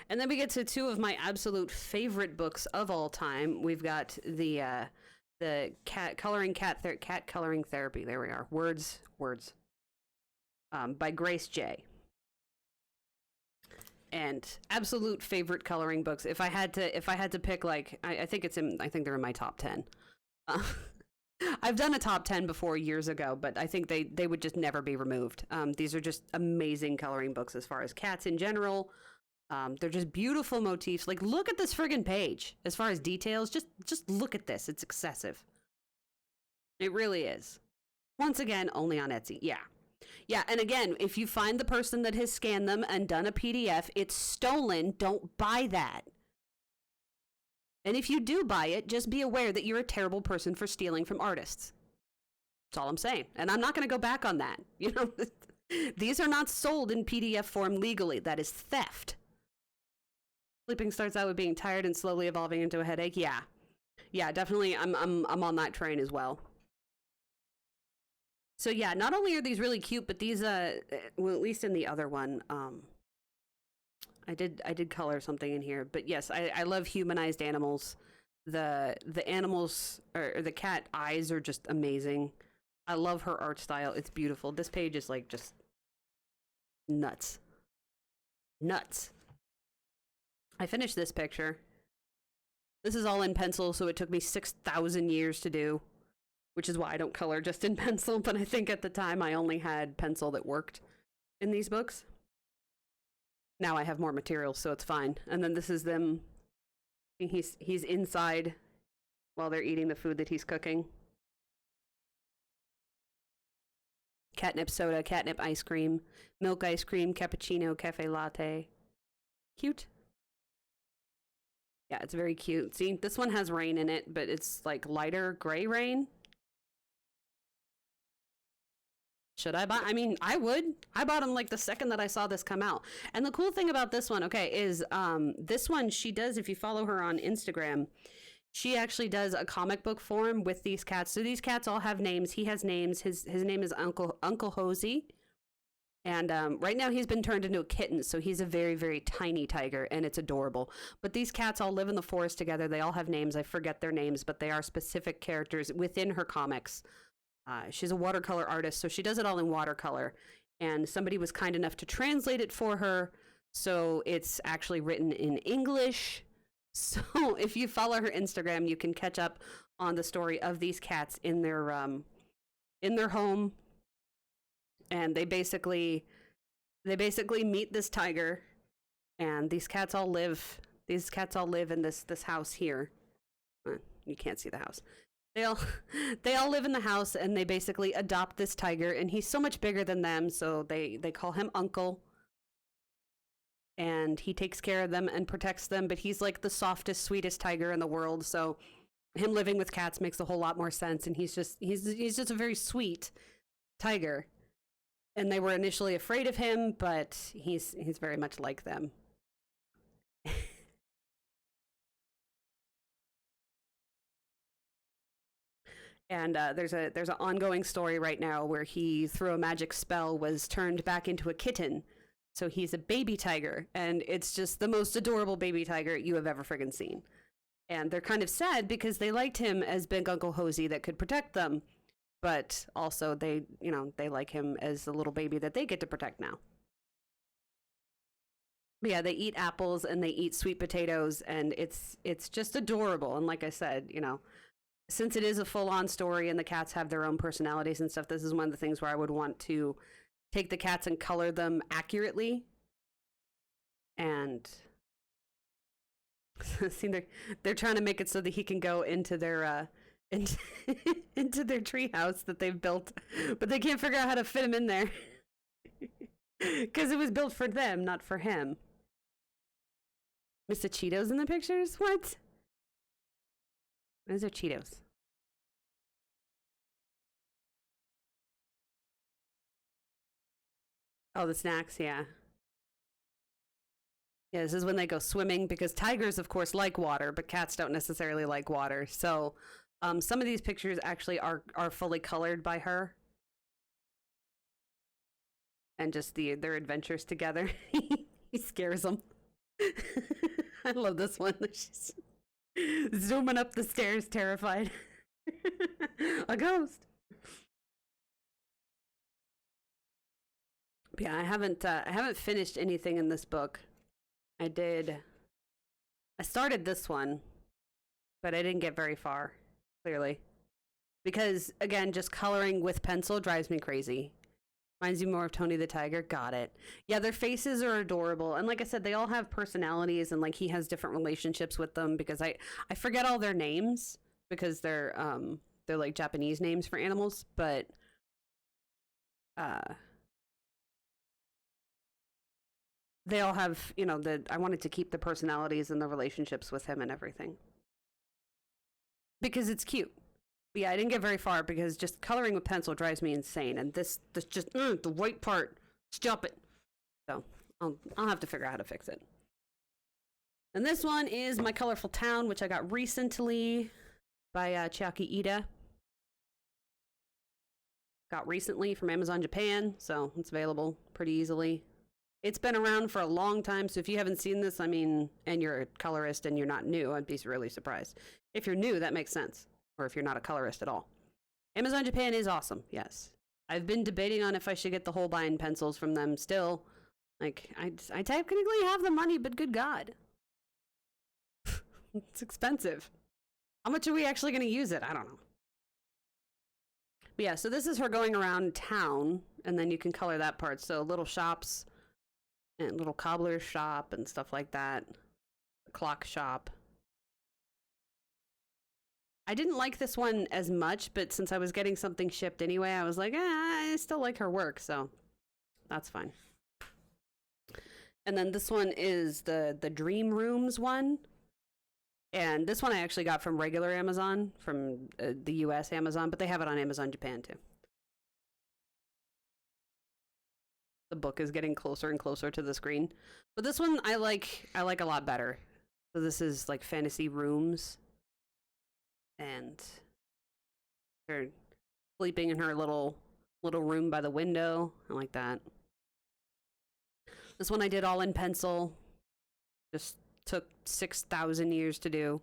And then we get to two of my absolute favorite books of all time. We've got the cat coloring therapy. There we are. Words. By Grace J. And absolute favorite coloring books. If I had to pick, like, I think they're in my top 10. I've done a top 10 before years ago, but I think they would just never be removed. These are just amazing coloring books as far as cats in general. They're just beautiful motifs. Like, look at this friggin' page. As far as details, just look at this. It's excessive. It really is. Once again, only on Etsy. Yeah. Yeah, and again, if you find the person that has scanned them and done a PDF, it's stolen. Don't buy that. And if you do buy it, just be aware that you're a terrible person for stealing from artists. That's all I'm saying. And I'm not going to go back on that. You know, these are not sold in PDF form legally. That is theft. Sleeping starts out with being tired and slowly evolving into a headache. Yeah. Yeah, definitely. I'm on that train as well. So yeah, not only are these really cute, but these well, at least in the other one, I did color something in here, but yes, I love humanized animals. The animals or the cat eyes are just amazing. I love her art style. It's beautiful. This page is like just nuts. I finished this picture. This is all in pencil, so it took me 6,000 years to do, which is why I don't color just in pencil, but I think at the time I only had pencil that worked in these books. Now I have more materials, so it's fine. And then this is them. He's inside while they're eating the food that he's cooking. Catnip soda, catnip ice cream, milk ice cream, cappuccino, cafe latte. Cute. Yeah, it's very cute. See, this one has rain in it, but it's like lighter gray rain. Should I buy? I mean, I would. I bought them like the second that I saw this come out. And the cool thing about this one, okay, is this one, she does, if you follow her on Instagram, she actually does a comic book form with these cats. So these cats all have names. He has names. His name is Uncle Hosey. And right now he's been turned into a kitten, so he's a very, very tiny tiger, and it's adorable. But these cats all live in the forest together. They all have names. I forget their names, but they are specific characters within her comics. She's a watercolor artist, so she does it all in watercolor. And somebody was kind enough to translate it for her, so it's actually written in English. So if you follow her Instagram, you can catch up on the story of these cats in their home. And they basically meet this tiger, and these cats all live in this house here. You can't see the house. They all live in the house, and they basically adopt this tiger, and he's so much bigger than them, so they call him Uncle. And he takes care of them and protects them, but he's like the softest, sweetest tiger in the world, so him living with cats makes a whole lot more sense, and he's just a very sweet tiger. And they were initially afraid of him, but he's very much like them. And there's an ongoing story right now where he, through a magic spell, was turned back into a kitten. So he's a baby tiger, and it's just the most adorable baby tiger you have ever friggin' seen. And they're kind of sad because they liked him as Big Uncle Hosey that could protect them, but also they like him as the little baby that they get to protect now. But yeah, they eat apples and they eat sweet potatoes, and it's just adorable. And like I said, since it is a full-on story and the cats have their own personalities and stuff, this is one of the things where I would want to take the cats and color them accurately. And see, they're trying to make it so that he can go into their into, into their treehouse that they've built, but they can't figure out how to fit him in there because it was built for them, not for him. Mr. Cheetos in the pictures? What? Those are Cheetos. Oh, the snacks, yeah. Yeah, this is when they go swimming because tigers, of course, like water, but cats don't necessarily like water. So some of these pictures actually are fully colored by her. And just their adventures together. He scares them. I love this one. She's zooming up the stairs, terrified. A ghost. But yeah, I haven't finished anything in this book. I started this one, but I didn't get very far, clearly. Because, again, just coloring with pencil drives me crazy. Reminds you more of Tony the Tiger. Got it. Yeah, their faces are adorable. And like I said, they all have personalities, and like he has different relationships with them because I forget all their names because they're like Japanese names for animals, but they all have, you know, I wanted to keep the personalities and the relationships with him and everything. Because it's cute. But yeah, I didn't get very far because just coloring with pencil drives me insane. And this just, the white part, stop it. So I'll have to figure out how to fix it. And this one is My Colorful Town, which I got recently by Chiaki Ida. Got recently from Amazon Japan, so it's available pretty easily. It's been around for a long time, so if you haven't seen this, I mean, and you're a colorist and you're not new, I'd be really surprised. If you're new, that makes sense. Or if you're not a colorist at all. Amazon Japan is awesome, yes. I've been debating on if I should get the Holbein pencils from them still. Like, I technically have the money, but good God. It's expensive. How much are we actually going to use it? I don't know. But yeah, so this is her going around town, and then you can color that part. So little shops, and little cobbler's shop, and stuff like that. Clock shop. I didn't like this one as much, but since I was getting something shipped anyway, I was like, I still like her work, so that's fine. And then this one is the Dream Rooms one. And this one I actually got from regular Amazon, from the US Amazon, but they have it on Amazon Japan too. The book is getting closer and closer to the screen. But this one I like a lot better. So this is like fantasy rooms. And they're sleeping in her little room by the window. I like that. This one I did all in pencil. Just took 6,000 years to do.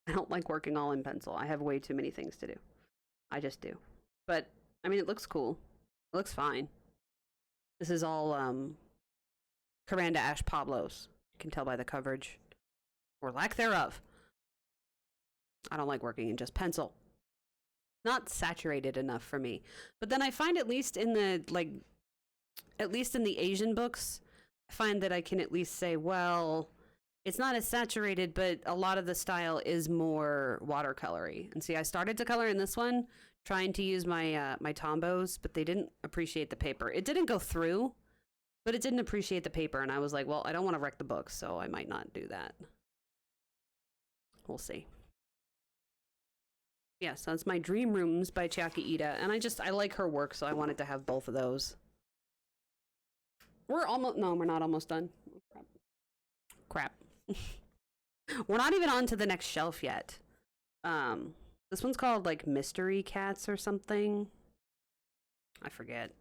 I don't like working all in pencil. I have way too many things to do. I just do. But, I mean, it looks cool. It looks fine. This is all Caranda Ash Pablos. You can tell by the coverage. Or lack thereof. I don't like working in just pencil. Not saturated enough for me. But then I find at least in the Asian books, I find that I can at least say, well, it's not as saturated, but a lot of the style is more watercolory. And see, I started to color in this one, trying to use my my Tombos, but they didn't appreciate the paper. It didn't go through, but it didn't appreciate the paper. And I was like, well, I don't want to wreck the book, so I might not do that. We'll see. Yes, that's my Dream Rooms by Chiaki Ida, and I like her work, so I wanted to have both of those. We're not almost done. Crap. We're not even on to the next shelf yet. This one's called like Mystery Cats or something. I forget.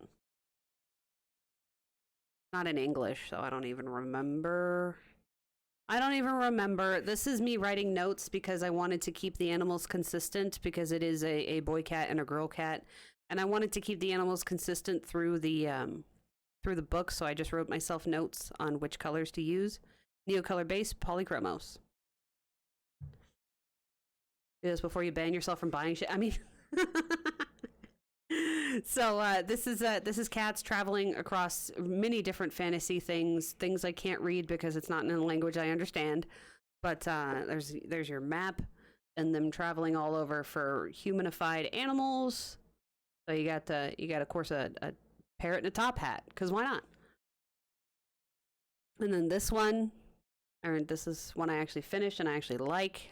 Not in English, so I don't even remember. This is me writing notes because I wanted to keep the animals consistent because it is a boy cat and a girl cat. And I wanted to keep the animals consistent through the book, so I just wrote myself notes on which colors to use. Neocolor base, polychromos. Do this before you ban yourself from buying shit. I mean... So this is cats traveling across many different fantasy things I can't read because it's not in a language I understand. But there's your map. and them traveling all over for humanified animals. So you got of course a parrot in a top hat, because why not? And then this one, or this is one I actually finished and I actually like.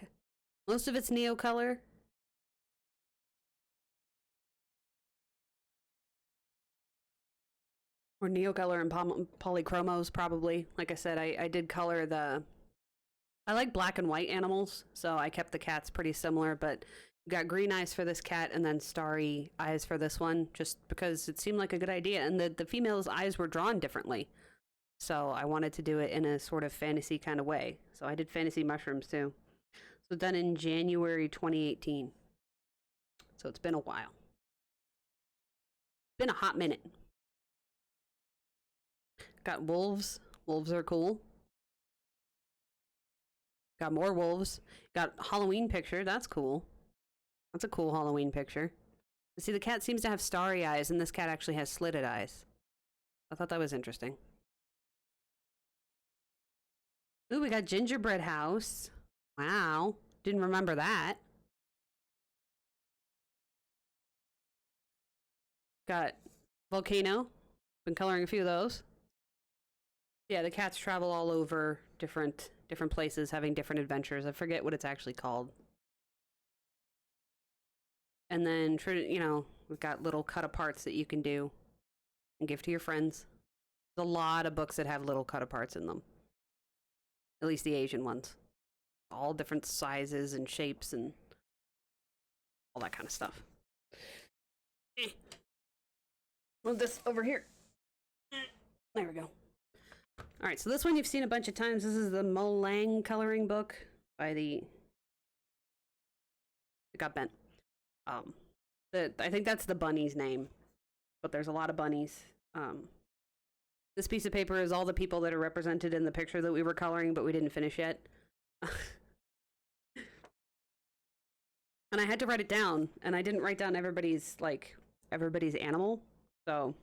Most of it's neo color. Or neo color and polychromos, probably. Like I said, I did color I like black and white animals, so I kept the cats pretty similar, but got green eyes for this cat and then starry eyes for this one, just because it seemed like a good idea. And the female's eyes were drawn differently. So I wanted to do it in a sort of fantasy kind of way. So I did fantasy mushrooms too. So done in January 2018. So it's been a while. Been a hot minute. Got wolves. Wolves are cool. Got more wolves. Got Halloween picture. That's cool. That's a cool Halloween picture. See, the cat seems to have starry eyes, and this cat actually has slitted eyes. I thought that was interesting. Ooh, we got gingerbread house. Wow. Didn't remember that. Got volcano. Been coloring a few of those. Yeah, the cats travel all over different places, having different adventures. I forget what it's actually called. And then, you know, we've got little cut-aparts that you can do and give to your friends. There's a lot of books that have little cut-aparts in them. At least the Asian ones. All different sizes and shapes and all that kind of stuff. Move this over here. There we go. All right, so this one you've seen a bunch of times. This is the Molang coloring book by it got bent. I think that's the bunny's name, but there's a lot of bunnies. This piece of paper is all the people that are represented in the picture that we were coloring, but we didn't finish yet. And I had to write it down, and I didn't write down everybody's animal. So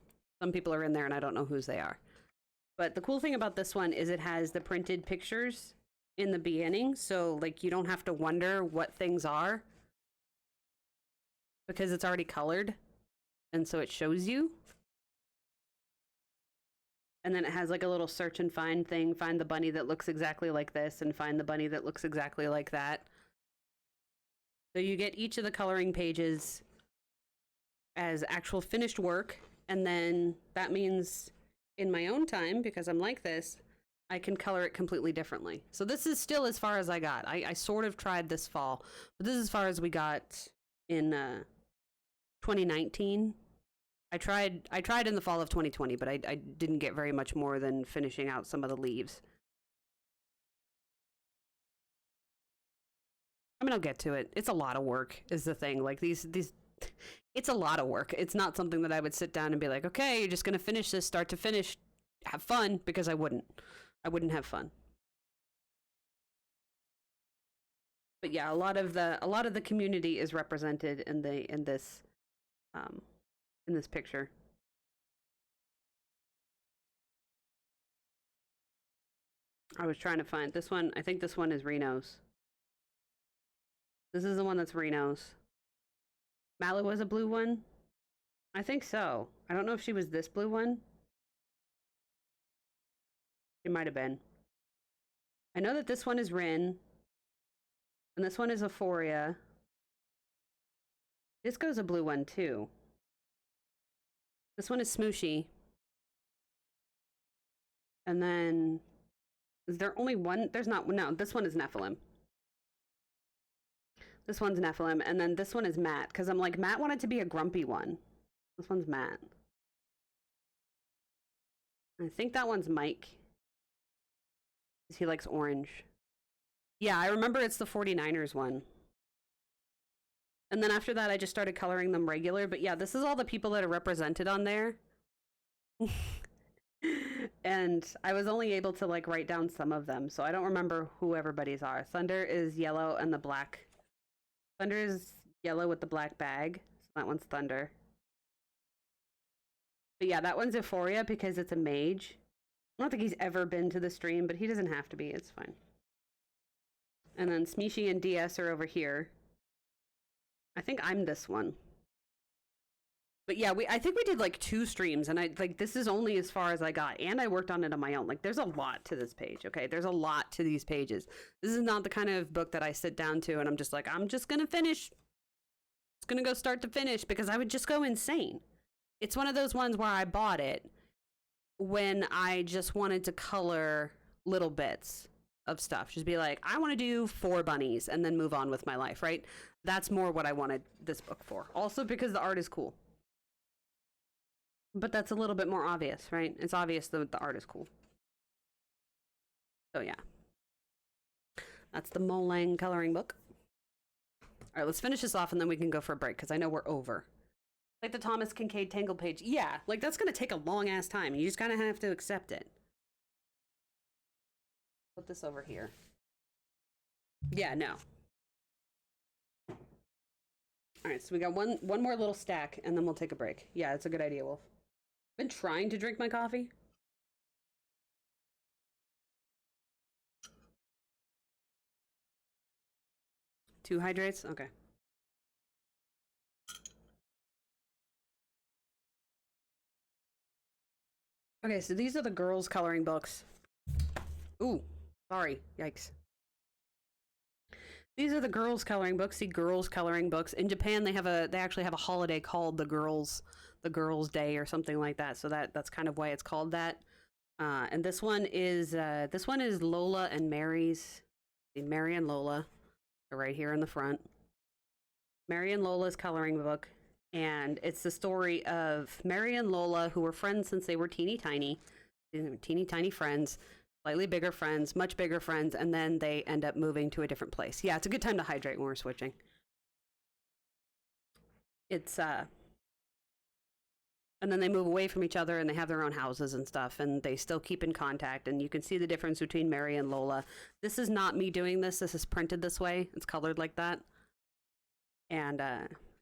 some people are in there, and I don't know whose they are. But the cool thing about this one is it has the printed pictures in the beginning, so like you don't have to wonder what things are because it's already colored, and so it shows you. And then it has like a little search and find thing, find the bunny that looks exactly like this and find the bunny that looks exactly like that. So you get each of the coloring pages as actual finished work, and then that means in my own time, because I'm like this, I can color it completely differently. So this is still as far as I got. I sort of tried this fall, but this is as far as we got in 2019. I tried in the fall of 2020, but I didn't get very much more than finishing out some of the leaves. I mean, I'll get to it. It's a lot of work is the thing. Like these it's a lot of work. It's not something that I would sit down and be like, okay, you're just going to finish this start to finish. Have fun, because I wouldn't have fun. But yeah, a lot of the community is represented in this picture. I was trying to find this one. I think this one is Reno's. This is the one that's Reno's. Mallow was a blue one? I think so. I don't know if she was this blue one. She might have been. I know that this one is Rin. And this one is Euphoria. Disco's a blue one too. This one is Smooshy. And then, is there only one? There's not, no, this one is Nephilim. This one's Nephilim, and then this one is Matt, because I'm like, Matt wanted to be a grumpy one. This one's Matt. I think that one's Mike. He likes orange. Yeah, I remember it's the 49ers one. And then after that, I just started coloring them regular. But yeah, this is all the people that are represented on there. And I was only able to like write down some of them, so I don't remember who everybody's are. Thunder is yellow and the black. Thunder is yellow with the black bag. So that one's Thunder. But yeah, that one's Euphoria because it's a mage. I don't think he's ever been to the stream, but he doesn't have to be. It's fine. And then Smeeshy and DS are over here. I think I'm this one. But yeah, I think we did like 2 streams, and this is only as far as I got, and I worked on it on my own. Like, there's a lot to this page, okay? There's a lot to these pages. This is not the kind of book that I sit down to and I'm just like, I'm just gonna finish. It's gonna go start to finish, because I would just go insane. It's one of those ones where I bought it when I just wanted to color little bits of stuff. Just be like, I want to do 4 bunnies and then move on with my life, right? That's more what I wanted this book for. Also because the art is cool. But that's a little bit more obvious, right? It's obvious that the art is cool. So yeah. That's the Molang coloring book. All right, let's finish this off and then we can go for a break, because I know we're over. Like the Thomas Kincaid Tangle page. Yeah, like that's going to take a long ass time. You just kind of have to accept it. Put this over here. Yeah, no. All right, so we got one more little stack and then we'll take a break. Yeah, it's a good idea, Wolf. Been trying to drink my coffee. 2 hydrates? Okay. Okay, so these are the girls' coloring books. Ooh, sorry. Yikes. These are the girls' coloring books. See, girls' coloring books. In Japan, they actually have a holiday called the Girls Day or something like that. So that's kind of why it's called that. And this one is Lola and Mary's. Mary and Lola are right here in the front. Mary and Lola's coloring book, and it's the story of Mary and Lola, who were friends since they were teeny tiny friends. Slightly bigger friends, much bigger friends, and then they end up moving to a different place. Yeah, it's a good time to hydrate when we're switching. It's, and then they move away from each other and they have their own houses and stuff, and they still keep in contact, and you can see the difference between Mary and Lola. This is not me doing this. This is printed this way. It's colored like that. And,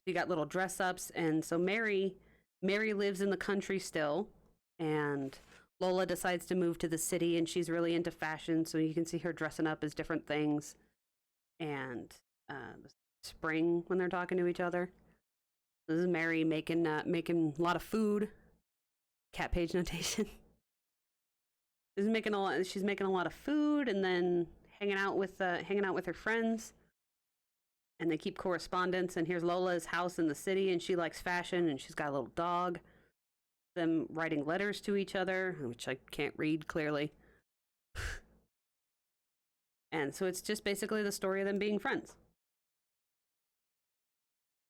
you got little dress-ups, and so Mary lives in the country still, and Lola decides to move to the city, and she's really into fashion, so you can see her dressing up as different things. And spring when they're talking to each other. This is Mary making a lot of food. Cat page notation. She's making a lot of food, and then hanging out with her friends. And they keep correspondence. And here's Lola's house in the city, and she likes fashion, and she's got a little dog. Them writing letters to each other, which I can't read clearly. And so it's just basically the story of them being friends.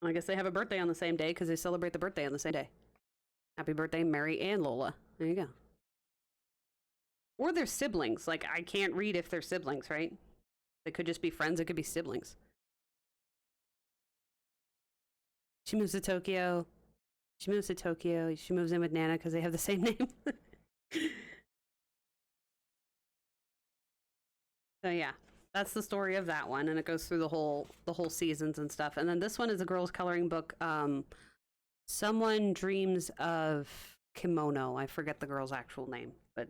I guess they have a birthday on the same day because they celebrate the birthday on the same day. Happy birthday, Mary and Lola. There you go. Or they're siblings. Like, I can't read if they're siblings, right? They could just be friends. It could be siblings. She moves to Tokyo. She moves in with Nana because they have the same name. So yeah, that's the story of that one, and it goes through the whole seasons and stuff. And then this one is a girls' coloring book. Someone Dreams of Kimono. I forget the girl's actual name, but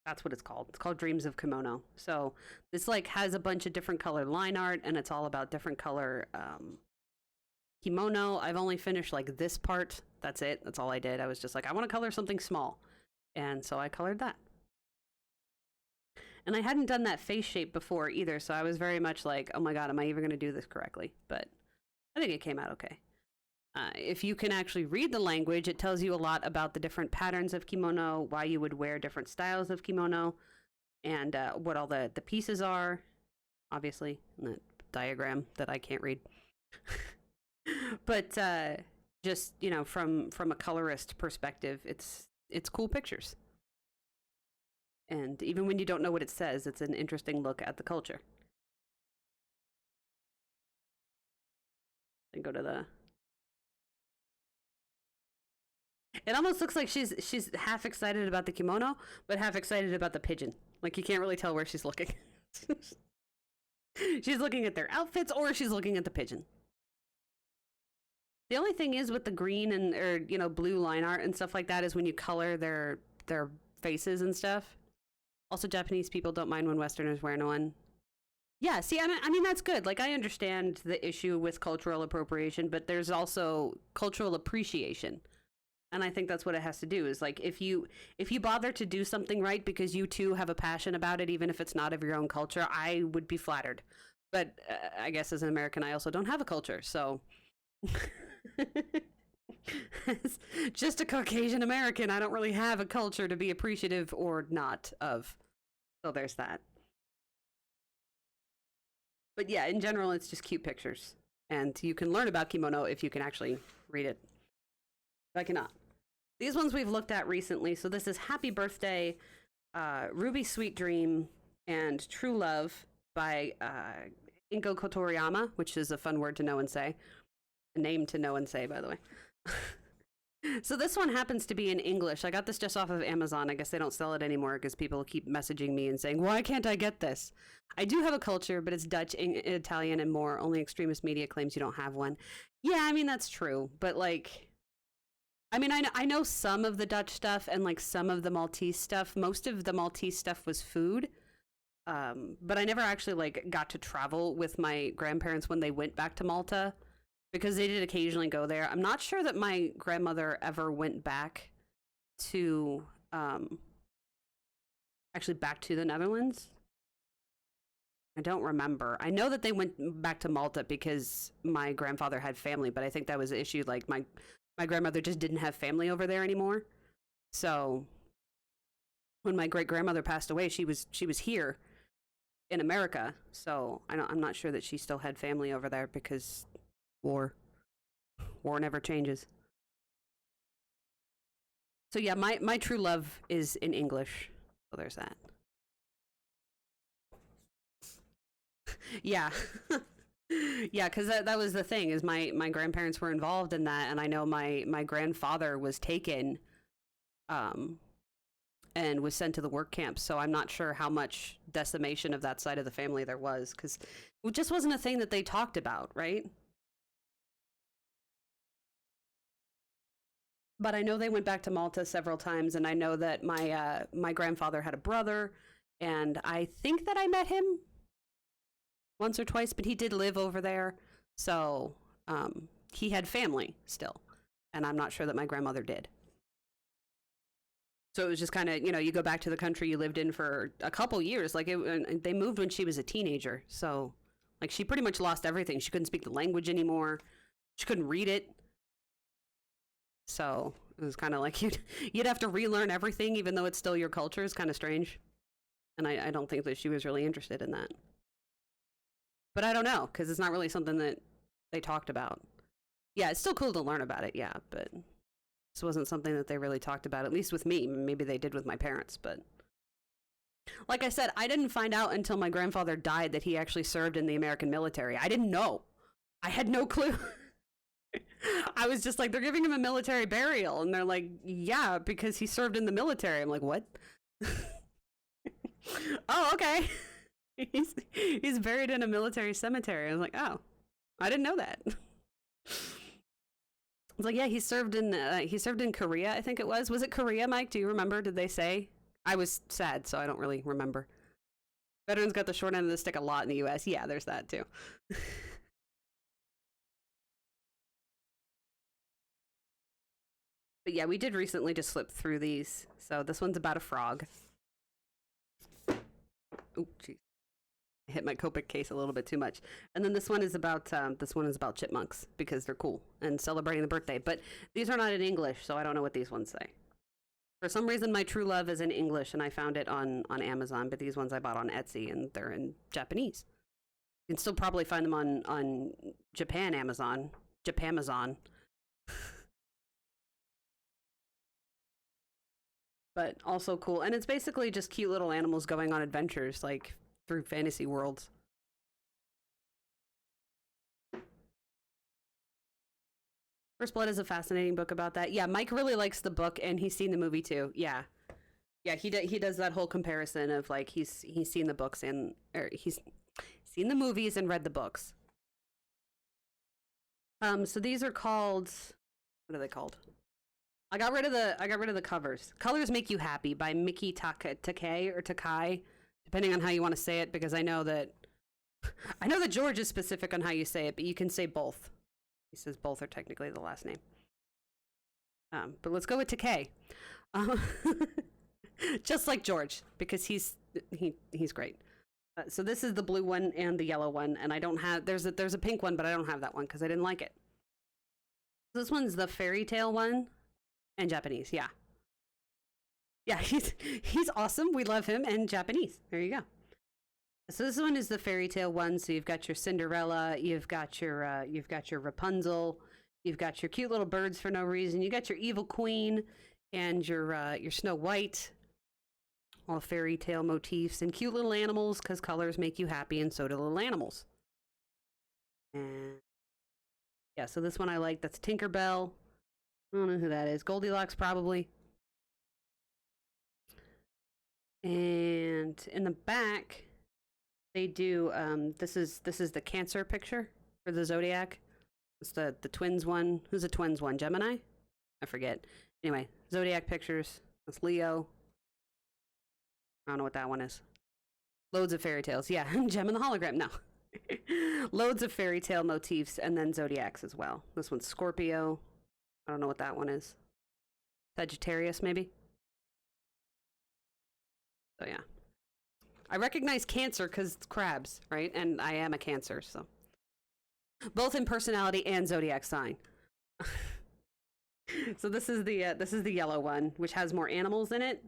that's what it's called. It's called Dreams of Kimono. So this has a bunch of different colored line art, and it's all about different color kimono. I've only finished this part. That's it. That's all I did. I was just like, I want to color something small. And so I colored that. And I hadn't done that face shape before either. So I was very much like, oh my God, am I even going to do this correctly? But I think it came out okay. If you can actually read the language, it tells you a lot about the different patterns of kimono, why you would wear different styles of kimono, and what all the pieces are, obviously, in that diagram that I can't read. But just, from a colorist perspective, it's cool pictures. And even when you don't know what it says, it's an interesting look at the culture. And go to the... It almost looks like she's half excited about the kimono, but half excited about the pigeon. Like, you can't really tell where she's looking. She's looking at their outfits, or she's looking at the pigeon. The only thing is with the green or blue line art and stuff like that is when you color their faces and stuff. Also, Japanese people don't mind when Westerners wear one. Yeah, see, I mean, that's good. Like, I understand the issue with cultural appropriation, but there's also cultural appreciation. And I think that's what it has to do is like if you bother to do something right because you too have a passion about it, even if it's not of your own culture, I would be flattered. But I guess as an American, I also don't have a culture, so as just a Caucasian American, I don't really have a culture to be appreciative or not of. So there's that. But yeah, in general, it's just cute pictures, and you can learn about kimono if you can actually read it. I cannot. These ones we've looked at recently. So this is Happy Birthday, Ruby Sweet Dream, and True Love by Inko Kotoriyama, which is a fun word to know and say. A name to know and say, by the way. So this one happens to be in English. I got this just off of Amazon. I guess they don't sell it anymore because people keep messaging me and saying, why can't I get this? I do have a culture, but it's Dutch, Italian, and more. Only extremist media claims you don't have one. Yeah, I mean, that's true. But like... I mean, I know some of the Dutch stuff and like some of the Maltese stuff. Most of the Maltese stuff was food, but I never actually like got to travel with my grandparents when they went back to Malta because they did occasionally go there. I'm not sure that my grandmother ever went back to actually back to the Netherlands. I don't remember. I know that they went back to Malta because my grandfather had family, but I think that was the issue. Like my grandmother just didn't have family over there anymore. So when my great grandmother passed away, she was here in America. So I'm not sure that she still had family over there because war never changes. So yeah, my true love is in English. So there's that. Yeah. Yeah, because that was the thing is my grandparents were involved in that, and I know my grandfather was taken and was sent to the work camp, so I'm not sure how much decimation of that side of the family there was, because it just wasn't a thing that they talked about, right? But I know they went back to Malta several times, and I know that my grandfather had a brother, and I think that I met him once or twice, but he did live over there, so he had family still, and I'm not sure that my grandmother did. So it was just kind of, you go back to the country you lived in for a couple years. Like they moved when she was a teenager, so like she pretty much lost everything. She couldn't speak the language anymore. She couldn't read it. So it was kind of like you'd have to relearn everything, even though it's still your culture. It's kind of strange, and I don't think that she was really interested in that. But I don't know, because it's not really something that they talked about. Yeah, it's still cool to learn about it, yeah, but this wasn't something that they really talked about, at least with me. Maybe they did with my parents, but... Like I said, I didn't find out until my grandfather died that he actually served in the American military. I didn't know. I had no clue. I was just like, they're giving him a military burial, and they're like, yeah, because he served in the military. I'm like, what? Oh, okay. He's buried in a military cemetery. I was like, oh, I didn't know that. I was like, yeah, he served in Korea, I think it was. Was it Korea, Mike? Do you remember? Did they say? I was sad, so I don't really remember. Veterans got the short end of the stick a lot in the U.S. Yeah, there's that too. But yeah, we did recently just flip through these. So this one's about a frog. Oh, jeez. I hit my Copic case a little bit too much. And then this one is about chipmunks because they're cool and celebrating the birthday. But these are not in English, so I don't know what these ones say. For some reason, my true love is in English, and I found it on Amazon. But these ones I bought on Etsy, and they're in Japanese. You can still probably find them on Japan Amazon, Japamazon. But also cool, and it's basically just cute little animals going on adventures, like through fantasy worlds. First Blood is a fascinating book about that. Yeah, Mike really likes the book, and he's seen the movie too. Yeah, he does that whole comparison of like he's seen the books or he's seen the movies and read the books. So these are called, what are they called? I got rid of the covers. Colors Make You Happy by Miki Takai, depending on how you want to say it, because I know that I know that George is specific on how you say it, but you can say both. He says both are technically the last name. But let's go with Takei. Just like George, because he's great. So this is the blue one and the yellow one, and I don't have, there's a pink one, but I don't have that one because I didn't like it. This one's the fairy tale one, and Japanese, yeah. Yeah, he's awesome. We love him, and Japanese. There you go. So this one is the fairy tale one. So you've got your Cinderella, you've got your Rapunzel, you've got your cute little birds for no reason, you got your evil queen, and your Snow White. All fairy tale motifs and cute little animals, because colors make you happy, and so do little animals. And yeah, so this one I like. That's Tinkerbell. I don't know who that is. Goldilocks, probably. And in the back, they do. This is the Cancer picture for the zodiac. It's the twins one. Who's the twins one? Gemini? I forget. Anyway, zodiac pictures. That's Leo. I don't know what that one is. Loads of fairy tales. Yeah, Gem and the hologram. No. Loads of fairy tale motifs, and then zodiacs as well. This one's Scorpio. I don't know what that one is. Sagittarius, maybe? So, yeah. I recognize Cancer because it's crabs, right? And I am a Cancer, so. Both in personality and zodiac sign. So this is the yellow one, which has more animals in it.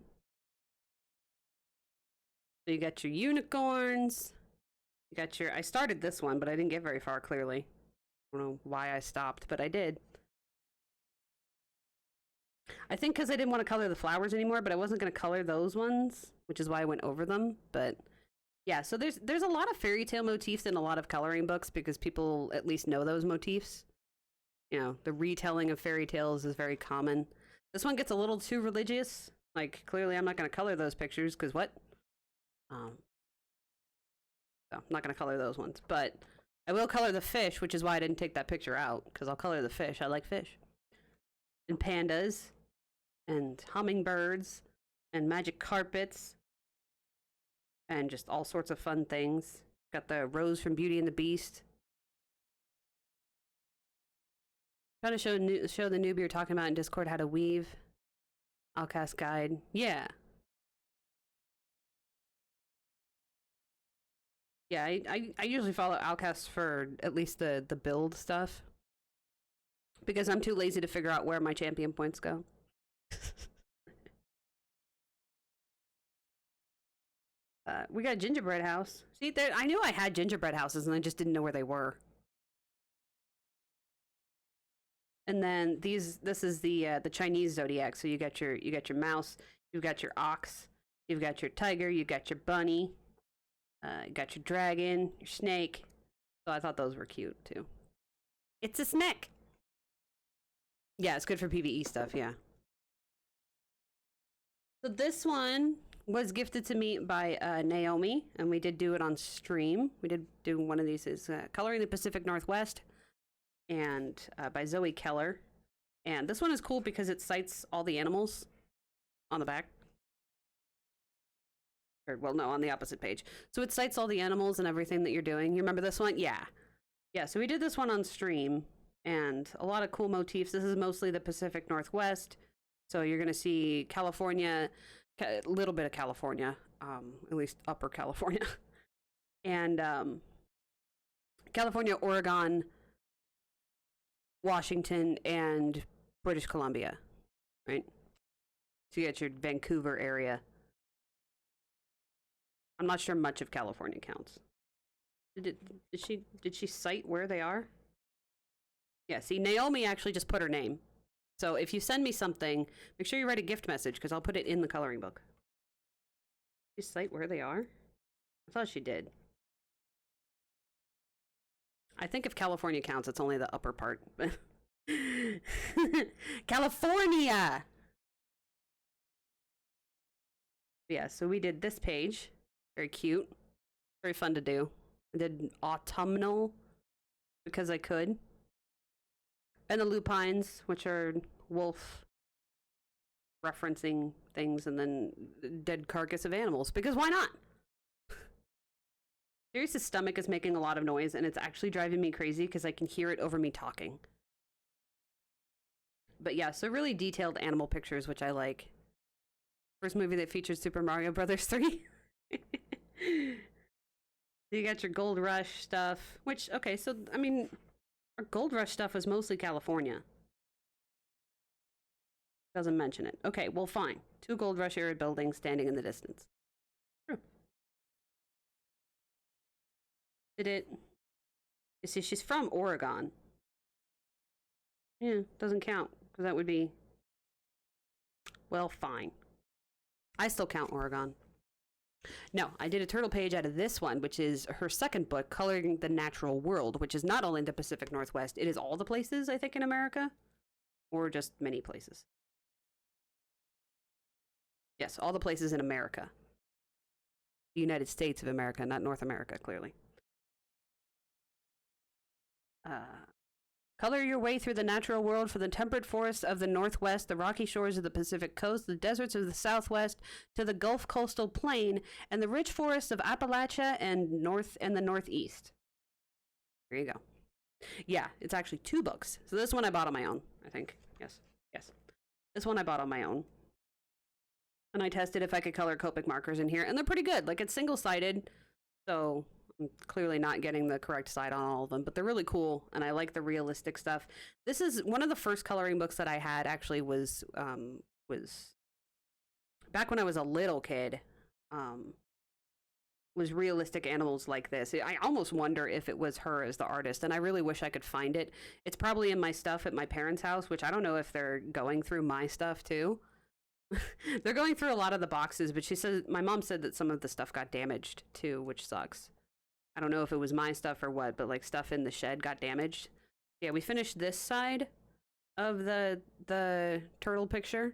So you got your unicorns. You got your, I started this one, but I didn't get very far, clearly. I don't know why I stopped, but I did. I think because I didn't want to color the flowers anymore, but I wasn't going to color those ones, which is why I went over them. But yeah, so there's a lot of fairy tale motifs in a lot of coloring books because people at least know those motifs. You know, the retelling of fairy tales is very common. This one gets a little too religious. Like, clearly I'm not going to color those pictures because what? So I'm not going to color those ones, but I will color the fish, which is why I didn't take that picture out, because I'll color the fish. I like fish. And pandas, and hummingbirds, and magic carpets, and just all sorts of fun things. Got the rose from Beauty and the Beast. Trying to show the newbie you're talking about in Discord how to weave. Outcast guide. Yeah. Yeah, I usually follow Outcasts for at least the build stuff. Because I'm too lazy to figure out where my champion points go. We got a gingerbread house. See, there, I knew I had gingerbread houses and I just didn't know where they were. And then this is the Chinese zodiac. So you got your mouse, you've got your ox, you've got your tiger, you've got your bunny. You got your dragon, your snake. So I thought those were cute, too. It's a snake! Yeah, it's good for PvE stuff, yeah. So this one was gifted to me by Naomi, and we did do it on stream. We did do one of these. Is Coloring the Pacific Northwest, and by Zoe Keller. And this one is cool because it cites all the animals on the back. Or, well, no, on the opposite page. So it cites all the animals and everything that you're doing. You remember this one? Yeah. Yeah, so we did this one on stream, and a lot of cool motifs. This is mostly the Pacific Northwest. So you're going to see California, a little bit of California, at least upper California. And California, Oregon, Washington, and British Columbia, right? So you got your Vancouver area. I'm not sure much of California counts. Did she cite where they are? Yeah, see, Naomi actually just put her name. So if you send me something, make sure you write a gift message, because I'll put it in the coloring book. Did she cite where they are? I thought she did. I think if California counts, it's only the upper part. California! Yeah, so we did this page. Very cute. Very fun to do. I did autumnal because I could. And the lupines, which are wolf referencing things, and then dead carcass of animals, because why not? Sirius's stomach is making a lot of noise, and it's actually driving me crazy because I can hear it over me talking. But yeah, so really detailed animal pictures, which I like. First movie that featured Super Mario Brothers 3. You got your Gold Rush stuff, which, okay, so, I mean, our Gold Rush stuff was mostly California. Doesn't mention it. Okay, well, fine. 2 Gold Rush era buildings standing in the distance. True. Did it... You see, she's from Oregon. Yeah, doesn't count, because that would be... Well, fine. I still count Oregon. No, I did a turtle page out of this one, which is her second book, Coloring the Natural World, which is not only the Pacific Northwest, it is all the places, I think, in America. Or just many places. Yes, all the places in America. The United States of America, not North America, clearly. Color your way through the natural world from the temperate forests of the Northwest, the rocky shores of the Pacific coast, the deserts of the Southwest, to the Gulf coastal plain, and the rich forests of Appalachia and the Northeast. There you go. Yeah, it's actually 2 books. So this one I bought on my own, I think. Yes. This one I bought on my own. And I tested if I could color Copic markers in here, and they're pretty good. Like, it's single-sided, so I'm clearly not getting the correct side on all of them, but they're really cool, and I like the realistic stuff. This is one of the first coloring books that I had, actually, was back when I was a little kid, was realistic animals like this. I almost wonder if it was her as the artist, and I really wish I could find it. It's probably in my stuff at my parents' house, which I don't know if they're going through my stuff, too. They're going through a lot of the boxes, but my mom said that some of the stuff got damaged, too, which sucks. I don't know if it was my stuff or what, but like stuff in the shed got damaged. Yeah, we finished this side of the turtle picture.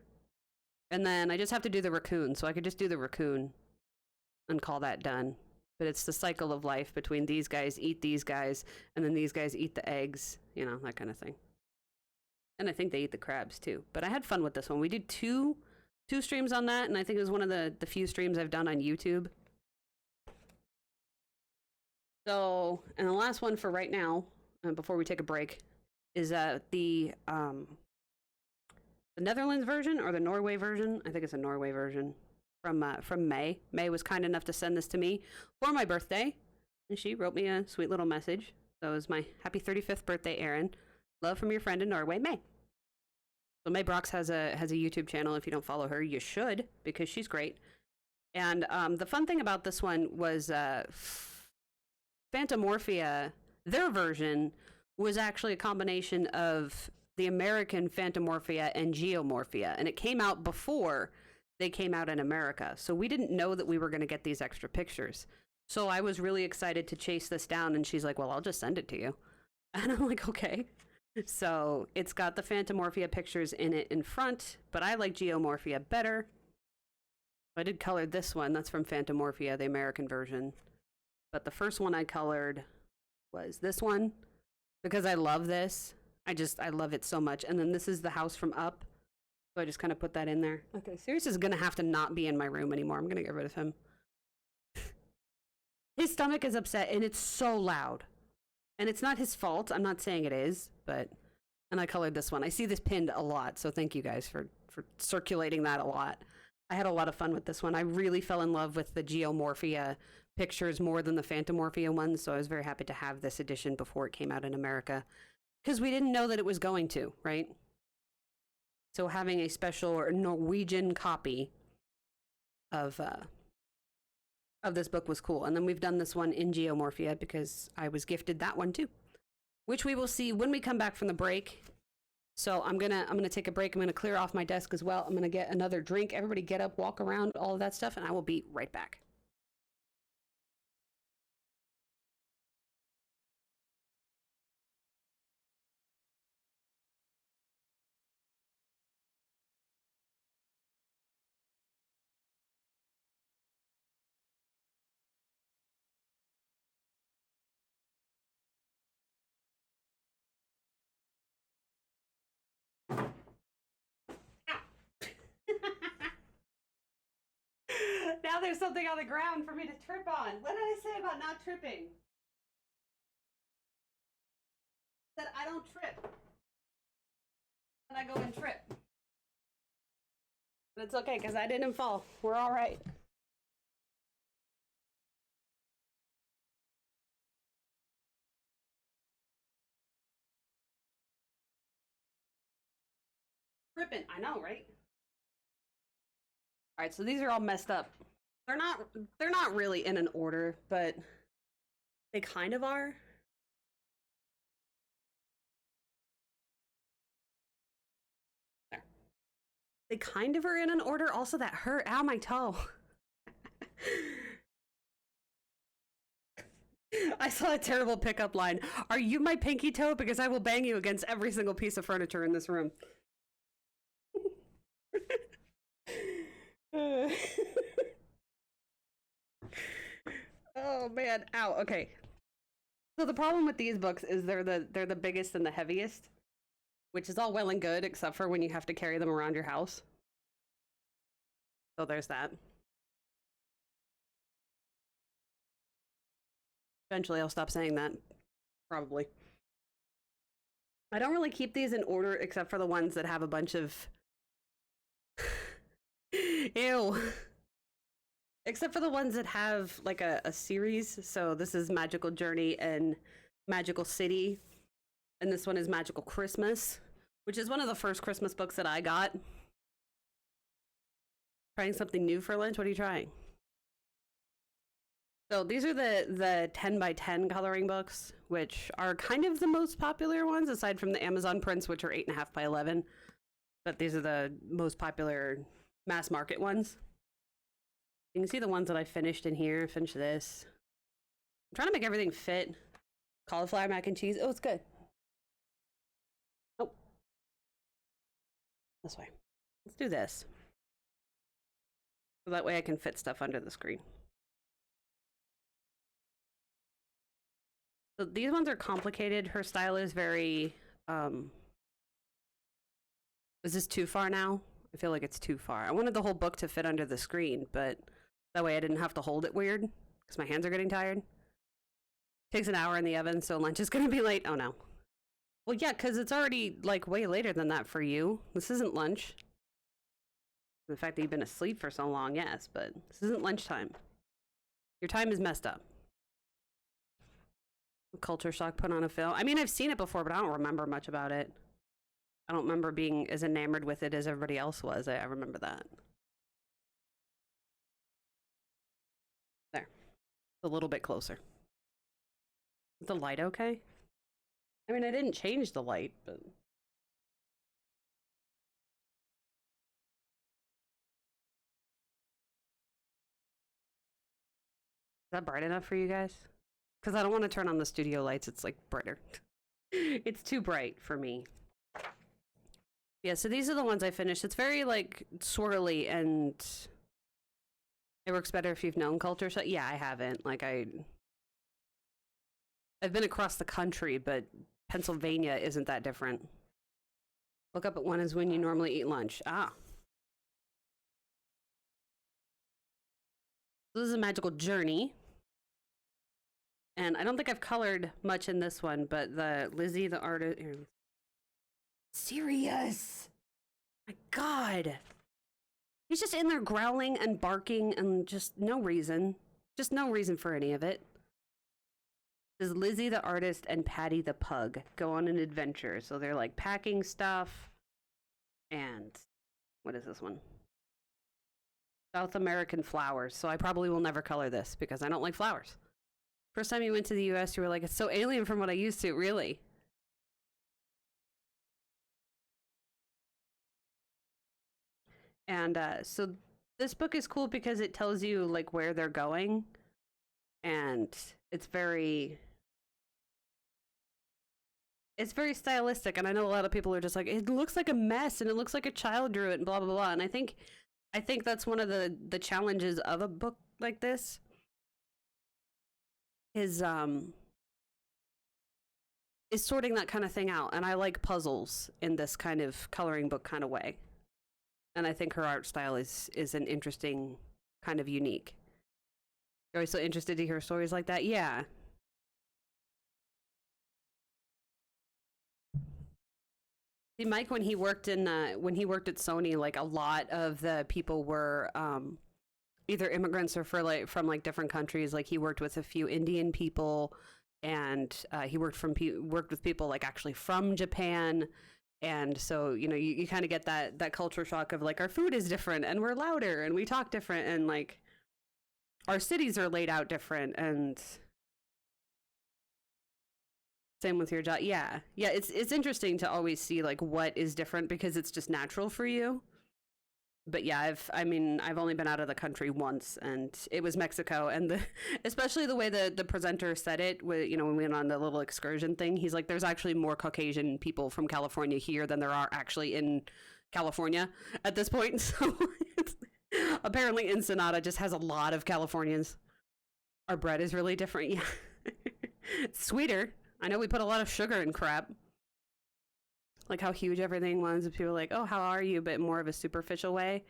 And then I just have to do the raccoon, so I could just do the raccoon and call that done. But it's the cycle of life between these guys eat these guys, and then these guys eat the eggs, you know, that kind of thing. And I think they eat the crabs, too. But I had fun with this one. We did two streams on that, and I think it was one of the few streams I've done on YouTube. So, and the last one for right now, before we take a break, is the Netherlands version or the Norway version. I think it's a Norway version from May. May was kind enough to send this to me for my birthday, and she wrote me a sweet little message. So it was my happy 35th birthday, Erin. Love from your friend in Norway, May. So May Brox has a YouTube channel. If you don't follow her, you should, because she's great. And the fun thing about this one was Phantomorphia, their version, was actually a combination of the American Phantomorphia and Geomorphia. And it came out before they came out in America. So we didn't know that we were going to get these extra pictures. So I was really excited to chase this down. And she's like, well, I'll just send it to you. And I'm like, okay. So it's got the Phantomorphia pictures in it in front, but I like Geomorphia better. I did color this one. That's from Phantomorphia, the American version. But the first one I colored was this one because I love this. I love it so much. And then this is the house from Up. So I just kind of put that in there. Okay, Sirius is going to have to not be in my room anymore. I'm going to get rid of him. His stomach is upset, and it's so loud. And it's not his fault. I'm not saying it is, but... And I colored this one. I see this pinned a lot, so thank you guys for circulating that a lot. I had a lot of fun with this one. I really fell in love with the Geomorphia pictures more than the Phantomorphia ones, so I was very happy to have this edition before it came out in America. Because we didn't know that it was going to, right? So having a special Norwegian copy of this book was cool. And then we've done this one in Geomorphia because I was gifted that one too, which we will see when we come back from the break. So I'm gonna take a break. I'm gonna clear off my desk as well. I'm gonna get another drink. Everybody get up, walk around, all of that stuff, and I will be right back. now there's something on the ground for me to trip on. What did I say about not tripping? That I don't trip. And I go and trip. But it's okay, because I didn't fall. We're all right. Tripping. I know, right? All right, so these are all messed up. They're not really in an order, but they kind of are. There. They kind of are in an order. Also, that hurt. Ow, my toe. I saw a terrible pickup line. Are you my pinky toe? Because I will bang you against every single piece of furniture in this room. Oh man, ow. Okay. So the problem with these books is they're the biggest and the heaviest, which is all well and good except for when you have to carry them around your house. So there's that. Eventually I'll stop saying that. Probably. I don't really keep these in order except for the ones that have a bunch of ew. Except for the ones that have like a series. So this is Magical Journey and Magical City. And this one is Magical Christmas, which is one of the first Christmas books that I got. Trying something new for lunch? What are you trying? So these are the 10 by 10 coloring books, which are kind of the most popular ones, aside from the Amazon prints, which are 8.5 by 11. But these are the most popular mass market ones. You can see the ones that I finished in here. Finish this. I'm trying to make everything fit. Cauliflower mac and cheese. Oh, it's good. Oh. This way. Let's do this. So that way I can fit stuff under the screen. So these ones are complicated. Her style is very, is this too far now? I feel like it's too far. I wanted the whole book to fit under the screen, but that way I didn't have to hold it weird, because my hands are getting tired. Takes an hour in the oven, so lunch is going to be late. Oh no. Well, yeah, because it's already, like, way later than that for you. This isn't lunch. The fact that you've been asleep for so long, yes, but this isn't lunchtime. Your time is messed up. Culture shock put on a film. I mean, I've seen it before, but I don't remember much about it. I don't remember being as enamored with it as everybody else was. I remember that. There. A little bit closer. Is the light okay? I mean, I didn't change the light, but... Is that bright enough for you guys? Because I don't want to turn on the studio lights. It's, like, brighter. It's too bright for me. Yeah, so these are the ones I finished. It's very, like, swirly, and it works better if you've known culture. So, yeah, I haven't. Like, I've been across the country, but Pennsylvania isn't that different. Look up at 1 is when you normally eat lunch. Ah. This is a Magical Journey. And I don't think I've colored much in this one, but the Lizzie, the artist... Serious! My God! He's just in there growling and barking and just no reason. Just no reason for any of it. Does Lizzie the artist and Patty the pug go on an adventure? So they're like packing stuff. And what is this one? South American flowers. So I probably will never color this because I don't like flowers. First time you went to the US, you were like, it's so alien from what I used to, really. And so this book is cool because it tells you like where they're going. And it's very stylistic. And I know a lot of people are just like, it looks like a mess and it looks like a child drew it and blah, blah, blah. And I think that's one of the challenges of a book like this. Is sorting that kind of thing out, and I like puzzles in this kind of coloring book kind of way, and I think her art style is an interesting kind of unique. You're always so interested to hear stories like that. Yeah. See, Mike, when he worked at Sony, like a lot of the people were either immigrants or from like different countries. Like he worked with a few Indian people, and he worked with people like actually from Japan. And so, you kind of get that culture shock of like our food is different and we're louder and we talk different and like our cities are laid out different, and same with your job. Yeah. It's interesting to always see like what is different because it's just natural for you. But yeah, I've only been out of the country once, and it was Mexico, and especially the way the presenter said it, when we went on the little excursion thing, he's like, there's actually more Caucasian people from California here than there are actually in California at this point. So apparently Ensenada just has a lot of Californians. Our bread is really different. Yeah. It's sweeter. I know we put a lot of sugar in crap. Like how huge everything was. And people are like, oh, how are you? But more of a superficial way.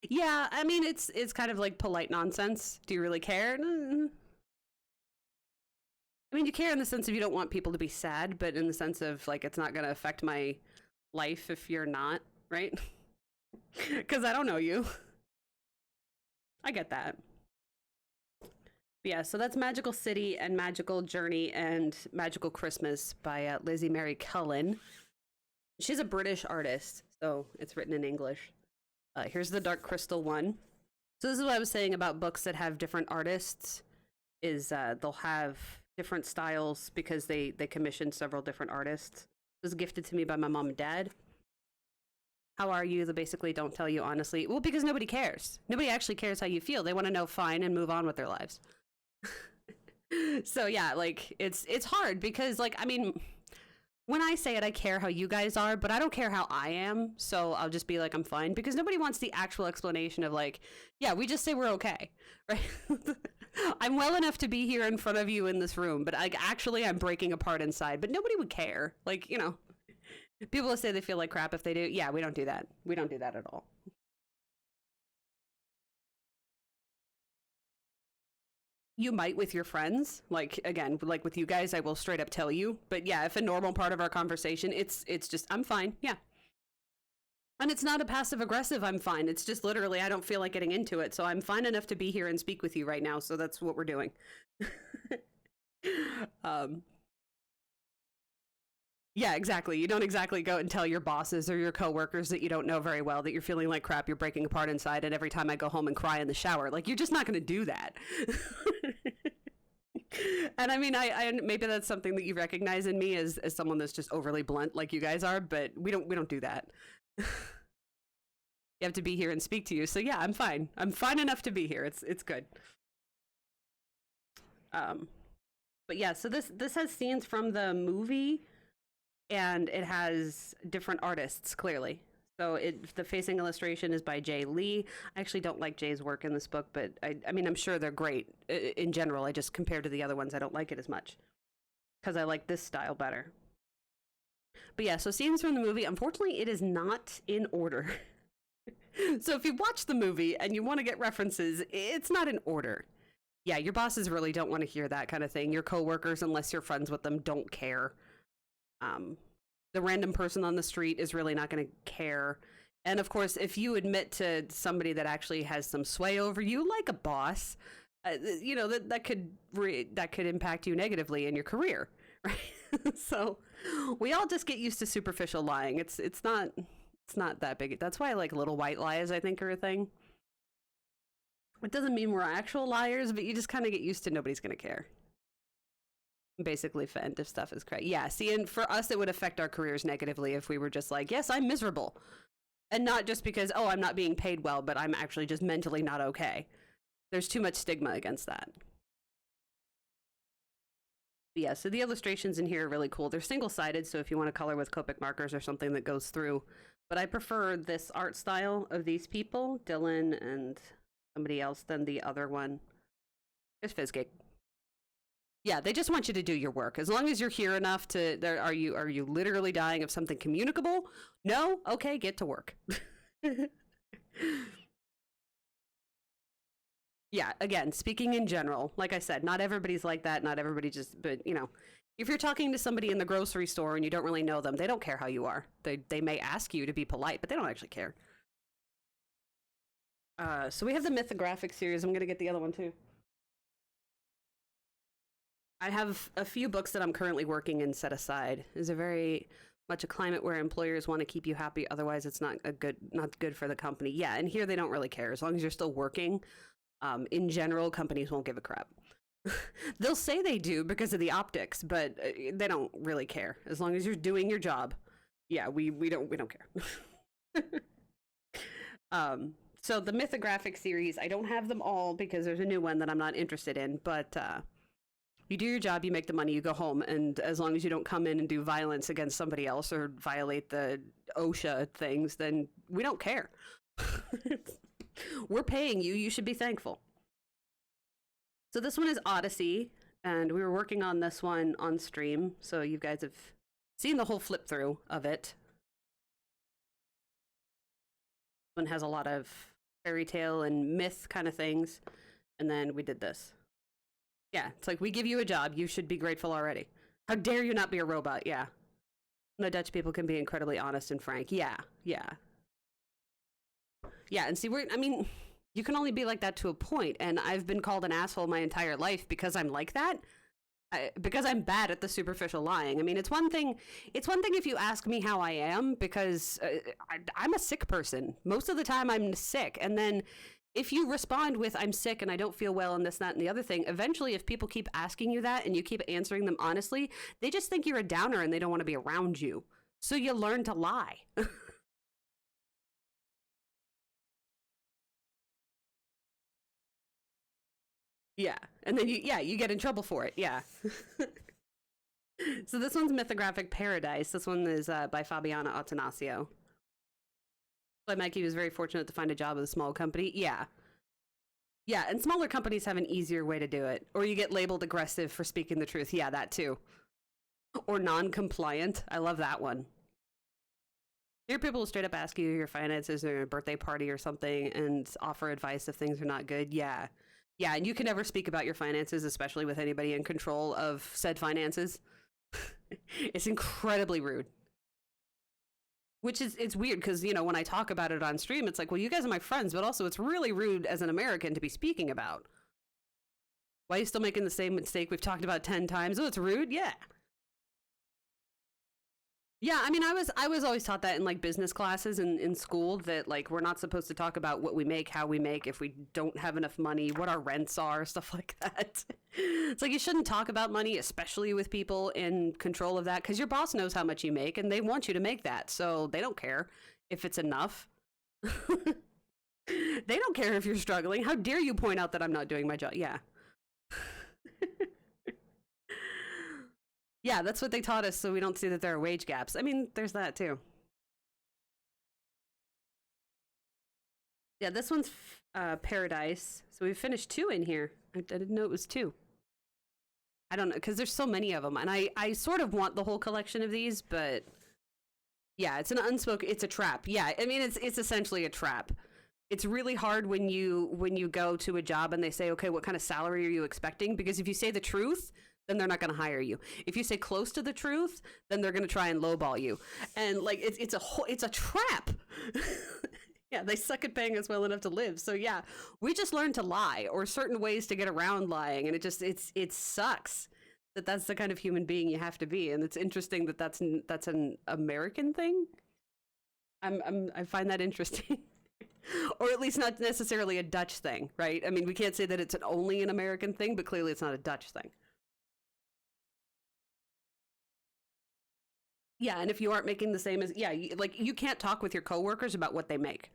Yeah, I mean, it's kind of like polite nonsense. Do you really care? I mean, you care in the sense of you don't want people to be sad, but in the sense of like, it's not going to affect my life if you're not, right? Because I don't know you. I get that. Yeah, so that's Magical City and Magical Journey and Magical Christmas by Lizzie Mary Cullen. She's a British artist, so it's written in English. Here's the Dark Crystal one. So this is what I was saying about books that have different artists, is they'll have different styles because they commissioned several different artists. It was gifted to me by my mom and dad. How are you? They basically don't tell you honestly. Well, because nobody cares. Nobody actually cares how you feel. They want to know fine and move on with their lives. So yeah, like it's hard because like, I mean, when I say it, I care how you guys are, but I don't care how I am. So I'll just be like, I'm fine, because nobody wants the actual explanation of like, yeah, we just say we're okay, right? I'm well enough to be here in front of you in this room, but like actually I'm breaking apart inside, but nobody would care. Like, people will say they feel like crap if they do. Yeah, we don't do that. We don't do that at all. You might with your friends, like again, like with you guys, I will straight up tell you. But yeah, if a normal part of our conversation, it's just I'm fine. Yeah. And it's not a passive aggressive I'm fine. It's just literally I don't feel like getting into it. So I'm fine enough to be here and speak with you right now. So that's what we're doing. Yeah, exactly. You don't exactly go and tell your bosses or your coworkers that you don't know very well that you're feeling like crap, you're breaking apart inside, and every time I go home and cry in the shower. Like, you're just not going to do that. And I mean, I maybe that's something that you recognize in me as someone that's just overly blunt like you guys are, but we don't do that. You have to be here and speak to you. So yeah, I'm fine. I'm fine enough to be here. It's good. But yeah, so this has scenes from the movie, and it has different artists, clearly. So the facing illustration is by Jay Lee. I actually don't like Jay's work in this book, but I mean, I'm sure they're great in general. I just, compared to the other ones, I don't like it as much because I like this style better. But yeah, so scenes from the movie, unfortunately, it is not in order. So if you watch the movie and you want to get references, it's not in order. Yeah, your bosses really don't want to hear that kind of thing. Your coworkers, unless you're friends with them, don't care. The random person on the street is really not going to care. And of course, if you admit to somebody that actually has some sway over you, like a boss, that could impact you negatively in your career, right? So we all just get used to superficial lying. It's not that big. That's why I like little white lies, I think, are a thing. It doesn't mean we're actual liars, but you just kind of get used to nobody's going to care. Basically fend if stuff is correct. Yeah, see, and for us, it would affect our careers negatively if we were just like, yes, I'm miserable. And not just because, oh, I'm not being paid well, but I'm actually just mentally not okay. There's too much stigma against that. But yeah, so the illustrations in here are really cool. They're single-sided, so if you want to color with Copic markers or something that goes through. But I prefer this art style of these people, Dylan and somebody else, than the other one. There's Fizzcake. Yeah, they just want you to do your work. As long as you're here enough to, are you literally dying of something communicable? No? Okay, get to work. Yeah, again, speaking in general, like I said, not everybody's like that. Not everybody just, but you know, if you're talking to somebody in the grocery store and you don't really know them, they don't care how you are. They may ask you to be polite, but they don't actually care. So we have the mythographic series. I'm gonna get the other one too. I have a few books that I'm currently working in set aside. Is a very much a climate where employers want to keep you happy, otherwise it's not good for the company. Yeah, and here they don't really care as long as you're still working. In general, companies won't give a crap. They'll say they do because of the optics, but they don't really care as long as you're doing your job. Yeah, we don't care. So the mythographic series, I don't have them all because there's a new one that I'm not interested in, but you do your job, you make the money, you go home, and as long as you don't come in and do violence against somebody else or violate the OSHA things, then we don't care. We're paying you, you should be thankful. So this one is Odyssey, and we were working on this one on stream, so you guys have seen the whole flip through of it. This one has a lot of fairy tale and myth kind of things, and then we did this. Yeah, it's like, we give you a job, you should be grateful already. How dare you not be a robot? Yeah. The Dutch people can be incredibly honest and frank. Yeah, yeah. Yeah, and see, I mean, you can only be like that to a point, and I've been called an asshole my entire life because I'm like that. Because I'm bad at the superficial lying. I mean, it's one thing if you ask me how I am, because I'm a sick person. Most of the time I'm sick, and then if you respond with, I'm sick and I don't feel well and this, that, and the other thing, eventually if people keep asking you that and you keep answering them honestly, they just think you're a downer and they don't want to be around you. So you learn to lie. Yeah, and then you get in trouble for it. Yeah. So this one's Mythographic Paradise. This one is by Fabiana Attanasio. But Mikey was very fortunate to find a job with a small company. Yeah. Yeah, and smaller companies have an easier way to do it. Or you get labeled aggressive for speaking the truth. Yeah, that too. Or non-compliant. I love that one. Here people will straight up ask you your finances or a birthday party or something and offer advice if things are not good. Yeah. Yeah, and you can never speak about your finances, especially with anybody in control of said finances. It's incredibly rude. Which is, it's weird because, you know, when I talk about it on stream, it's like, well, you guys are my friends, but also it's really rude as an American to be speaking about. Why are you still making the same mistake we've talked about 10 times? Oh, it's rude? Yeah. Yeah, I mean, I was always taught that in like business classes in school that like we're not supposed to talk about what we make, how we make, if we don't have enough money, what our rents are, stuff like that. It's like you shouldn't talk about money, especially with people in control of that, because your boss knows how much you make and they want you to make that, so they don't care if it's enough. They don't care if you're struggling. How dare you point out that I'm not doing my job? Yeah. Yeah, that's what they taught us, so we don't see that there are wage gaps. I mean, there's that too. Yeah, this one's Paradise. So we've finished 2 in here. I didn't know it was 2. I don't know, because there's so many of them, and I sort of want the whole collection of these, but yeah, it's an unspoken, it's a trap. Yeah, I mean, it's essentially a trap. It's really hard when you go to a job and they say, okay, what kind of salary are you expecting? Because if you say the truth, then they're not going to hire you. If you say close to the truth, then they're going to try and lowball you. And like it's a trap. Yeah, they suck at paying us well enough to live. So yeah, we just learn to lie or certain ways to get around lying, and it sucks that that's the kind of human being you have to be. And it's interesting that that's an American thing. I find that interesting. Or at least not necessarily a Dutch thing, right? I mean, we can't say that it's only an American thing, but clearly it's not a Dutch thing. Yeah, and if you aren't making the same as, yeah, you can't talk with your coworkers about what they make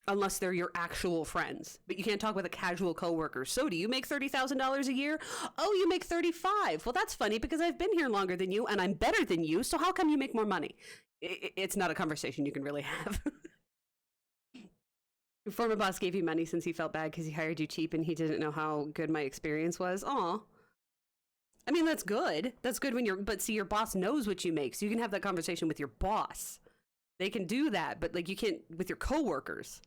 unless they're your actual friends. But you can't talk with a casual coworker. So do you make $30,000 a year? Oh, you make 35. Well, that's funny because I've been here longer than you and I'm better than you. So how come you make more money? It's not a conversation you can really have. Your former boss gave you money since he felt bad because he hired you cheap and he didn't know how good my experience was. Aw. I mean, that's good. That's good but see, your boss knows what you make, so you can have that conversation with your boss. They can do that, but like you can't with your coworkers.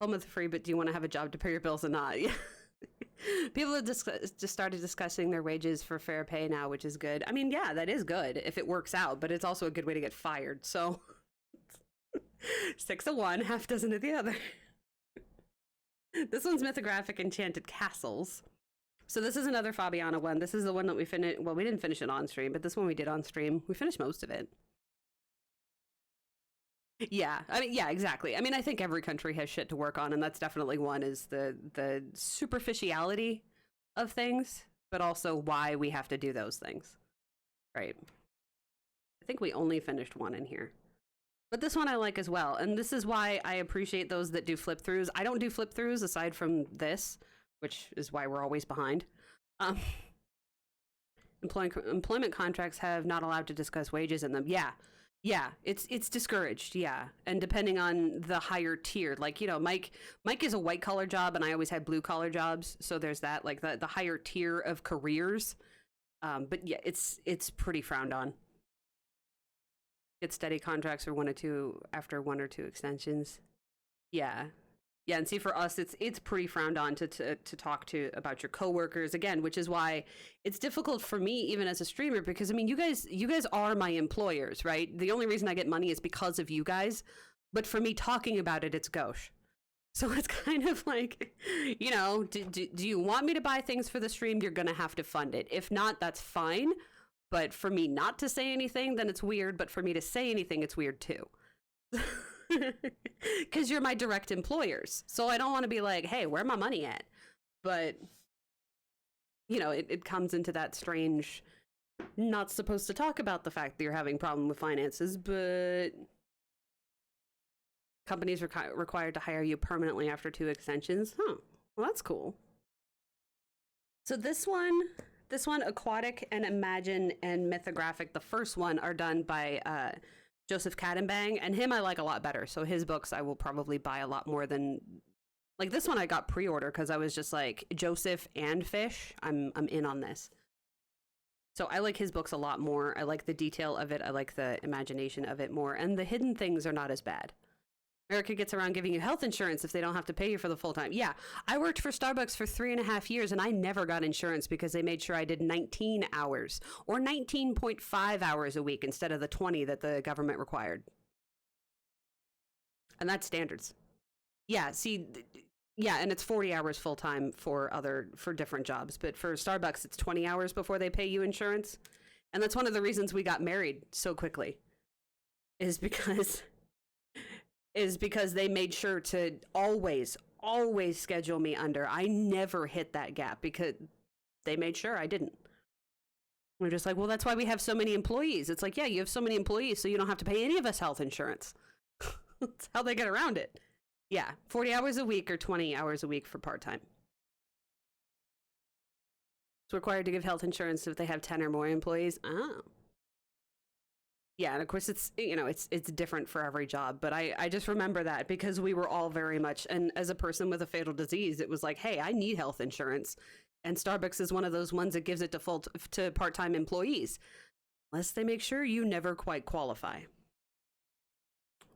home with free, but do you want to have a job to pay your bills or not? Yeah. People have just started discussing their wages for fair pay now, which is good. I mean, yeah, that is good if it works out, but it's also a good way to get fired. So 6 of one, half dozen of the other. This one's Mythographic Enchanted Castles. So this is another Fabiana one. This is the one that we finished. Well, we didn't finish it on stream, but this one we did on stream. We finished most of it. Yeah, I mean, yeah, exactly. I mean, I think every country has shit to work on, and that's definitely one, is the superficiality of things, but also why we have to do those things. Right. I think we only finished one in here. But this one I like as well, and this is why I appreciate those that do flip-throughs. I don't do flip-throughs aside from this, which is why we're always behind. Employment contracts have not allowed to discuss wages in them. Yeah, it's discouraged, yeah. And depending on the higher tier, like, you know, Mike is a white collar job, and I always had blue collar jobs, so there's that, like the higher tier of careers. But yeah, it's pretty frowned on. Get steady contracts for 1 or 2 after 1 or 2 extensions. Yeah. Yeah, and see, for us, it's pretty frowned on to talk to about your coworkers again, which is why it's difficult for me even as a streamer, because I mean, you guys are my employers, right? The only reason I get money is because of you guys, but for me talking about it, it's gauche. So it's kind of like, you know, do you want me to buy things for the stream? You're gonna have to fund it. If not, that's fine. But for me not to say anything, then it's weird. But for me to say anything, it's weird too. Because you're my direct employers. So I don't want to be like, hey, where my money at? But, you know, it comes into that strange, not supposed to talk about the fact that you're having a problem with finances, but companies are required to hire you permanently after 2 extensions. Huh. Well, that's cool. So this one, Aquatic and Imagine and Mythographic, the first one, are done by Joseph Kattenbang, and him I like a lot better. So his books I will probably buy a lot more than, like, this one I got pre-order because I was just like, Joseph and fish, I'm in on this. So I like his books a lot more. I like the detail of it. I like the imagination of it more, and the hidden things are not as bad. America gets around giving you health insurance if they don't have to pay you for the full time. Yeah, I worked for Starbucks for 3.5 years, and I never got insurance because they made sure I did 19 hours or 19.5 hours a week instead of the 20 that the government required. And that's standards. Yeah, see, yeah, and it's 40 hours full time for different jobs, but for Starbucks, it's 20 hours before they pay you insurance. And that's one of the reasons we got married so quickly, is because they made sure to always schedule me under. I never hit that gap because they made sure I didn't. We're just like, well, that's why we have so many employees. It's like, yeah, you have so many employees, so you don't have to pay any of us health insurance. That's how they get around it. Yeah, 40 hours a week or 20 hours a week for part-time. It's required to give health insurance if they have 10 or more employees. Oh. Yeah, and of course it's, you know, it's different for every job, but I just remember that because we were all very much, and as a person with a fatal disease, it was like, hey, I need health insurance, and Starbucks is one of those ones that gives it default to part-time employees, unless they make sure you never quite qualify,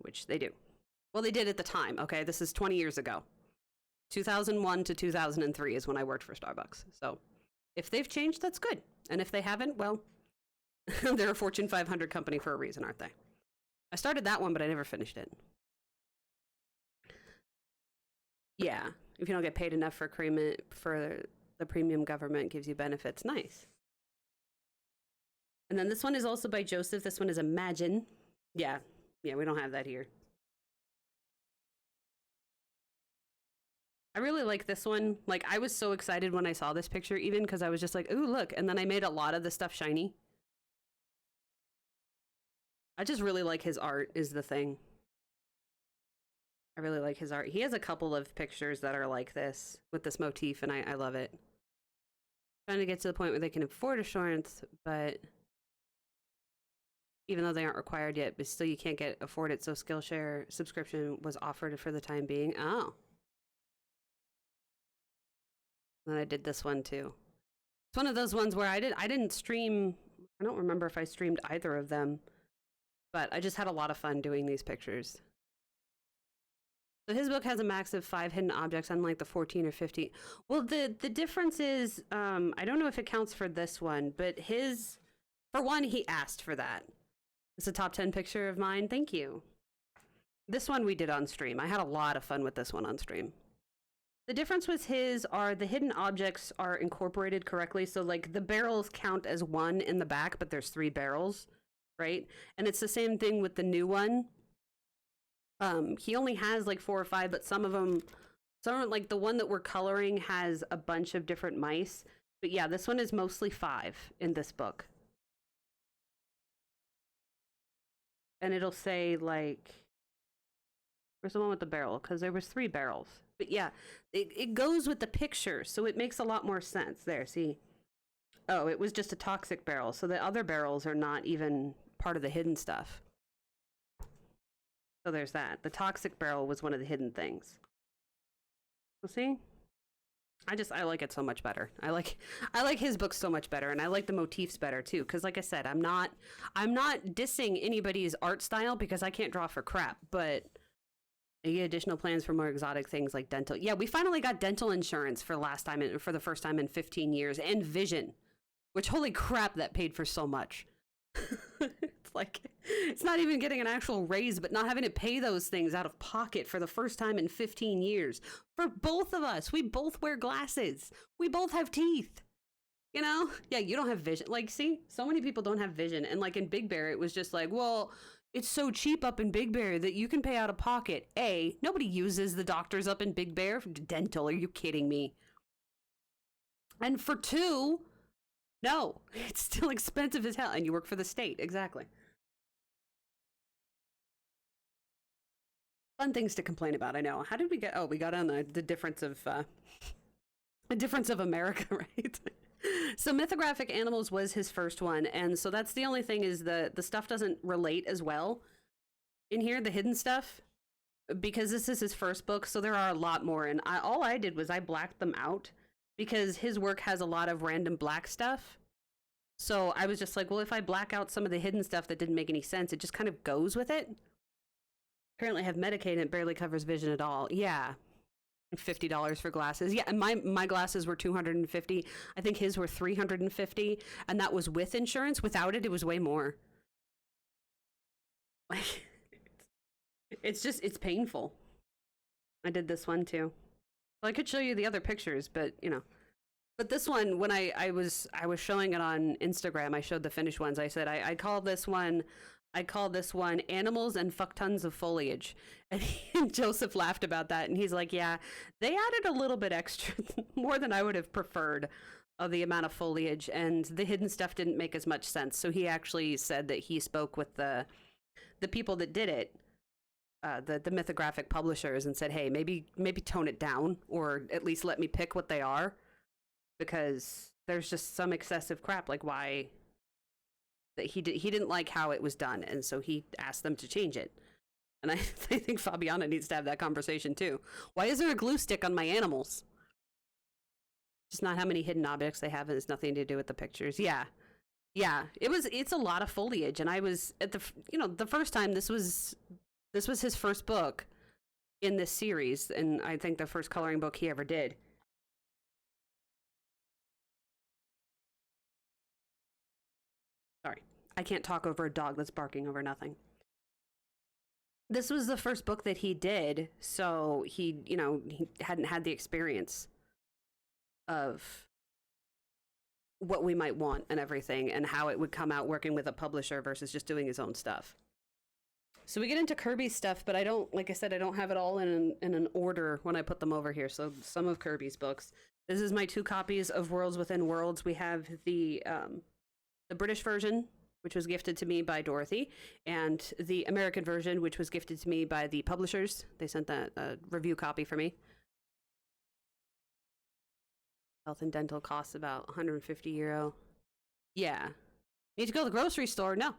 which they do. Well, they did at the time, okay? This is 20 years ago. 2001 to 2003 is when I worked for Starbucks, so if they've changed, that's good, and if they haven't, well, they're a Fortune 500 company for a reason, aren't they? I started that one, but I never finished it. Yeah, if you don't get paid enough for the premium, government gives you benefits. Nice. And then this one is also by Joseph. This one is Imagine. Yeah, we don't have that here. I really like this one. Like, I was so excited when I saw this picture, even because I was just like, ooh, look. And then I made a lot of the stuff shiny. I just really like his art is the thing. I really like his art. He has a couple of pictures that are like this with this motif, and I love it. Trying to get to the point where they can afford insurance, but even though they aren't required yet, but still you can't afford it, so Skillshare subscription was offered for the time being. Oh. And I did this one too. It's one of those ones where I didn't stream. I don't remember if I streamed either of them. But I just had a lot of fun doing these pictures. So his book has a max of 5 hidden objects, unlike the 14 or 15. Well, the difference is, I don't know if it counts for this one, but his, for one, he asked for that. It's a top 10 picture of mine. Thank you. This one we did on stream. I had a lot of fun with this one on stream. The difference with his are the hidden objects are incorporated correctly. So like the barrels count as 1 in the back, but there's 3 barrels, right? And it's the same thing with the new one. He only has like 4 or 5, but some of them, like the one that we're coloring has a bunch of different mice. But yeah, this one is mostly 5 in this book. And it'll say like, where's the one with the barrel? Because there was 3 barrels. But yeah, it goes with the picture, so it makes a lot more sense. There, see? Oh, it was just a toxic barrel, so the other barrels are not even part of the hidden stuff. So there's that. The toxic barrel was one of the hidden things. Well, see? I like it so much better. I like his book so much better, and I like the motifs better too. Because like I said, I'm not dissing anybody's art style because I can't draw for crap, but I get additional plans for more exotic things like dental. Yeah, we finally got dental insurance for the first time in 15 years, and vision, which holy crap, that paid for so much. It's like, it's not even getting an actual raise, but not having to pay those things out of pocket for the first time in 15 years. For both of us, we both wear glasses. We both have teeth. You know? Yeah, you don't have vision. Like, see, so many people don't have vision. And like in Big Bear, it was just like, well, it's so cheap up in Big Bear that you can pay out of pocket. A, nobody uses the doctors up in Big Bear for dental. Are you kidding me? And for 2, no, it's still expensive as hell. And you work for the state. Exactly. Fun things to complain about, I know. How did we get... Oh, we got on the difference of... the difference of America, right? So mythographic animals was his first one. And so that's the only thing is the stuff doesn't relate as well in here, the hidden stuff. Because this is his first book, so there are a lot more. And all I did was I blacked them out. Because his work has a lot of random black stuff. So I was just like, well, if I black out some of the hidden stuff that didn't make any sense, it just kind of goes with it. Currently have Medicaid and it barely covers vision at all. Yeah. $50 for glasses. Yeah, and my glasses were $250. I think his were $350, and that was with insurance. Without it, it was way more. Like, it's painful. I did this one too. Well, I could show you the other pictures, but you know. But this one, when I was showing it on Instagram, I showed the finished ones. I said I call this one Animals and Fuck Tons of Foliage. And Joseph laughed about that, and he's like, yeah, they added a little bit extra, more than I would have preferred, of the amount of foliage, and the hidden stuff didn't make as much sense. So he actually said that he spoke with the people that did it, the mythographic publishers, and said, hey, maybe tone it down, or at least let me pick what they are, because there's just some excessive crap. Like, why... that he didn't like how it was done, and so he asked them to change it. And I think Fabiana needs to have that conversation too. Why is there a glue stick on my animals? Just not how many hidden objects they have, and it's nothing to do with the pictures. Yeah, it's a lot of foliage, and I was at the first time this was his first book in this series, and I think the first coloring book he ever did. Sorry, I can't talk over a dog that's barking over nothing. This was the first book that he did, so he hadn't had the experience of what we might want and everything, and how it would come out working with a publisher versus just doing his own stuff. So we get into Kirby's stuff, but I don't have it all in an order when I put them over here. So some of Kirby's books. This is my 2 copies of Worlds Within Worlds. We have the British version, which was gifted to me by Dorothy, and the American version, which was gifted to me by the publishers. They sent that review copy for me. Health and dental costs about €150. Yeah. Need to go to the grocery store? No.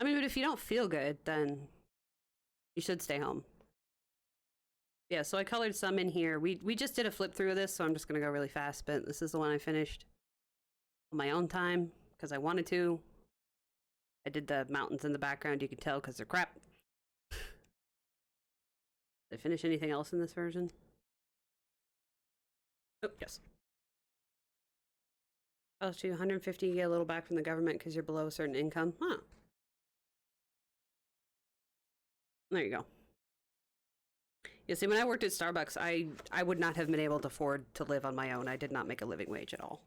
I mean, but if you don't feel good, then you should stay home. Yeah, so I colored some in here. We just did a flip through of this, so I'm just going to go really fast, but this is the one I finished on my own time, because I wanted to. I did the mountains in the background. You can tell because they're crap. Did I finish anything else in this version? Oh, yes. Oh, to 150, you get a little back from the government because you're below a certain income. Huh. There you go. You see, when I worked at Starbucks, I would not have been able to afford to live on my own. I did not make a living wage at all.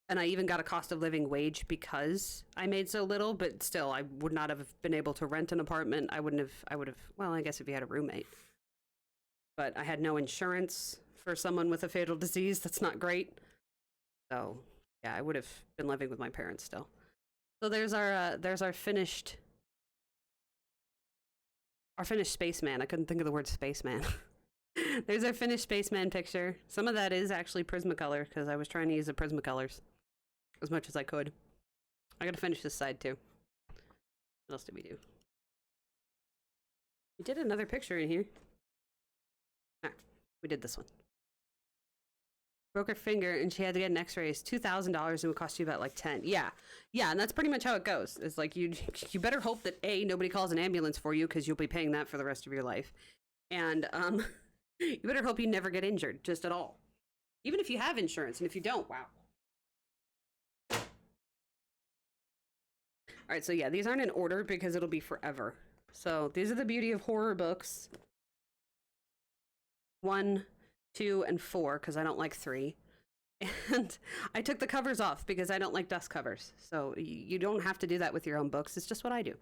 And I even got a cost of living wage because I made so little, but still, I would not have been able to rent an apartment. I would have, well, I guess if you had a roommate. But I had no insurance for someone with a fatal disease. That's not great. So, yeah, I would have been living with my parents still. So there's our finished spaceman. I couldn't think of the word spaceman. There's our finished spaceman picture. Some of that is actually Prismacolor because I was trying to use the Prismacolors as much as I could. I gotta finish this side too. What else did we do? We did another picture in here. Ah, we did this one. Broke her finger and she had to get an x-ray. It's $2,000. It would cost you about like 10. Yeah, and that's pretty much how it goes. It's like you better hope that A, nobody calls an ambulance for you because you'll be paying that for the rest of your life, and you better hope you never get injured just at all, even if you have insurance. And if you don't, wow. All right, so yeah, these aren't in order because it'll be forever. So these are the Beauty of Horror books. 1, 2, and 4 because I don't like 3. And I took the covers off because I don't like dust covers. So you don't have to do that with your own books. It's just what I do.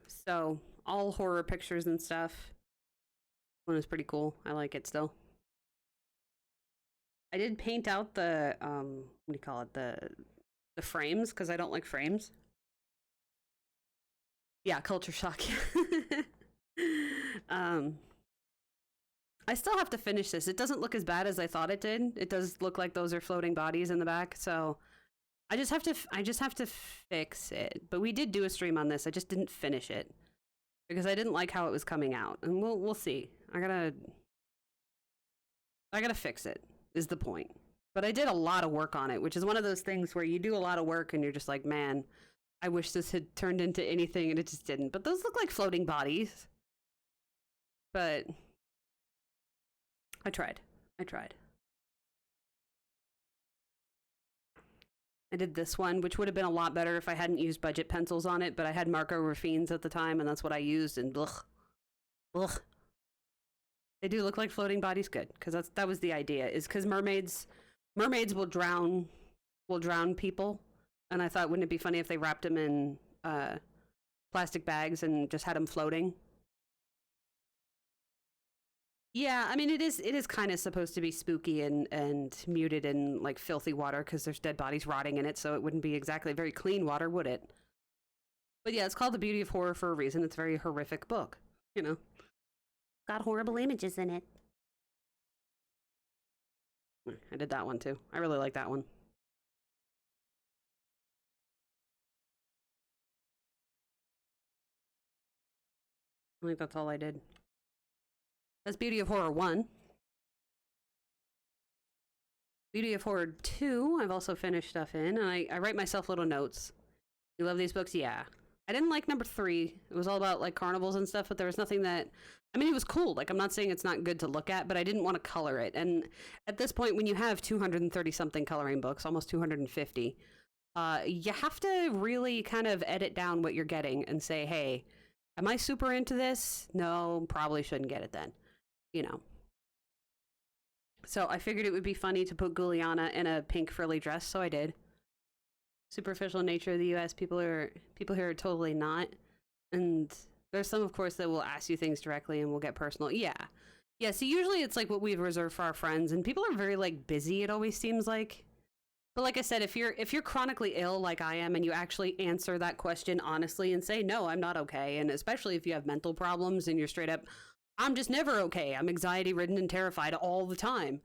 So all horror pictures and stuff. One is pretty cool. I like it still. I did paint out the what do you call it? The frames because I don't like frames. Yeah, culture shock. I still have to finish this. It doesn't look as bad as I thought it did. It does look like those are floating bodies in the back. So I just have to fix it. But we did do a stream on this. I just didn't finish it because I didn't like how it was coming out. And we'll see. I gotta fix it is the point. But I did a lot of work on it, which is one of those things where you do a lot of work and you're just like, man, I wish this had turned into anything, and it just didn't. But those look like floating bodies. But I tried. I did this one, which would have been a lot better if I hadn't used budget pencils on it, but I had Marco Raffines at the time, and that's what I used, and ugh. They do look like floating bodies, good, because that was the idea, is because mermaids will drown people, and I thought, wouldn't it be funny if they wrapped them in plastic bags and just had them floating? Yeah, I mean, it is kind of supposed to be spooky and muted in like filthy water because there's dead bodies rotting in it, so it wouldn't be exactly very clean water, would it? But yeah, it's called The Beauty of Horror for a reason. It's a very horrific book, you know. Got horrible images in it. I did that one too. I really like that one. I think that's all I did. That's Beauty of Horror 1. Beauty of Horror 2, I've also finished stuff in, and I write myself little notes. You love these books? Yeah. I didn't like number 3. It was all about, like, carnivals and stuff, but there was nothing that... I mean, it was cool. Like, I'm not saying it's not good to look at, but I didn't want to color it. And at this point, when you have 230-something coloring books, almost 250, you have to really kind of edit down what you're getting and say, hey, am I super into this? No, probably shouldn't get it then. You know. So I figured it would be funny to put Guliana in a pink frilly dress, so I did. Superficial nature of the U.S. People here are totally not. And there's some, of course, that will ask you things directly and will get personal. Yeah. So usually it's like what we've reserved for our friends, and people are very like busy, it always seems like. But like I said, if you're chronically ill like I am and you actually answer that question honestly and say, no, I'm not okay, and especially if you have mental problems and you're straight up, I'm just never okay. I'm anxiety ridden and terrified all the time.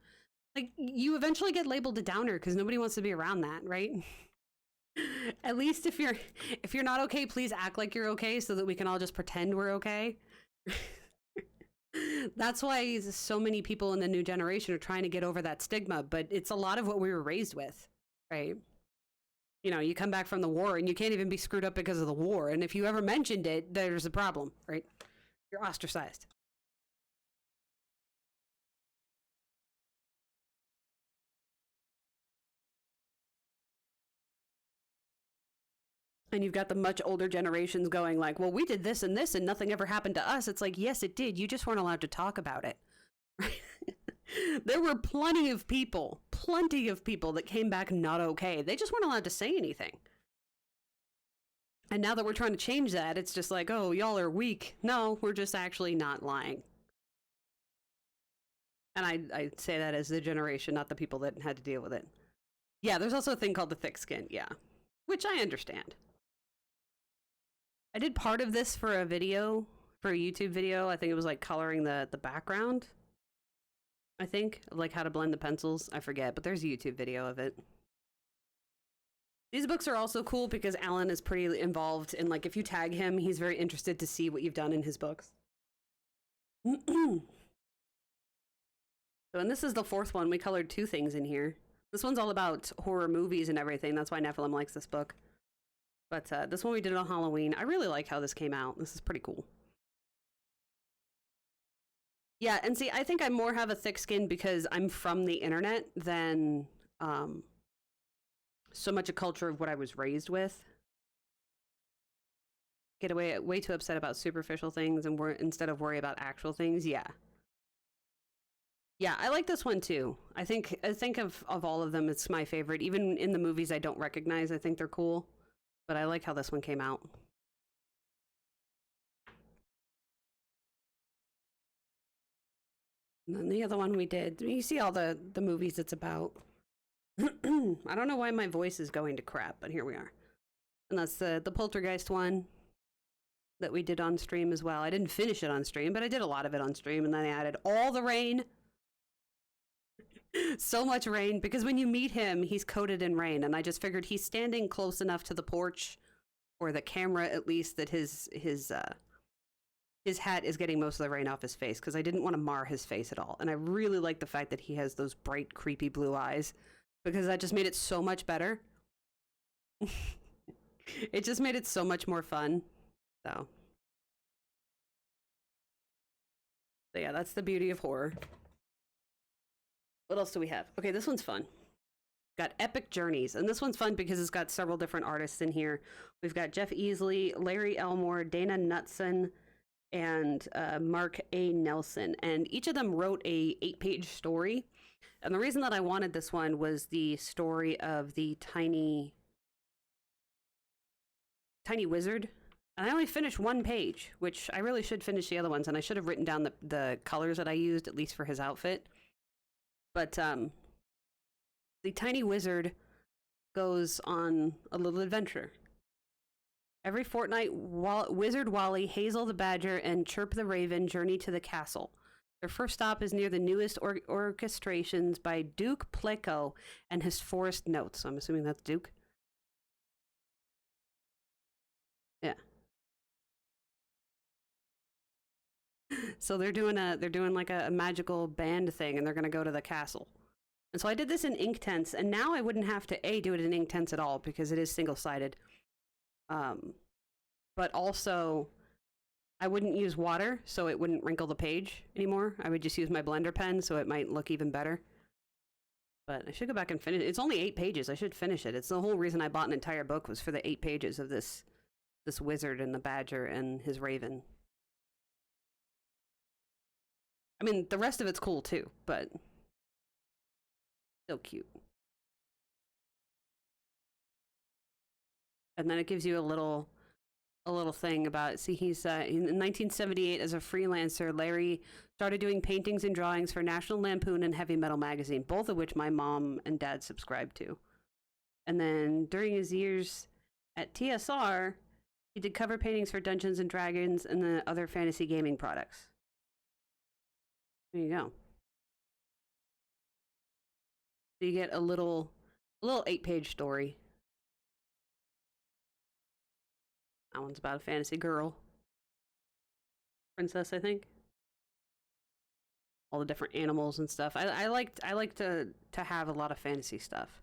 Like, you eventually get labeled a downer because nobody wants to be around that, right? At least if you're not okay, please act like you're okay so that we can all just pretend we're okay. That's why so many people in the new generation are trying to get over that stigma, but it's a lot of what we were raised with, right? You know, you come back from the war and you can't even be screwed up because of the war. And if you ever mentioned it, there's a problem, right? You're ostracized. And you've got the much older generations going like, well, we did this and nothing ever happened to us. It's like, yes, it did. You just weren't allowed to talk about it. Right? There were plenty of people that came back not okay. They just weren't allowed to say anything. And now that we're trying to change that, it's just like, oh, y'all are weak. No, we're just actually not lying. And I say that as the generation, not the people that had to deal with it. Yeah, there's also a thing called the thick skin, yeah. Which I understand. I did part of this for a video, for a YouTube video. I think it was like coloring the background. I think, of like how to blend the pencils. I forget, but there's a YouTube video of it. These books are also cool because Alan is pretty involved in, like, if you tag him, he's very interested to see what you've done in his books. So, and this is the fourth one. We colored 2 things in here. This one's all about horror movies and everything. That's why Nephilim likes this book. But this one we did on Halloween. I really like how this came out. This is pretty cool. Yeah, and see, I think I more have a thick skin because I'm from the internet than so much a culture of what I was raised with. Get away way too upset about superficial things and instead of worry about actual things. Yeah. Yeah, I like this one too. I think of all of them, it's my favorite. Even in the movies I don't recognize, I think they're cool. But I like how this one came out. And then the other one we did, you see all the movies it's about. I don't know why my voice is going to crap, but here we are. And that's the Poltergeist one that we did on stream as well. I didn't finish it on stream, but I did a lot of it on stream, and then I added all the rain. So much rain, because when you meet him, he's coated in rain, and I just figured he's standing close enough to the porch, or the camera at least, that his hat is getting most of the rain off his face, because I didn't want to mar his face at all. And I really like the fact that he has those bright, creepy blue eyes, because that just made it so much better. It just made it so much more fun. So yeah, that's the beauty of horror. What else do we have? Okay, this one's fun. Got Epic Journeys, and this one's fun because it's got several different artists in here. We've got Jeff Easley, Larry Elmore, Dana Knutson, and Mark A. Nelson, and each of them wrote a 8-page story. And the reason that I wanted this one was the story of the tiny wizard. And I only finished 1 page, which I really should finish the other ones, and I should have written down the colors that I used, at least for his outfit. But the tiny wizard goes on a little adventure. Every fortnight, Wizard Wally, Hazel the Badger, and Chirp the Raven journey to the castle. Their first stop is near the newest orchestrations by Duke Pleco and his Forest Notes. So I'm assuming that's Duke. Yeah. So they're doing like a magical band thing, and they're gonna go to the castle. And so I did this in Inktense, and now I wouldn't have to do it in Inktense at all because it is single-sided. But also, I wouldn't use water, so it wouldn't wrinkle the page anymore. I would just use my blender pen, so it might look even better. But I should go back and finish it. It's only 8 pages. I should finish it. It's the whole reason I bought an entire book was for the 8 pages of this wizard and the badger and his raven. I mean, the rest of it's cool too, but still cute. And then it gives you a little thing about, see, he's in 1978 as a freelancer, Larry started doing paintings and drawings for National Lampoon and Heavy Metal magazine, both of which my mom and dad subscribed to. And then during his years at TSR, he did cover paintings for Dungeons and Dragons and the other fantasy gaming products. There you go. So you get a little 8-page story. That one's about a fantasy girl. Princess, I think. All the different animals and stuff. I like to have a lot of fantasy stuff.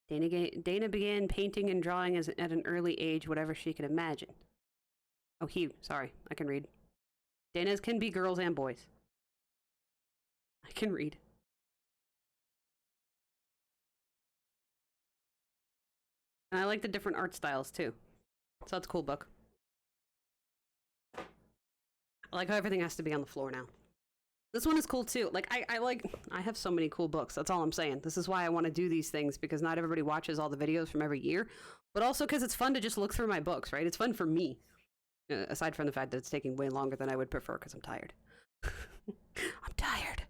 Dana began painting and drawing at an early age, whatever she could imagine. Oh, sorry, I can read. Dana's can be girls and boys. I can read. And I like the different art styles too. So that's a cool book. I like how everything has to be on the floor now. This one is cool too. Like I have so many cool books. That's all I'm saying. This is why I want to do these things, because not everybody watches all the videos from every year, but also because it's fun to just look through my books, right? It's fun for me. Aside from the fact that it's taking way longer than I would prefer because I'm tired. I'm tired.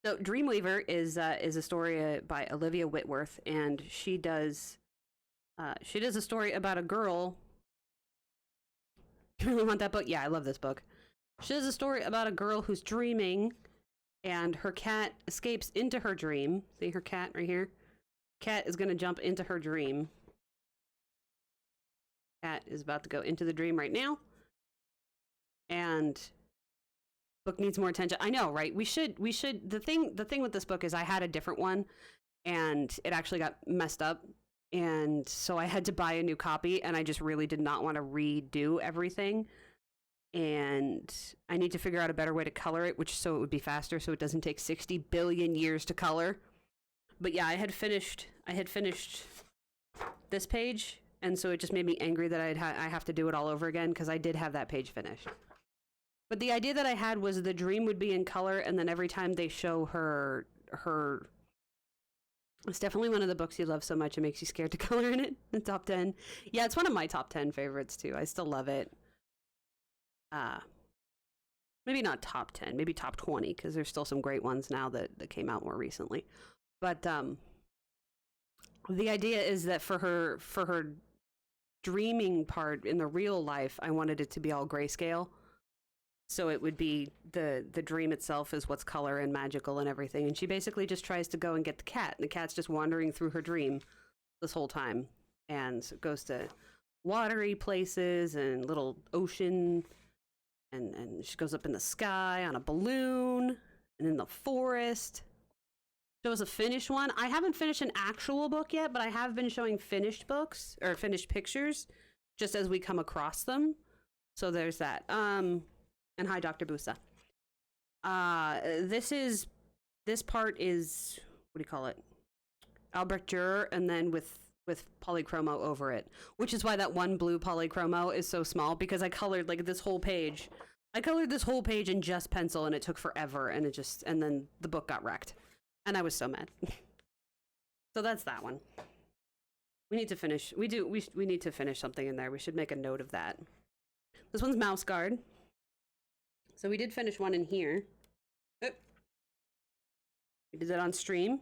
So Dreamweaver is a story by Olivia Whitworth, and she does a story about a girl. You really want that book? Yeah, I love this book. She does a story about a girl who's dreaming, and her cat escapes into her dream. See her cat right here? Cat is going to jump into her dream. Cat is about to go into the dream right now. And book needs more attention. I know, right? We should the thing with this book is I had a different one and it actually got messed up. And so I had to buy a new copy, and I just really did not want to redo everything. And I need to figure out a better way to color it, so it would be faster, so it doesn't take 60 billion years to color. But yeah, I had finished this page, and so it just made me angry that I have to do it all over again, because I did have that page finished. But the idea that I had was the dream would be in color, and then every time they show her it's definitely one of the books you love so much it makes you scared to color in it. The top 10. Yeah, it's one of my top 10 favorites too. I still love it. Maybe not top 10, maybe top 20, because there's still some great ones now that came out more recently. But the idea is that for her dreaming part in the real life, I wanted it to be all grayscale. So it would be the dream itself is what's color and magical and everything. And she basically just tries to go and get the cat. And the cat's just wandering through her dream this whole time. And goes to watery places and little ocean. And she goes up in the sky on a balloon and in the forest. Shows a finished one. I haven't finished an actual book yet, but I have been showing finished books or finished pictures just as we come across them. So there's that. And hi, Dr. Busa. This part is, what do you call it? Albrecht Dürer, and then with polychromo over it, which is why that one blue polychromo is so small, because I colored like this whole page. I colored this whole page in just pencil, and it took forever, and then the book got wrecked, and I was so mad. So that's that one. We need to finish. We need to finish something in there. We should make a note of that. This one's Mouse Guard. So we did finish one in here. Oh. We did that on stream,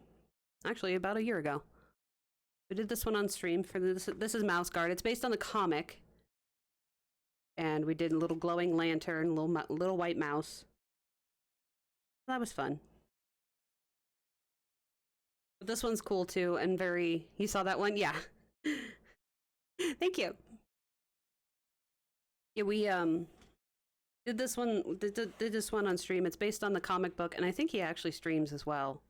actually about a year ago. We did this one on stream for this. This is Mouse Guard. It's based on the comic, and we did a little glowing lantern, little white mouse. That was fun. But this one's cool too, and very. You saw that one, yeah. Thank you. Yeah, we did this one. Did this one on stream. It's based on the comic book, and I think he actually streams as well.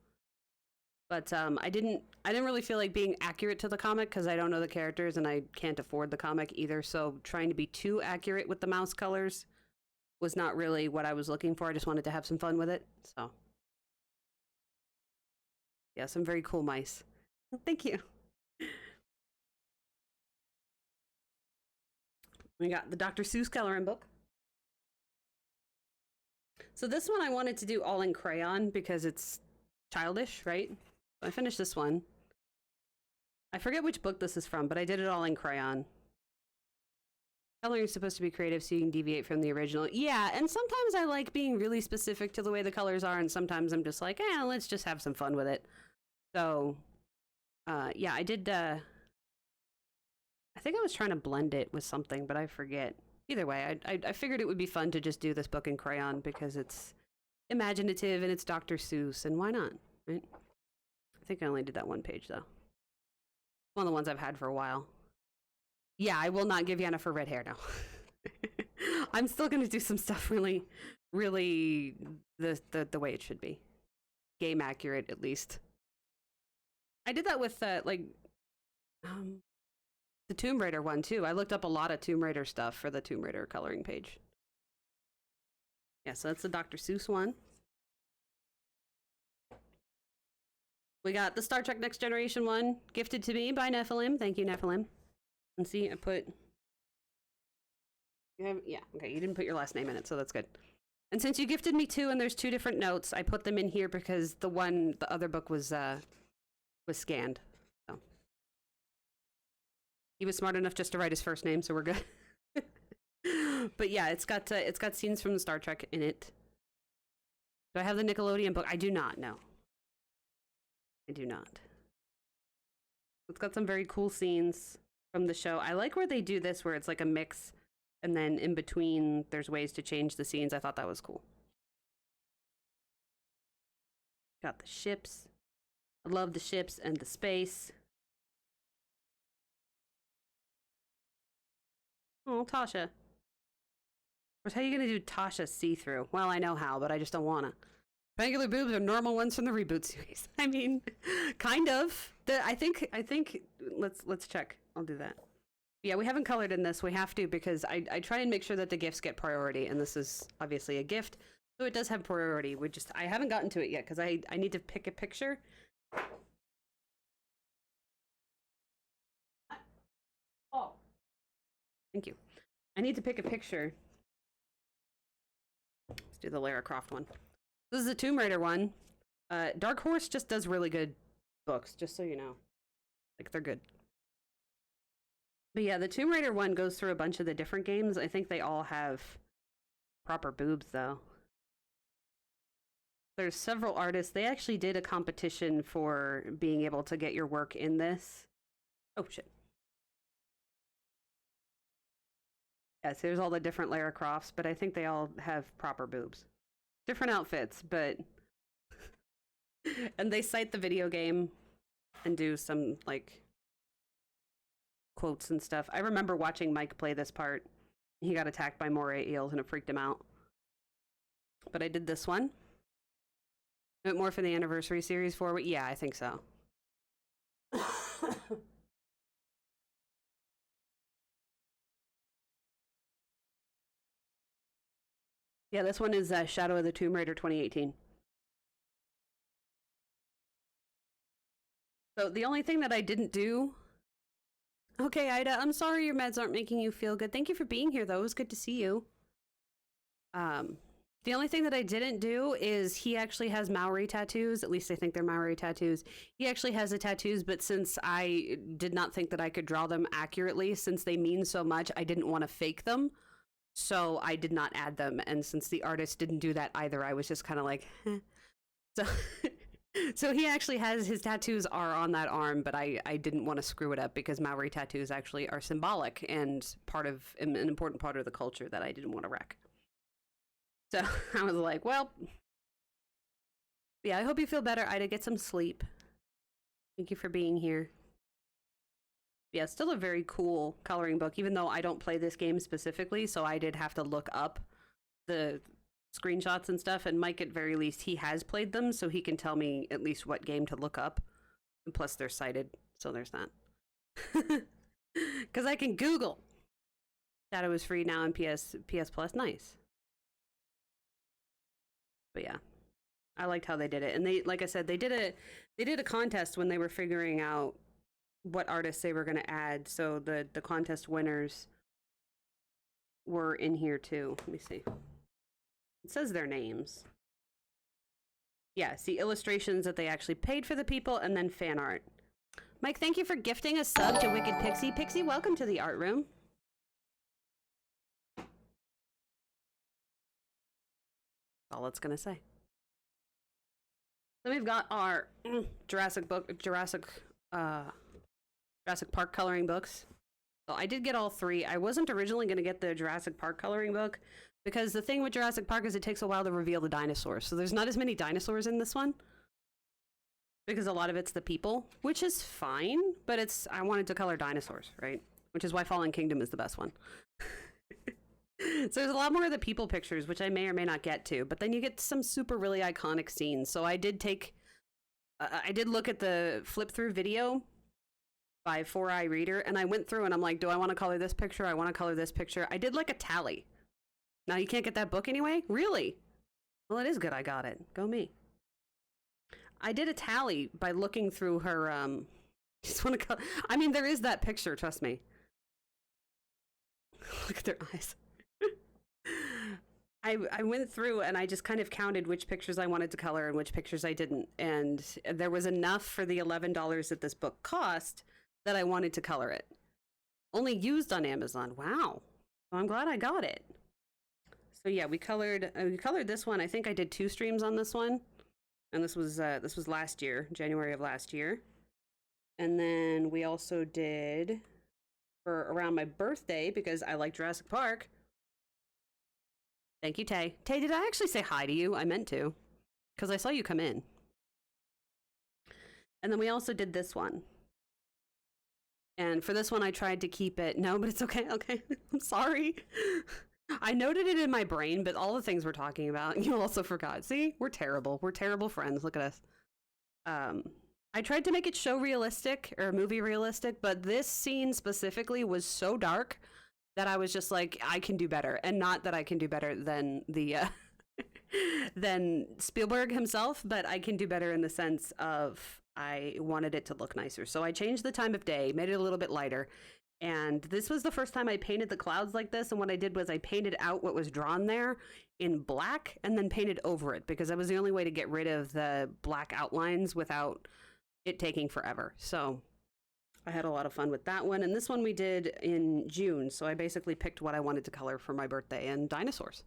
But I didn't really feel like being accurate to the comic because I don't know the characters and I can't afford the comic either. So trying to be too accurate with the mouse colors was not really what I was looking for. I just wanted to have some fun with it. So yeah, some very cool mice. Thank you. We got the Dr. Seuss coloring book. So this one I wanted to do all in crayon because it's childish, right? I finished this one. I forget which book this is from, but I did it all in crayon. Coloring is supposed to be creative so you can deviate from the original. Yeah, and sometimes I like being really specific to the way the colors are, and sometimes I'm just like, let's just have some fun with it. So, yeah, I did, I think I was trying to blend it with something, but I forget. Either way, I figured it would be fun to just do this book in crayon because it's imaginative and it's Dr. Seuss, and why not, right? I think I only did that one page, though. One of the ones I've had for a while. Yeah, I will not give Yennefer red hair now. I'm still going to do some stuff really the way it should be. Game accurate, at least. I did that with like the Tomb Raider one too. I looked up a lot of Tomb Raider stuff for the Tomb Raider coloring page. Yeah, so that's the Dr. Seuss one. We got the Star Trek Next Generation one, gifted to me by Nephilim. Thank you, Nephilim. And see, I put... Yeah, okay, you didn't put your last name in it, so that's good. And since you gifted me two, and there's two different notes, I put them in here because the other book was scanned. So he was smart enough just to write his first name, so we're good. But yeah, it's got scenes from the Star Trek in it. Do I have the Nickelodeon book? I do not. No, I do not. It's got some very cool scenes from the show. I like where they do this, where it's like a mix. And then in between, there's ways to change the scenes. I thought that was cool. Got the ships. I love the ships and the space. Oh, Tasha. Of course, how are you going to do Tasha see-through? Well, I know how, but I just don't want to. Regular boobs are normal ones from the reboot series. I mean, kind of. I think. Let's check. I'll do that. Yeah, we haven't colored in this. We have to because I try and make sure that the gifts get priority, and this is obviously a gift, so it does have priority. I haven't gotten to it yet because I need to pick a picture. Oh, thank you. I need to pick a picture. Let's do the Lara Croft one. This is the Tomb Raider one. Dark Horse just does really good books, just so you know. Like, they're good. But yeah, the Tomb Raider one goes through a bunch of the different games. I think they all have proper boobs, though. There's several artists. They actually did a competition for being able to get your work in this. Oh, shit. Yes, here's all the different Lara Crofts, but I think they all have proper boobs. Different outfits, but... And they cite the video game and do some, like... quotes and stuff. I remember watching Mike play this part. He got attacked by moray eels and it freaked him out. But I did this one. A bit more for the anniversary series for yeah, I think so. Yeah, this one is Shadow of the Tomb Raider 2018. So the only thing that I didn't do... Okay, Ida, I'm sorry your meds aren't making you feel good. Thank you for being here, though. It was good to see you. The only thing that I didn't do is he actually has Maori tattoos. At least I think they're Maori tattoos. He actually has the tattoos, but since I did not think that I could draw them accurately, since they mean so much, I didn't want to fake them. So I did not add them. And since the artist didn't do that either, I was just kind of like, eh. So... So he actually has, his tattoos are on that arm, but I didn't want to screw it up because Maori tattoos actually are symbolic and an important part of the culture that I didn't want to wreck. So I was like, well, yeah, I hope you feel better, Ida. Get some sleep. Thank you for being here. Yeah, still a very cool coloring book, even though I don't play this game specifically, so I did have to look up the screenshots and stuff, and Mike, at very least, he has played them, so he can tell me at least what game to look up. And plus, they're cited, so there's that. Because I can Google. Shadow is free now in PS Plus. Nice. But yeah, I liked how they did it, and they, like I said, they did a contest when they were figuring out what artists they were going to add. So the contest winners were in here too. Let me see. It says their names. Yeah, see illustrations that they actually paid for the people, and then fan art. Mike, thank you for gifting a sub to Wicked Pixie. Pixie, welcome to the art room. That's all it's gonna say. Then we've got our Jurassic Park coloring books. So I did get all three. I wasn't originally gonna get the Jurassic Park coloring book, because the thing with Jurassic Park is it takes a while to reveal the dinosaurs. So there's not as many dinosaurs in this one. Because a lot of it's the people, which is fine, but I wanted to color dinosaurs, right? Which is why Fallen Kingdom is the best one. So there's a lot more of the people pictures, which I may or may not get to, but then you get some super really iconic scenes. So I did take I did look at the flip through video by 4i Reader, and I went through and I'm like, do I want to color this picture? I want to color this picture. I did like a tally. Now you can't get that book anyway? Really? Well, it is good I got it. Go me. I did a tally by looking through her, just want to I mean, there is that picture, trust me. Look at their eyes. I went through and I just kind of counted which pictures I wanted to color and which pictures I didn't. And there was enough for the $11 that this book cost that I wanted to color it. Only used on Amazon. Wow. Well, I'm glad I got it. So yeah, we colored this one. I think I did 2 streams on this one. And this was last year, January of last year. And then we also did for around my birthday because I like Jurassic Park. Thank you, Tay. Tay, did I actually say hi to you? I meant to, because I saw you come in. And then we also did this one. And for this one, I tried to keep it. No, but it's okay. Okay. I'm sorry. I noted it in my brain, but all the things we're talking about, you also forgot. See, we're terrible. We're terrible friends. Look at us. I tried to make it show realistic or movie realistic, but this scene specifically was so dark that I was just like, I can do better. And not that I can do better than the than Spielberg himself, but I can do better in the sense of I wanted it to look nicer. So I changed the time of day, made it a little bit lighter. And this was the first time I painted the clouds like this. And what I did was I painted out what was drawn there in black and then painted over it because that was the only way to get rid of the black outlines without it taking forever. So I had a lot of fun with that one. And this one we did in June. So I basically picked what I wanted to color for my birthday and dinosaurs.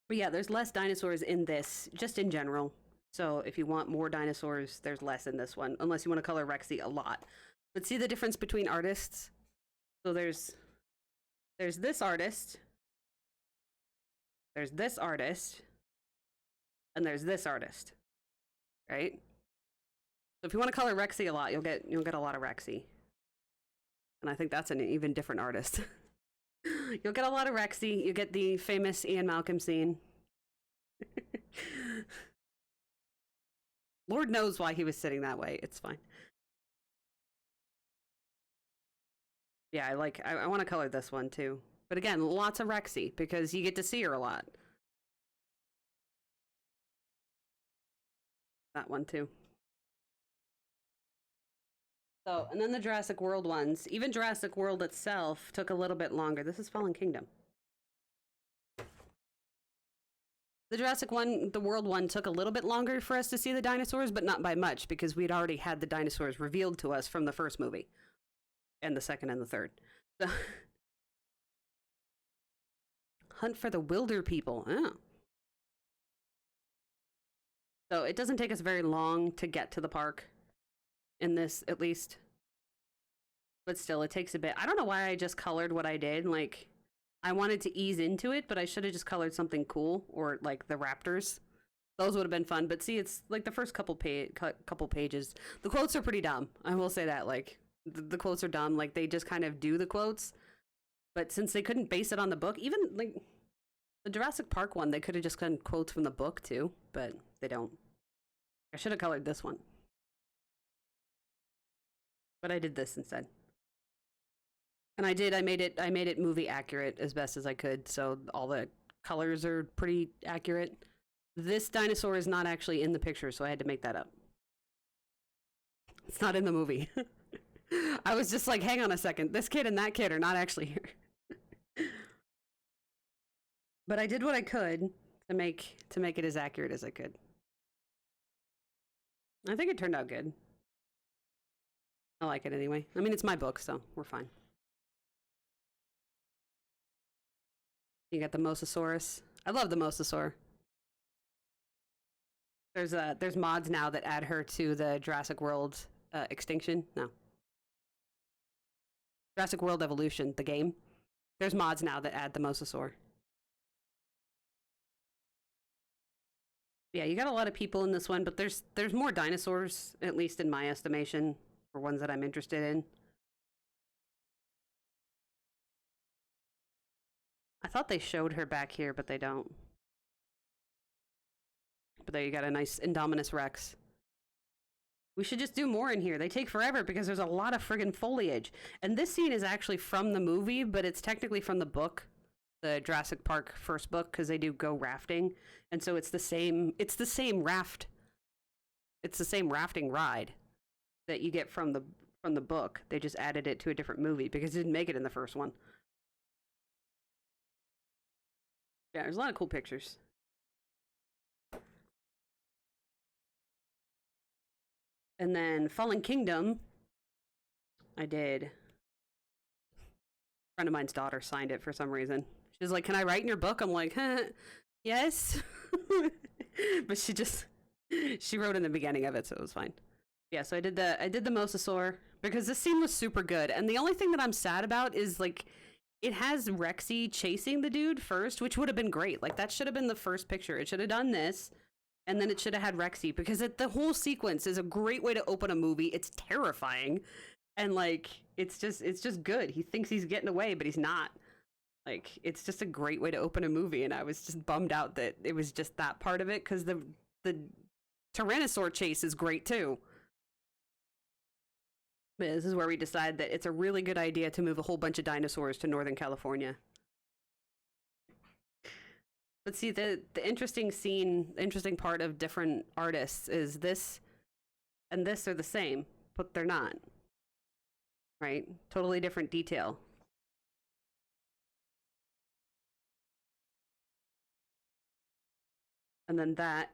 But yeah, there's less dinosaurs in this, just in general. So if you want more dinosaurs, there's less in this one, unless you want to color Rexy a lot. But see the difference between artists? So there's this artist, there's this artist, and there's this artist, right? So if you want to color Rexy a lot, you'll get a lot of Rexy. And I think that's an even different artist. You'll get a lot of Rexy. You get the famous Ian Malcolm scene. Lord knows why he was sitting that way. It's fine. Yeah, I want to color this one too. But again, lots of Rexy because you get to see her a lot. That one too. So, and then the Jurassic World ones. Even Jurassic World itself took a little bit longer. This is Fallen Kingdom. The Jurassic one, the World one, took a little bit longer for us to see the dinosaurs, but not by much, because we'd already had the dinosaurs revealed to us from the first movie. And the second and the third. So Hunt for the Wilder People. Oh. So it doesn't take us very long to get to the park. In this, at least. But still, it takes a bit. I don't know why I just colored what I did. Like, I wanted to ease into it, but I should have just colored something cool. Or, like, the raptors. Those would have been fun. But see, it's, like, the first couple pages. The quotes are pretty dumb. I will say that. Like, the quotes are dumb. Like, they just kind of do the quotes. But since they couldn't base it on the book, even, like, the Jurassic Park one, they could have just done quotes from the book, too. But they don't. I should have colored this one. But I did this instead. And I made it movie accurate as best as I could, so all the colors are pretty accurate. This dinosaur is not actually in the picture, so I had to make that up. It's not in the movie. I was just like, hang on a second, this kid and that kid are not actually here. But I did what I could to make it as accurate as I could. I think it turned out good. I like it anyway. I mean, it's my book, so we're fine. You got the Mosasaurus. I love the Mosasaur. There's mods now that add her to the Jurassic World Extinction. No. Jurassic World Evolution, the game. There's mods now that add the Mosasaur. Yeah, you got a lot of people in this one, but there's more dinosaurs, at least in my estimation, for ones that I'm interested in. I thought they showed her back here, but they don't. But there you got a nice Indominus Rex. We should just do more in here. They take forever because there's a lot of friggin' foliage. And this scene is actually from the movie, but it's technically from the book, the Jurassic Park first book, because they do go rafting. And so it's the same raft. It's the same rafting ride that you get from the book. They just added it to a different movie because it didn't make it in the first one. Yeah, there's a lot of cool pictures. And then Fallen Kingdom, I did. A friend of mine's daughter signed it for some reason. She was like, "Can I write in your book?" I'm like, yes. But she wrote in the beginning of it, so it was fine. Yeah, so I did the mosasaur because this scene was super good. And the only thing that I'm sad about is like it has Rexy chasing the dude first, which would have been great. Like that should have been the first picture. It should have done this. And then it should have had Rexy because the whole sequence is a great way to open a movie. It's terrifying. And like, it's just good. He thinks he's getting away, but he's not. Like, it's just a great way to open a movie. And I was just bummed out that it was just that part of it because the Tyrannosaur chase is great too. But this is where we decide that it's a really good idea to move a whole bunch of dinosaurs to Northern California. But see, the interesting part of different artists is this and this are the same, but they're not. Right? Totally different detail. And then that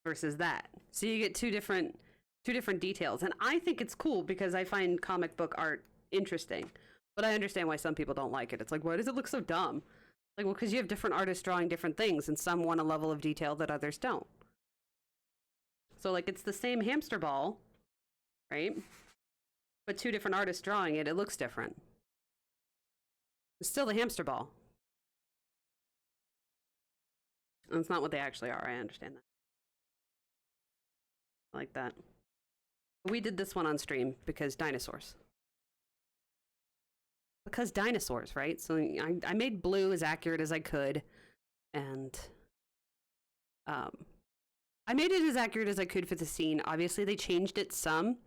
versus that. So you get two different details. And I think it's cool because I find comic book art interesting. But I understand why some people don't like it. It's like, why does it look so dumb? Like, well, because you have different artists drawing different things, and some want a level of detail that others don't. So, like, it's the same hamster ball, right? But two different artists drawing it, it looks different. It's still the hamster ball. And it's not what they actually are, I understand that. I like that. We did this one on stream because dinosaurs. Because dinosaurs, right? So I made blue as accurate as I could, and I made it as accurate as I could for the scene. Obviously, they changed it some,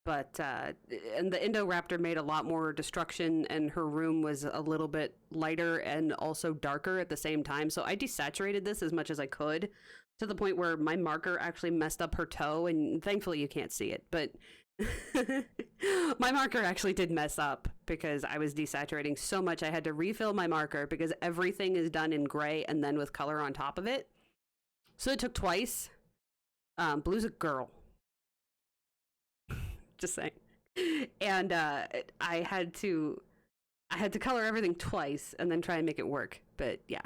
but and the Indoraptor made a lot more destruction, and her room was a little bit lighter and also darker at the same time. So I desaturated this as much as I could, to the point where my marker actually messed up her toe, and thankfully you can't see it, but my marker actually did mess up because I was desaturating so much. I had to refill my marker because everything is done in gray and then with color on top of it. So it took twice. Blue's a girl. Just saying. And I had to color everything twice and then try and make it work. But yeah.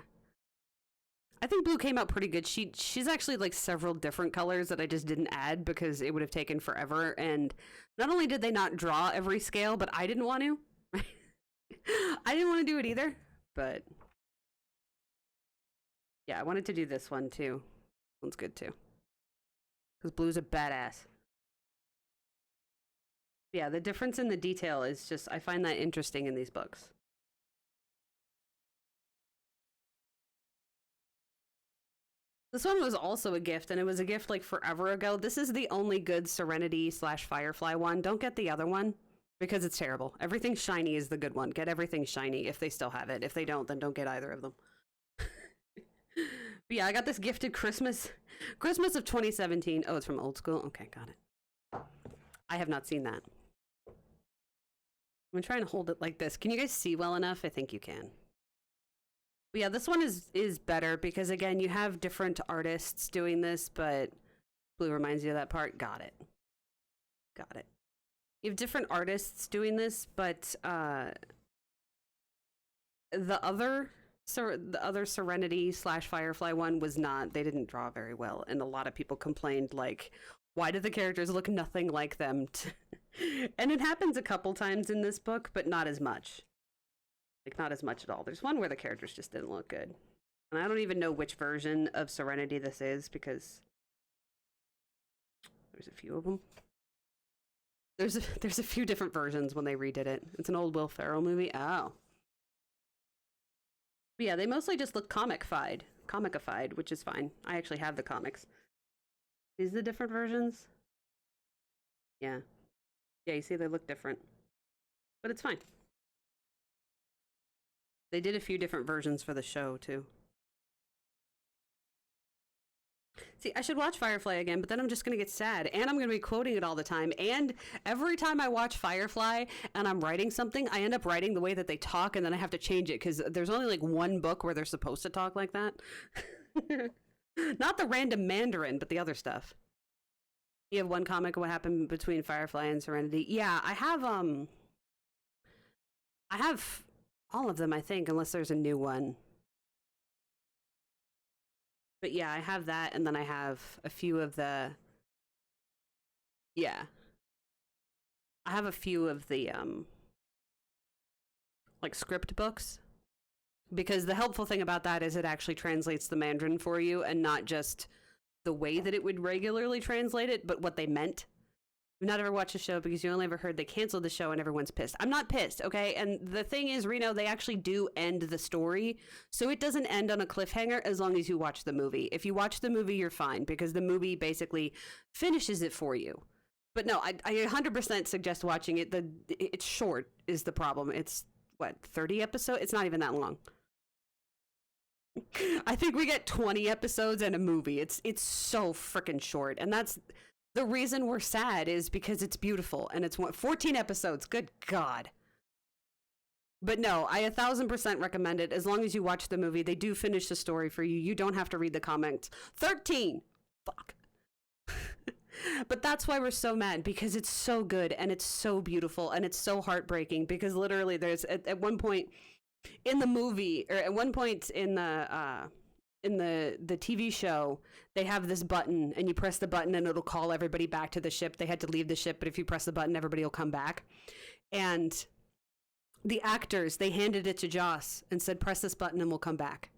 I think blue came out pretty good. She's actually like several different colors that I just didn't add because it would have taken forever. And not only did they not draw every scale, but I didn't want to. I didn't want to do it either. But yeah, I wanted to do this one too. One's good too. Because blue's a badass. Yeah, the difference in the detail is just, I find that interesting in these books. This one was also a gift, and it was a gift like forever ago. This is the only good Serenity/Firefly one. Don't get the other one because it's terrible. Everything shiny is the good one. Get everything shiny if they still have it. If they don't, then don't get either of them. But yeah, I got this gifted Christmas of 2017. Oh, it's from Old School. Okay, got it. I have not seen that. I'm trying to hold it like this. Can you guys see well enough? I think you can. But yeah, this one is better because, again, you have different artists doing this, but blue reminds you of that part. Got it. Got it. You have different artists doing this, but the other Serenity/Firefly one was not. They didn't draw very well, and a lot of people complained, like, why do the characters look nothing like them? And it happens a couple times in this book, but not as much. Like, not as much at all. There's one where the characters just didn't look good. And I don't even know which version of Serenity this is, because there's a few of them. There's a few different versions when they redid it. It's an old Will Ferrell movie. Oh. But yeah, they mostly just look comicified, which is fine. I actually have the comics. These are the different versions? Yeah. Yeah, you see they look different. But it's fine. They did a few different versions for the show, too. See, I should watch Firefly again, but then I'm just going to get sad. And I'm going to be quoting it all the time. And every time I watch Firefly and I'm writing something, I end up writing the way that they talk, and then I have to change it because there's only like one book where they're supposed to talk like that. Not the random Mandarin, but the other stuff. You have one comic, what happened between Firefly and Serenity? Yeah, I have all of them, I think, unless there's a new one. But yeah, I have that, and then I have a few of the... Yeah. I have a few of the, like, script books. Because the helpful thing about that is it actually translates the Mandarin for you, and not just the way that it would regularly translate it, but what they meant. I've not ever watched a show because you only ever heard they canceled the show and everyone's pissed. I'm not pissed, okay? And the thing is, Reno, they actually do end the story. So it doesn't end on a cliffhanger as long as you watch the movie. If you watch the movie, you're fine because the movie basically finishes it for you. But no, I 100% suggest watching it. It's short is the problem. It's, what, 30 episodes? It's not even that long. I think we get 20 episodes and a movie. It's so freaking short. And that's... The reason we're sad is because it's beautiful and it's 14 episodes. Good God. But no, I 1,000% recommend it as long as you watch the movie. They do finish the story for you. You don't have to read the comics. 13! Fuck. But that's why we're so mad, because it's so good and it's so beautiful and it's so heartbreaking because literally there's at one point in the movie, or at one point in the TV show, they have this button and you press the button and it'll call everybody back to the ship. They had to leave the ship, but if you press the button, everybody will come back. And the actors, they handed it to Joss and said, press this button and we'll come back.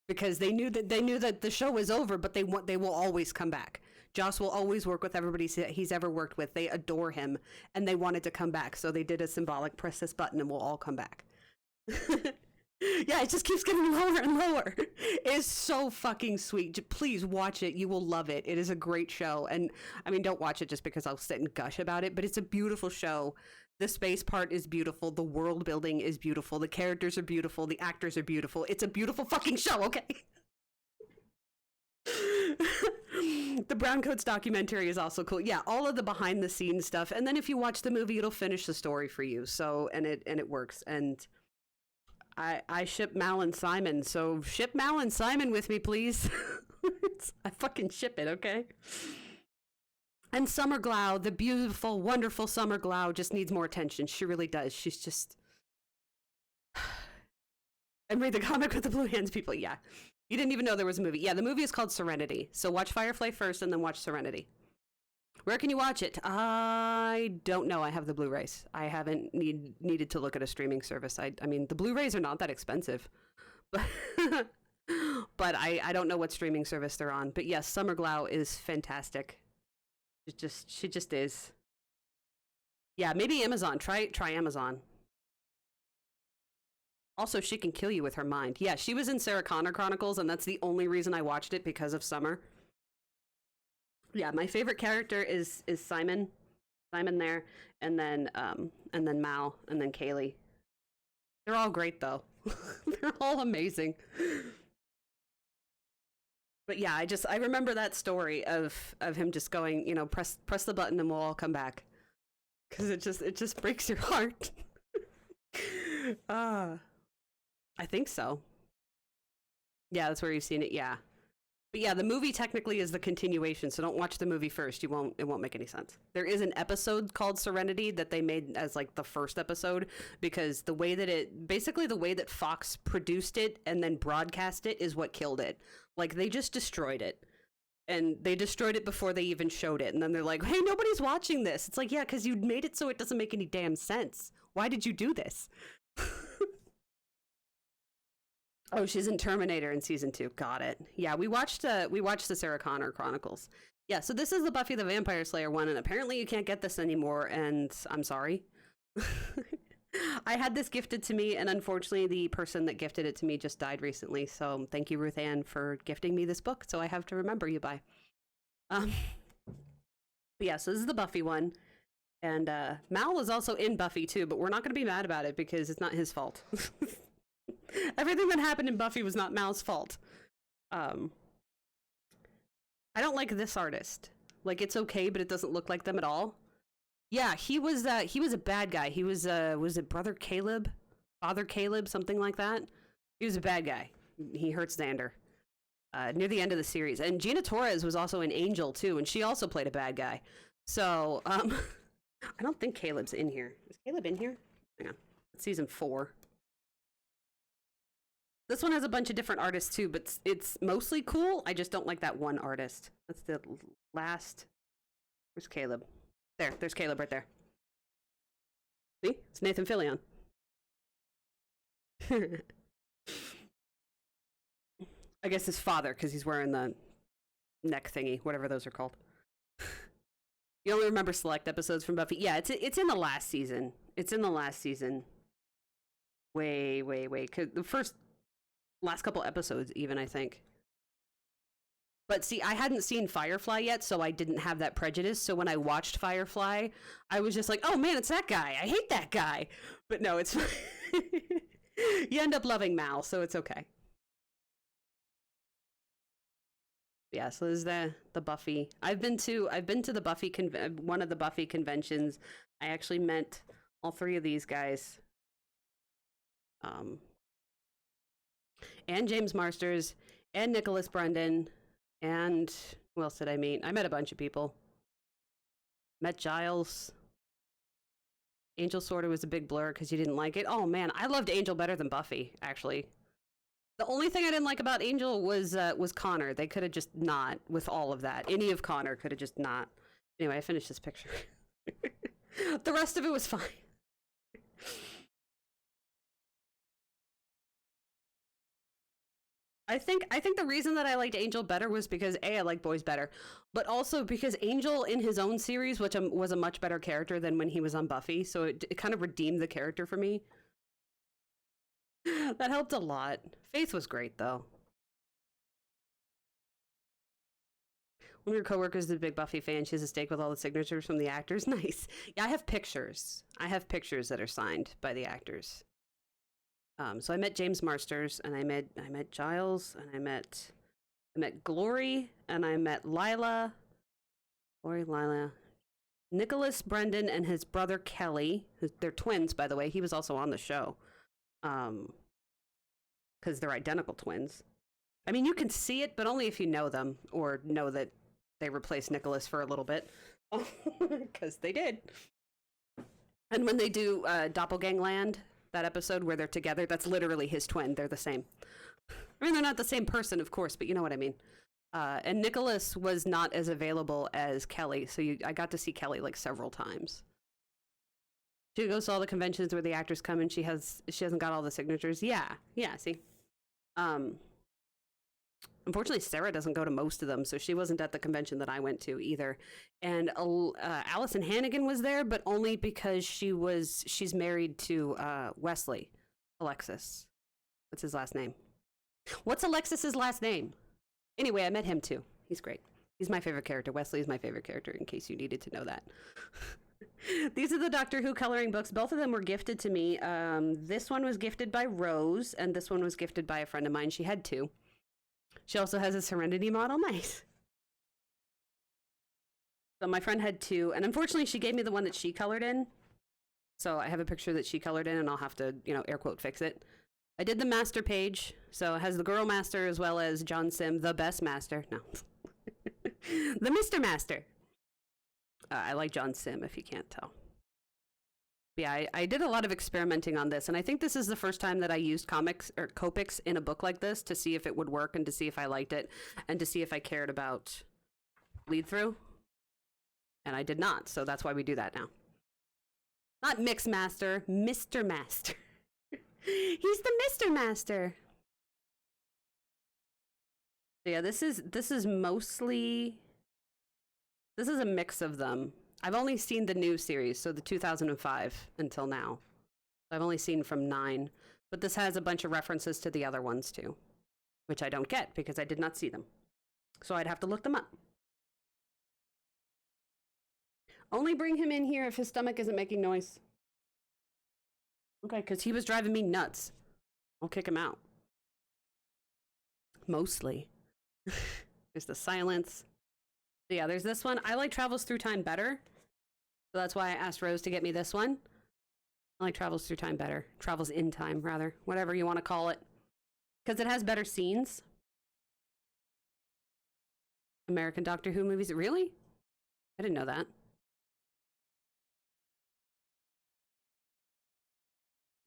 Because they knew that the show was over, but they will always come back. Joss will always work with everybody he's ever worked with. They adore him and they wanted to come back. So they did a symbolic press this button and we'll all come back. Yeah, it just keeps getting lower and lower. It's so fucking sweet. Please watch it. You will love it. It is a great show. And I mean, don't watch it just because I'll sit and gush about it, but it's a beautiful show. The space part is beautiful. The world building is beautiful. The characters are beautiful. The actors are beautiful. It's a beautiful fucking show, okay? The Browncoats documentary is also cool. Yeah, all of the behind the scenes stuff. And then if you watch the movie, it'll finish the story for you. So, and it works. And I ship Mal and Simon, so ship Mal and Simon with me, please. I fucking ship it, okay? And Summer Glau, the beautiful, wonderful Summer Glau, just needs more attention. She really does. She's just... And read the comic with the blue hands, people. Yeah. You didn't even know there was a movie. Yeah, the movie is called Serenity. So watch Firefly first and then watch Serenity. Where can you watch it? I don't know. I have the Blu-rays. I haven't needed to look at a streaming service. I mean, the Blu-rays are not that expensive. But, but I don't know what streaming service they're on. But yes, Summer Glau is fantastic. She just is. Yeah, maybe Amazon. Try Amazon. Also, she can kill you with her mind. Yeah, she was in Sarah Connor Chronicles, and that's the only reason I watched it, because of Summer. Yeah, my favorite character is Simon. Simon there, and then Mal, and then Kaylee. They're all great though. They're all amazing. But yeah, I remember that story of him just going, you know, press the button and we'll all come back. Cuz it just breaks your heart. I think so. Yeah, that's where you've seen it. Yeah. But yeah, the movie technically is the continuation, so don't watch the movie first. It won't make any sense. There is an episode called Serenity that they made as like the first episode, because the way that Fox produced it and then broadcast it is what killed it. Like, they just destroyed it. And they destroyed it before they even showed it. And then they're like, hey, nobody's watching this. It's like, yeah, because you made it so it doesn't make any damn sense. Why did you do this? Oh, she's in Terminator in season 2. Got it. Yeah, we watched the Sarah Connor Chronicles. Yeah, so this is the Buffy the Vampire Slayer one, and apparently you can't get this anymore, and I'm sorry. I had this gifted to me, and unfortunately the person that gifted it to me just died recently, so thank you, Ruth Ann, for gifting me this book, so I have to remember you by. But yeah, so this is the Buffy one. And Mal was also in Buffy too, but we're not going to be mad about it because it's not his fault. Everything that happened in Buffy was not Mal's fault. I don't like this artist. Like, it's okay, but it doesn't look like them at all. Yeah, he was a bad guy. He was it Brother Caleb? Father Caleb, something like that? He was a bad guy. He hurts Xander. Near the end of the series. And Gina Torres was also in Angel too, and she also played a bad guy. So, I don't think Caleb's in here. Is Caleb in here? Hang on. It's season 4. This one has a bunch of different artists too, but it's mostly cool. I just don't like that one artist. That's the last. Where's Caleb? There's Caleb right there. See? It's Nathan Fillion. I guess his father, because he's wearing the neck thingy, whatever those are called. You only remember select episodes from Buffy? Yeah, it's in the last season. It's in the last season. Way. Cause the last couple episodes, even, I think. But see, I hadn't seen Firefly yet, so I didn't have that prejudice. So when I watched Firefly, I was just like, oh man, it's that guy. I hate that guy. But no, it's you end up loving Mal, so it's okay. Yeah, so this is the Buffy. I've been to the Buffy one of the Buffy conventions. I actually met all 3 of these guys. And James Marsters and Nicholas Brendan and who else did I meet? I met a bunch of people. Met Giles. Angel sort of was a big blur because you didn't like it. Oh man, I loved Angel better than Buffy, actually. The only thing I didn't like about Angel was Connor. They could have just not, with all of that. Any of Connor could have just not. Anyway, I finished this picture. The rest of it was fine. I think the reason that I liked Angel better was because I like boys better, but also because Angel in his own series, which was a much better character than when he was on Buffy, so it kind of redeemed the character for me. That helped a lot. Faith was great though. One of your coworkers is a big Buffy fan. She has a stake with all the signatures from the actors. Nice. Yeah, I have pictures. That are signed by the actors. So I met James Marsters, and I met Giles, and I met Glory, and I met Lila. Lila. Nicholas Brendan and his brother Kelly. They're twins, by the way. He was also on the show. Because they're identical twins. I mean, you can see it, but only if you know them, or know that they replaced Nicholas for a little bit. Because they did. And when they do Doppelgangland, that episode where they're together, that's literally his twin. They're the same. I mean, they're not the same person, of course, but you know what I mean. And Nicholas was not as available as Kelly, so I got to see Kelly like several times. She goes to all the conventions where the actors come, and she hasn't got all the signatures. Yeah, see. Unfortunately, Sarah doesn't go to most of them, so she wasn't at the convention that I went to either. And Allison Hannigan was there, but only because she's married to Wesley. Alexis. What's his last name? What's Alexis's last name? Anyway, I met him too. He's great. He's my favorite character. Wesley is my favorite character, in case you needed to know that. These are the Doctor Who coloring books. Both of them were gifted to me. This one was gifted by Rose, and this one was gifted by a friend of mine. She had 2. She also has a Serenity model. Nice. So my friend had 2, and unfortunately she gave me the one that she colored in. So I have a picture that she colored in, and I'll have to, air quote, fix it. I did the master page, so it has the girl master as well as John Sim, the best master. No. The Mr. Master. I like John Sim, if you can't tell. Yeah, I did a lot of experimenting on this, and I think this is the first time that I used comics or Copics in a book like this to see if it would work and to see if I liked it and to see if I cared about bleed through. And I did not, so that's why we do that now. Not Mix Master, Mr. Master. He's the Mr. Master. So yeah, this is mostly, this is a mix of them. I've only seen the new series, so the 2005 until now. I've only seen from 9, but this has a bunch of references to the other ones too, which I don't get because I did not see them. So I'd have to look them up. Only bring him in here if his stomach isn't making noise. Okay, because he was driving me nuts. I'll kick him out. Mostly. There's the silence. So yeah, there's this one. I like Travels Through Time better. So that's why I asked Rose to get me this one. I like Travels Through Time better. Travels in Time, rather. Whatever you want to call it. Because it has better scenes. American Doctor Who movies. Really? I didn't know that.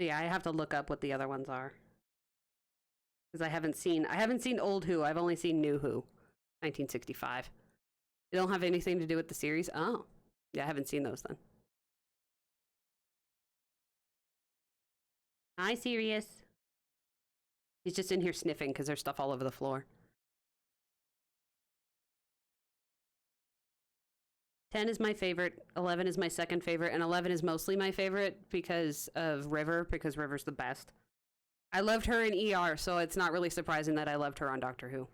So yeah, I have to look up what the other ones are. Because I haven't seen old Who. I've only seen new Who. 1965. They don't have anything to do with the series? Oh. Yeah, I haven't seen those then. Hi, Sirius. He's just in here sniffing because there's stuff all over the floor. 10 is my favorite, 11 is my second favorite, and 11 is mostly my favorite because of River, because River's the best. I loved her in ER, so it's not really surprising that I loved her on Doctor Who.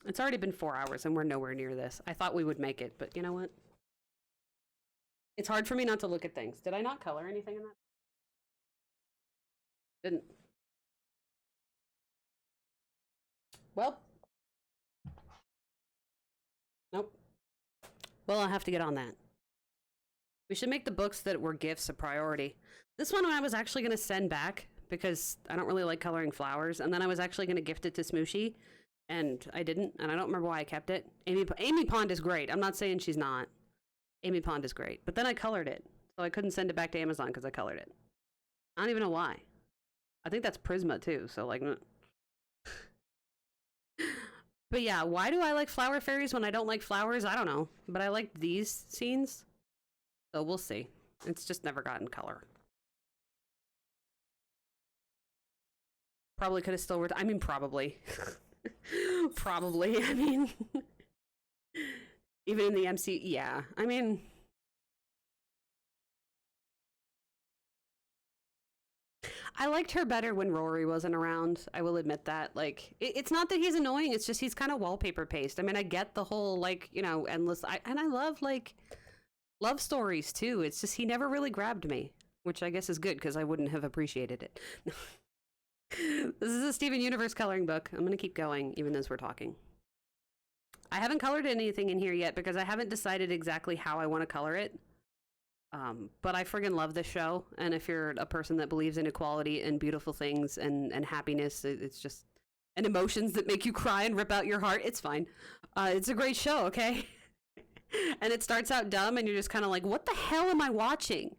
It's already been 4 hours, and we're nowhere near this. I thought we would make it, but you know what? It's hard for me not to look at things. Did I not color anything in that? Didn't. Well. Nope. Well, I'll have to get on that. We should make the books that were gifts a priority. This one I was actually going to send back because I don't really like coloring flowers. And then I was actually going to gift it to Smooshy. And I didn't. And I don't remember why I kept it. Amy Pond is great. I'm not saying she's not. Amy Pond is great. But then I colored it. So I couldn't send it back to Amazon because I colored it. I don't even know why. I think that's Prisma too. So like... But yeah, why do I like flower fairies when I don't like flowers? I don't know. But I like these scenes. So we'll see. It's just never gotten color. Probably could have still worked. I mean, probably. Probably. I mean, even in the MC, yeah. I mean, I liked her better when Rory wasn't around. I will admit that. Like, it's not that he's annoying. It's just he's kind of wallpaper paste. I mean, I get the whole, like, you know, endless. And I love, like, love stories, too. It's just he never really grabbed me, which I guess is good because I wouldn't have appreciated it. This is a Steven Universe coloring book. I'm going to keep going even as we're talking. I haven't colored anything in here yet because I haven't decided exactly how I want to color it. But I friggin' love this show. And if you're a person that believes in equality and beautiful things and happiness, it's just... and emotions that make you cry and rip out your heart, it's fine. It's a great show, okay? And it starts out dumb and you're just kind of like, what the hell am I watching?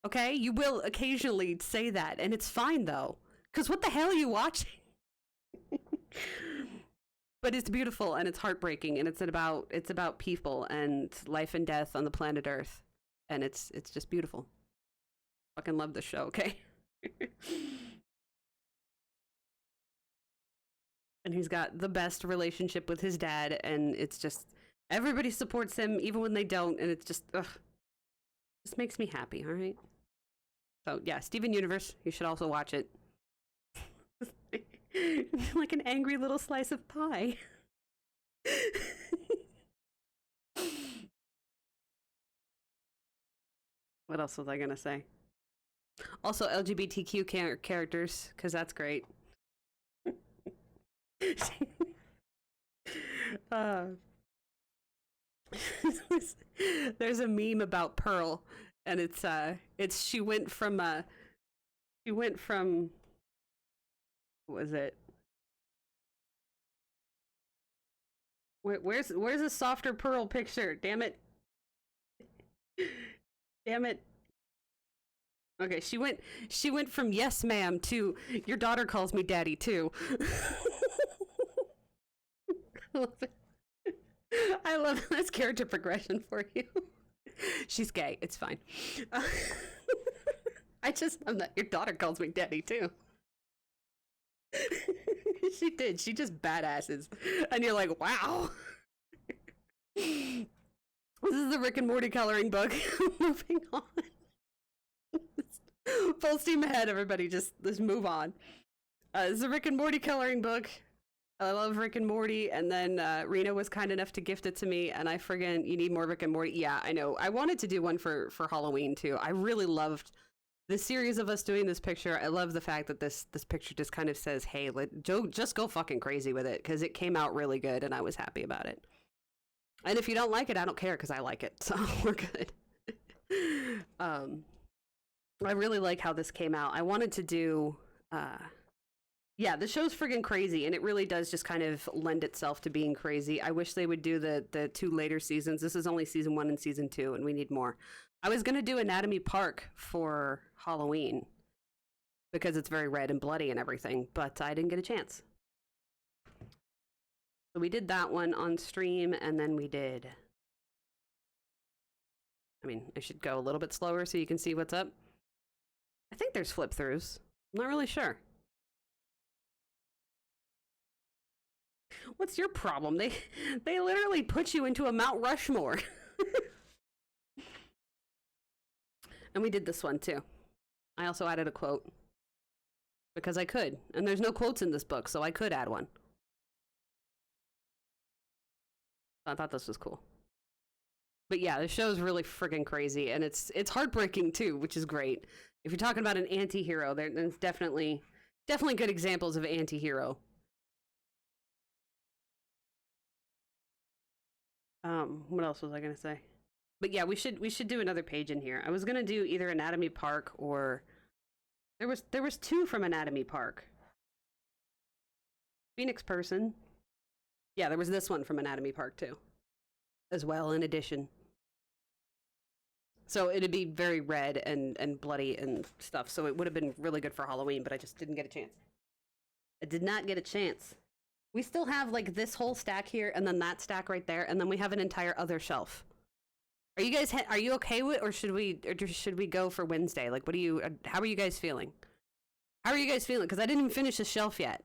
Okay? You will occasionally say that. And it's fine, though. Because what the hell are you watching? But it's beautiful and it's heartbreaking and it's about people and life and death on the planet Earth. And it's just beautiful. Fucking love this show, okay? And he's got the best relationship with his dad, and it's just everybody supports him even when they don't, and it's just just makes me happy, all right? So yeah, Steven Universe, you should also watch it. Like an angry little slice of pie. What else was I gonna say? Also LGBTQ characters, because that's great. There's a meme about Pearl, and it's she went from what was it? Where's a softer Pearl picture? Damn it. Damn it. Okay, she went from yes ma'am to your daughter calls me daddy too. I love it. I love this character progression for you. She's gay. It's fine. I just love that your daughter calls me daddy too. She did. She just badasses. And you're like, wow. This is the Rick and Morty coloring book. Moving on. Full steam ahead, everybody. Just let's move on. This is a Rick and Morty coloring book. I love Rick and Morty, and then Rena was kind enough to gift it to me, and I friggin' you need more Rick and Morty. Yeah, I know. I wanted to do one for Halloween too. I really loved the series of us doing this picture. I love the fact that this picture just kind of says, "Hey, Joe, just go fucking crazy with it," because it came out really good, and I was happy about it. And if you don't like it, I don't care because I like it, so we're good. I really like how this came out. I wanted to do. Yeah, the show's friggin' crazy, and it really does just kind of lend itself to being crazy. I wish they would do the 2 later seasons. This is only season 1 and season 2, and we need more. I was going to do Anatomy Park for Halloween because it's very red and bloody and everything, but I didn't get a chance. So we did that one on stream, and then we did... I mean, I should go a little bit slower so you can see what's up. I think there's flip-throughs. I'm not really sure. What's your problem? They literally put you into a Mount Rushmore. And we did this one too. I also added a quote because I could, and there's no quotes in this book, so I could add one. I thought this was cool. But yeah, the show's really friggin' crazy, and it's heartbreaking too, which is great. If you're talking about an anti-hero, there's definitely good examples of anti-hero. What else was I gonna say? But yeah, we should do another page in here. I was gonna do either Anatomy Park or there was 2 from Anatomy Park. Phoenix Person. Yeah, there was this one from Anatomy Park too, as well. In addition, so it'd be very red and bloody and stuff. So it would have been really good for Halloween, but I just didn't get a chance. I did not get a chance. We still have like this whole stack here, and then that stack right there, and then we have an entire other shelf. Are you guys? Are you okay with, or should we go for Wednesday? Like, what do you? How are you guys feeling? How are you guys feeling? Because I didn't even finish the shelf yet.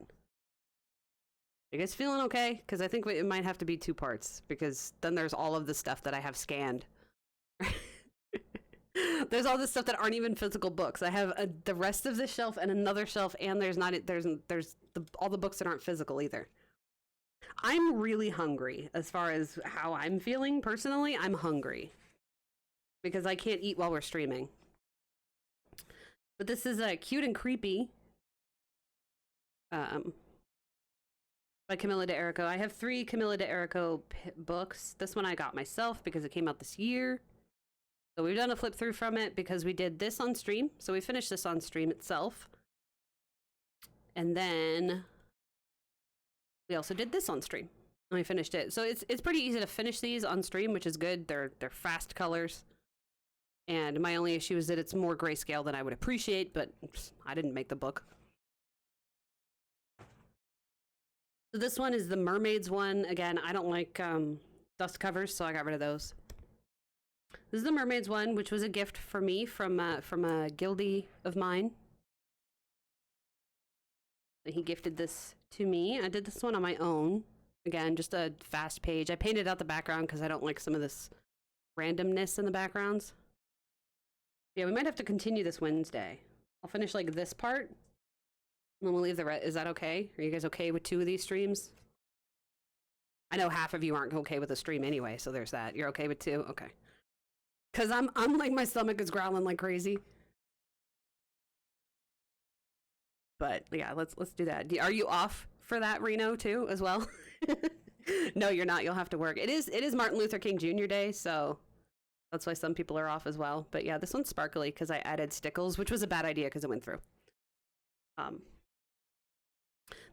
You guys feeling okay? Because I think it might have to be 2 parts, because then there's all of the stuff that I have scanned. There's all this stuff that aren't even physical books. I have the rest of this shelf and another shelf, and there's all the books that aren't physical either. I'm really hungry as far as how I'm feeling personally. I'm hungry because I can't eat while we're streaming. But this is Cute and Creepy by Camilla de Erico. I have 3 Camilla de Erico books. This one I got myself because it came out this year. So we've done a flip through from it because we did this on stream. So we finished this on stream itself. And then we also did this on stream. And we finished it. So it's pretty easy to finish these on stream, which is good. They're fast colors. And my only issue is that it's more grayscale than I would appreciate, but I didn't make the book. So this one is the Mermaids one. Again, I don't like dust covers, so I got rid of those. This is the Mermaids one, which was a gift for me from a guildie of mine. He gifted this to me. I did this one on my own. Again, just a fast page. I painted out the background because I don't like some of this randomness in the backgrounds. Yeah, we might have to continue this Wednesday. I'll finish like this part, and then we'll leave the rest. Is that okay? Are you guys okay with 2 of these streams? I know half of you aren't okay with the stream anyway, so there's that. You're okay with 2? Okay. Because I'm like, my stomach is growling like crazy. But yeah, let's do that. Are you off for that, Reno, too, as well? No, you're not. You'll have to work. It is Martin Luther King Jr. Day, so that's why some people are off as well. But yeah, this one's sparkly because I added stickles, which was a bad idea because it went through.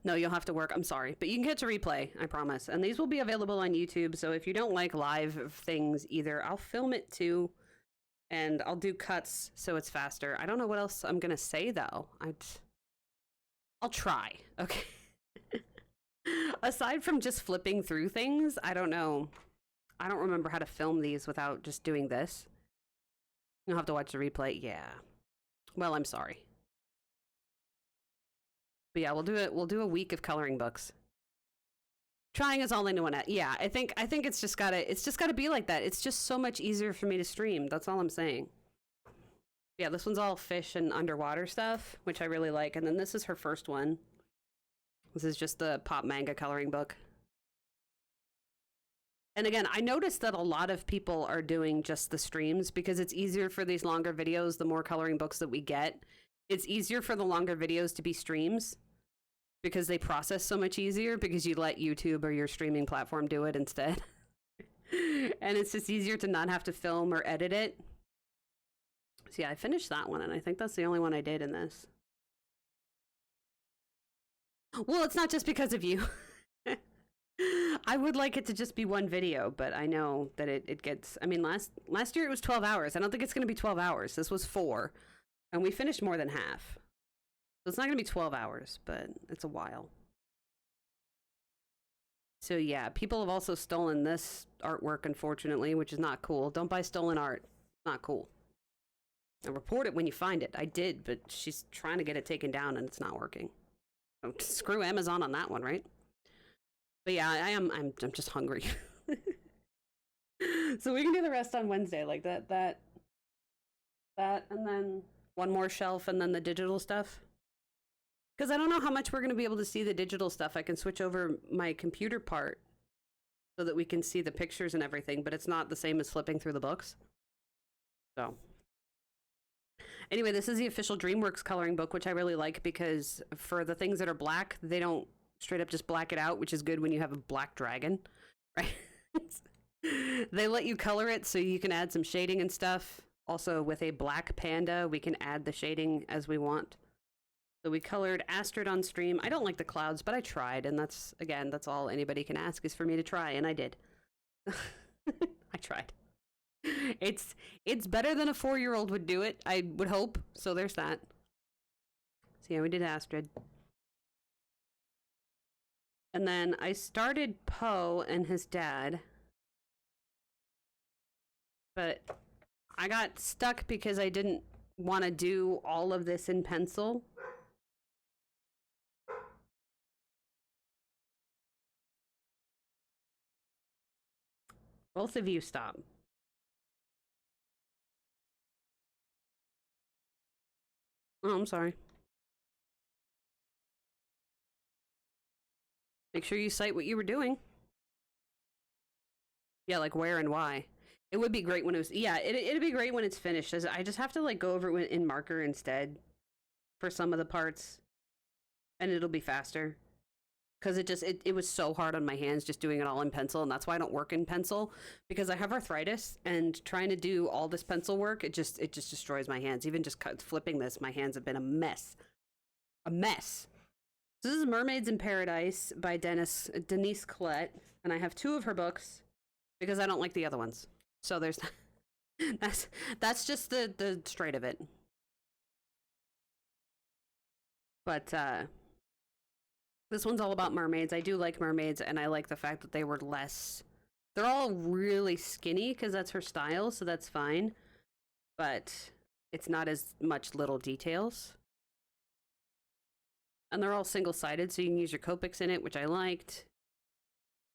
No, you'll have to work. I'm sorry. But you can catch a replay, I promise. And these will be available on YouTube. So if you don't like live things either, I'll film it too. And I'll do cuts so it's faster. I don't know what else I'm going to say, though. I'll try. Okay. Aside from just flipping through things, I don't know. I don't remember how to film these without just doing this. You'll have to watch the replay. Yeah. Well, I'm sorry. But yeah, we'll do a week of coloring books. Trying is all I know at. Yeah, I think it's just gotta be like that. It's just so much easier for me to stream. That's all I'm saying. Yeah, this one's all fish and underwater stuff, which I really like. And then this is her first one. This is just the pop manga coloring book. And again, I noticed that a lot of people are doing just the streams because it's easier for these longer videos. The more coloring books that we get, it's easier for the longer videos to be streams because they process so much easier because you let YouTube or your streaming platform do it instead. And it's just easier to not have to film or edit it. So yeah, I finished that one, and I think that's the only one I did in this. Well, it's not just because of you. I would like it to just be one video, but I know that it gets... I mean, last year it was 12 hours. I don't think it's going to be 12 hours. This was 4, and we finished more than half. So it's not going to be 12 hours, but it's a while. So yeah, people have also stolen this artwork, unfortunately, which is not cool. Don't buy stolen art. It's not cool. And report it when you find it. I did, but she's trying to get it taken down, and it's not working. Oh, screw Amazon on that one, right? But yeah, I'm just hungry. So we can do the rest on Wednesday, like that, and then one more shelf, and then the digital stuff. Because I don't know how much we're going to be able to see the digital stuff. I can switch over my computer part so that we can see the pictures and everything, but it's not the same as flipping through the books. So anyway, this is the official DreamWorks coloring book, which I really like because for the things that are black, they don't straight up just black it out, which is good when you have a black dragon, right? They let you color it so you can add some shading and stuff. Also, with a black panda, we can add the shading as we want. So we colored Astrid on stream. I don't like the clouds, but I tried, and that's all anybody can ask is for me to try, and I did. I tried. It's better than a 4-year-old would do it, I would hope. So there's that. So yeah, we did Astrid. And then I started Poe and his dad. But I got stuck because I didn't want to do all of this in pencil. Both of you stop. Oh, I'm sorry. Make sure you cite what you were doing. Yeah, like where and why. It would be great when it was... Yeah, it'd be great when it's finished. I just have to like go over it in marker instead for some of the parts. And it'll be faster. Because it was so hard on my hands just doing it all in pencil. And that's why I don't work in pencil. Because I have arthritis. And trying to do all this pencil work, it just destroys my hands. Even just flipping this, my hands have been a mess. A mess. So this is Mermaids in Paradise by Denise Collette, and I have 2 of her books because I don't like the other ones. So there's that's just the straight of it. But this one's all about mermaids. I do like mermaids, and I like the fact that they were less... They're all really skinny because that's her style, so that's fine. But it's not as much little details. And they're all single-sided, so you can use your Copics in it, which I liked.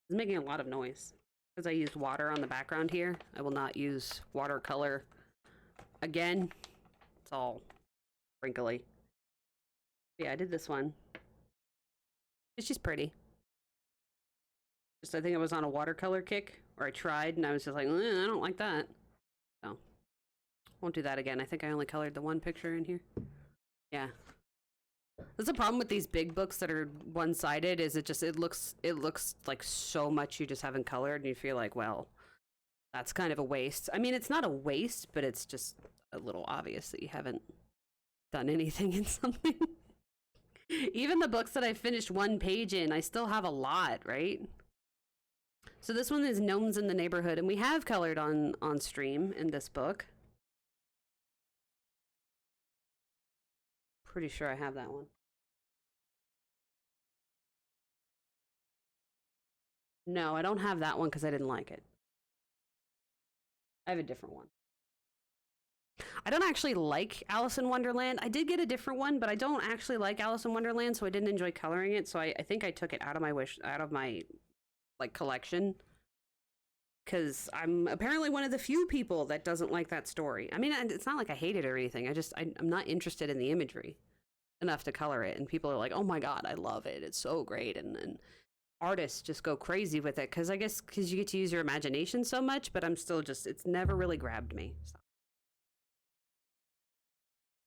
It's making a lot of noise because I used water on the background here. I will not use watercolor again. It's all wrinkly. Yeah, I did this one. It's just pretty. I think I was on a watercolor kick, or I tried, and I was just like, I don't like that. So, won't do that again. I think I only colored the one picture in here. Yeah. That's the problem with these big books that are one-sided, is it looks like so much you just haven't colored, and you feel like, well, that's kind of a waste. I mean, it's not a waste, but it's just a little obvious that you haven't done anything in something. Even the books that I finished one page in, I still have a lot, right? So this one is Gnomes in the Neighborhood, and we have colored on stream in this book. Pretty sure I have that one. No, I don't have that one because I didn't like it. I have a different one. I don't actually like Alice in Wonderland. I did get a different one, but I don't actually like Alice in Wonderland, so I didn't enjoy coloring it. So I think I took it out of my like collection, because I'm apparently one of the few people that doesn't like that story. I mean, it's not like I hate it or anything. I'm not interested in the imagery. enough to color it, and people are like, oh my god, I love it, it's so great, and artists just go crazy with it, because I guess because you get to use your imagination so much, but I'm still just, it's never really grabbed me. So.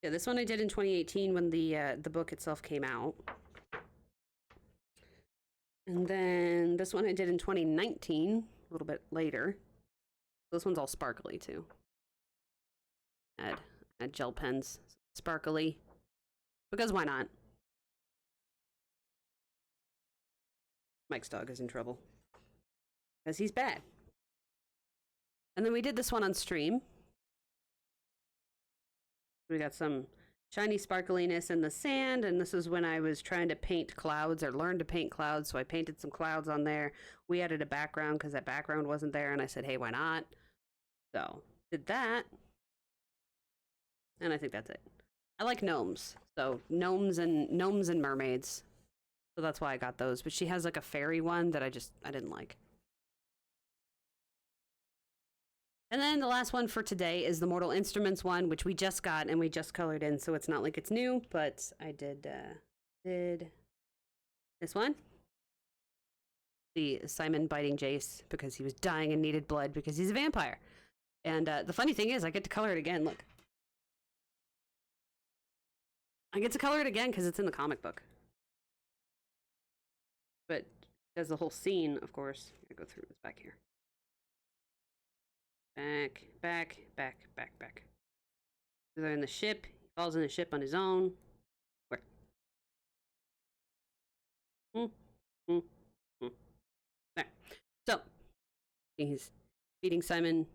Yeah, this one I did in 2018 when the book itself came out. And then this one I did in 2019, a little bit later. This one's all sparkly too. Add gel pens, sparkly, because why not? Mike's dog is in trouble because he's bad. And then we did this one on stream. We got some shiny sparkliness in the sand, and this is when I was trying to paint clouds, or learn to paint clouds, so I painted some clouds on there. We added a background because that background wasn't there, and I said, hey, why not? So, did that. And I think that's it. I like gnomes. So, gnomes and mermaids. So that's why I got those. But she has like a fairy one that I didn't like. And then the last one for today is the Mortal Instruments one, which we just got and we just colored in, so it's not like it's new, but I did this one. The Simon biting Jace because he was dying and needed blood because he's a vampire. And the funny thing is, I get to color it again, look. I get to color it again because it's in the comic book. But there's the whole scene, of course. I gotta go through this back here. Back. They're in the ship. He falls in the ship on his own. Where? There. So, he's feeding Simon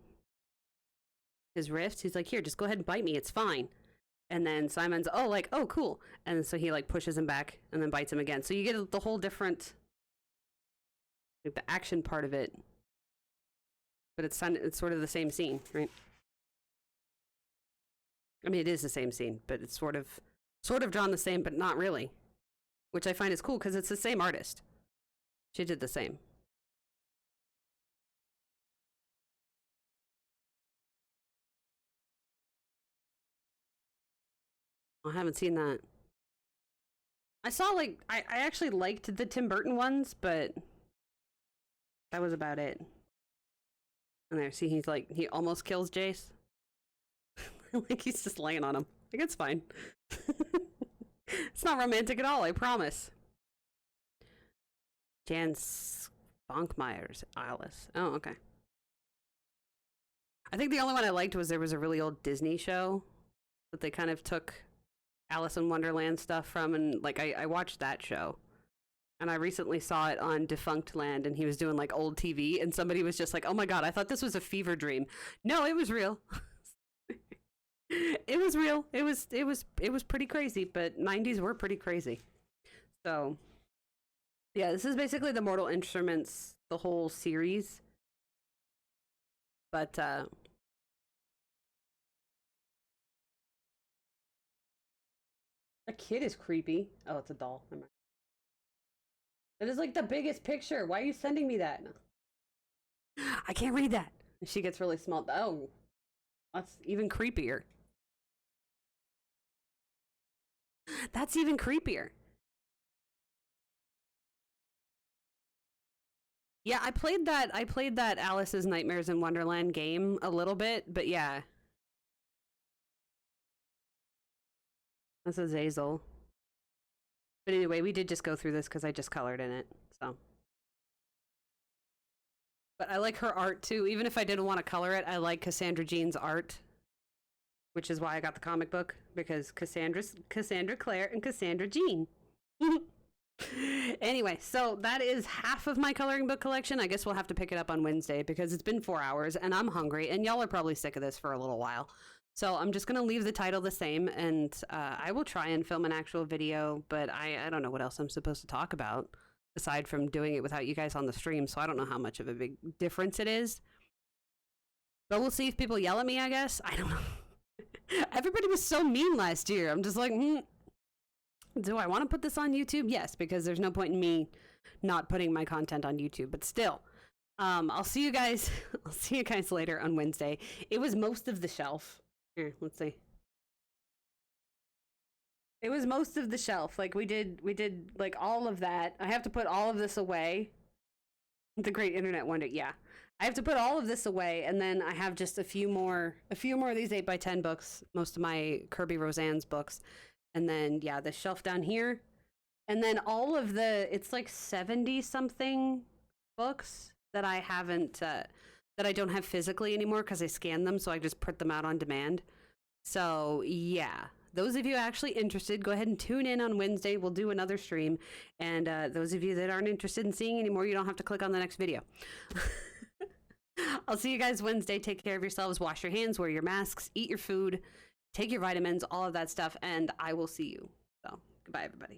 his wrist. He's like, here, just go ahead and bite me. It's fine. And then Simon's, oh, cool. And so he, like, pushes him back and then bites him again. So you get the whole different, like, the action part of it. But it's sort of the same scene, right? I mean, it is the same scene, but it's sort of drawn the same, but not really. Which I find is cool, because it's the same artist. She did the same. I haven't seen that. I saw, like, I actually liked the Tim Burton ones, but that was about it. And there, see, he's like, he almost kills Jace. Like, he's just laying on him. Like, it's fine. It's not romantic at all, I promise. Jan Sponkmeyer's Alice. Oh, okay. I think the only one I liked was there was a really old Disney show that they kind of took Alice in Wonderland stuff from, and, like, I watched that show. And I recently saw it on Defunct Land, and he was doing, like, old TV, and somebody was just like, oh my god, I thought this was a fever dream. No, it was real. It was real. It was pretty crazy, but 90s were pretty crazy. So, yeah, this is basically the Mortal Instruments, the whole series. But, that kid is creepy. Oh, it's a doll. Never mind. That is like the biggest picture. Why are you sending me that? I can't read that. She gets really small. Oh, that's even creepier. That's even creepier. Yeah, I played that Alice's Nightmares in Wonderland game a little bit, but yeah. That's Azazel. But anyway, we did just go through this because I just colored in it, so. But I like her art too. Even if I didn't want to color it, I like Cassandra Jean's art, which is why I got the comic book, because Cassandra Clare and Cassandra Jean. Anyway, so that is half of my coloring book collection. I guess we'll have to pick it up on Wednesday because it's been 4 hours and I'm hungry and y'all are probably sick of this for a little while. So I'm just going to leave the title the same, and I will try and film an actual video, but I don't know what else I'm supposed to talk about aside from doing it without you guys on the stream, so I don't know how much of a big difference it is. But we'll see if people yell at me, I guess. I don't know. Everybody was so mean last year. I'm just like, do I want to put this on YouTube? Yes, because there's no point in me not putting my content on YouTube, but still. I'll see you guys. I'll see you guys later on Wednesday. It was most of the shelf. Here, let's see. It was most of the shelf. Like we did like all of that. I have to put all of this away. The Great Internet Wonder. Yeah. I have to put all of this away, and then I have just a few more of these 8x10 books, most of my Kirby Roseanne's books. And then yeah, the shelf down here. And then all of it's like 70 something books that I haven't that I don't have physically anymore because I scanned them, so I just print them out on demand. So yeah, those of you actually interested, go ahead and tune in on Wednesday. We'll do another stream. And those of you that aren't interested in seeing anymore, you don't have to click on the next video. I'll see you guys Wednesday. Take care of yourselves. Wash your hands, wear your masks, eat your food, take your vitamins, all of that stuff. And I will see you. So goodbye, everybody.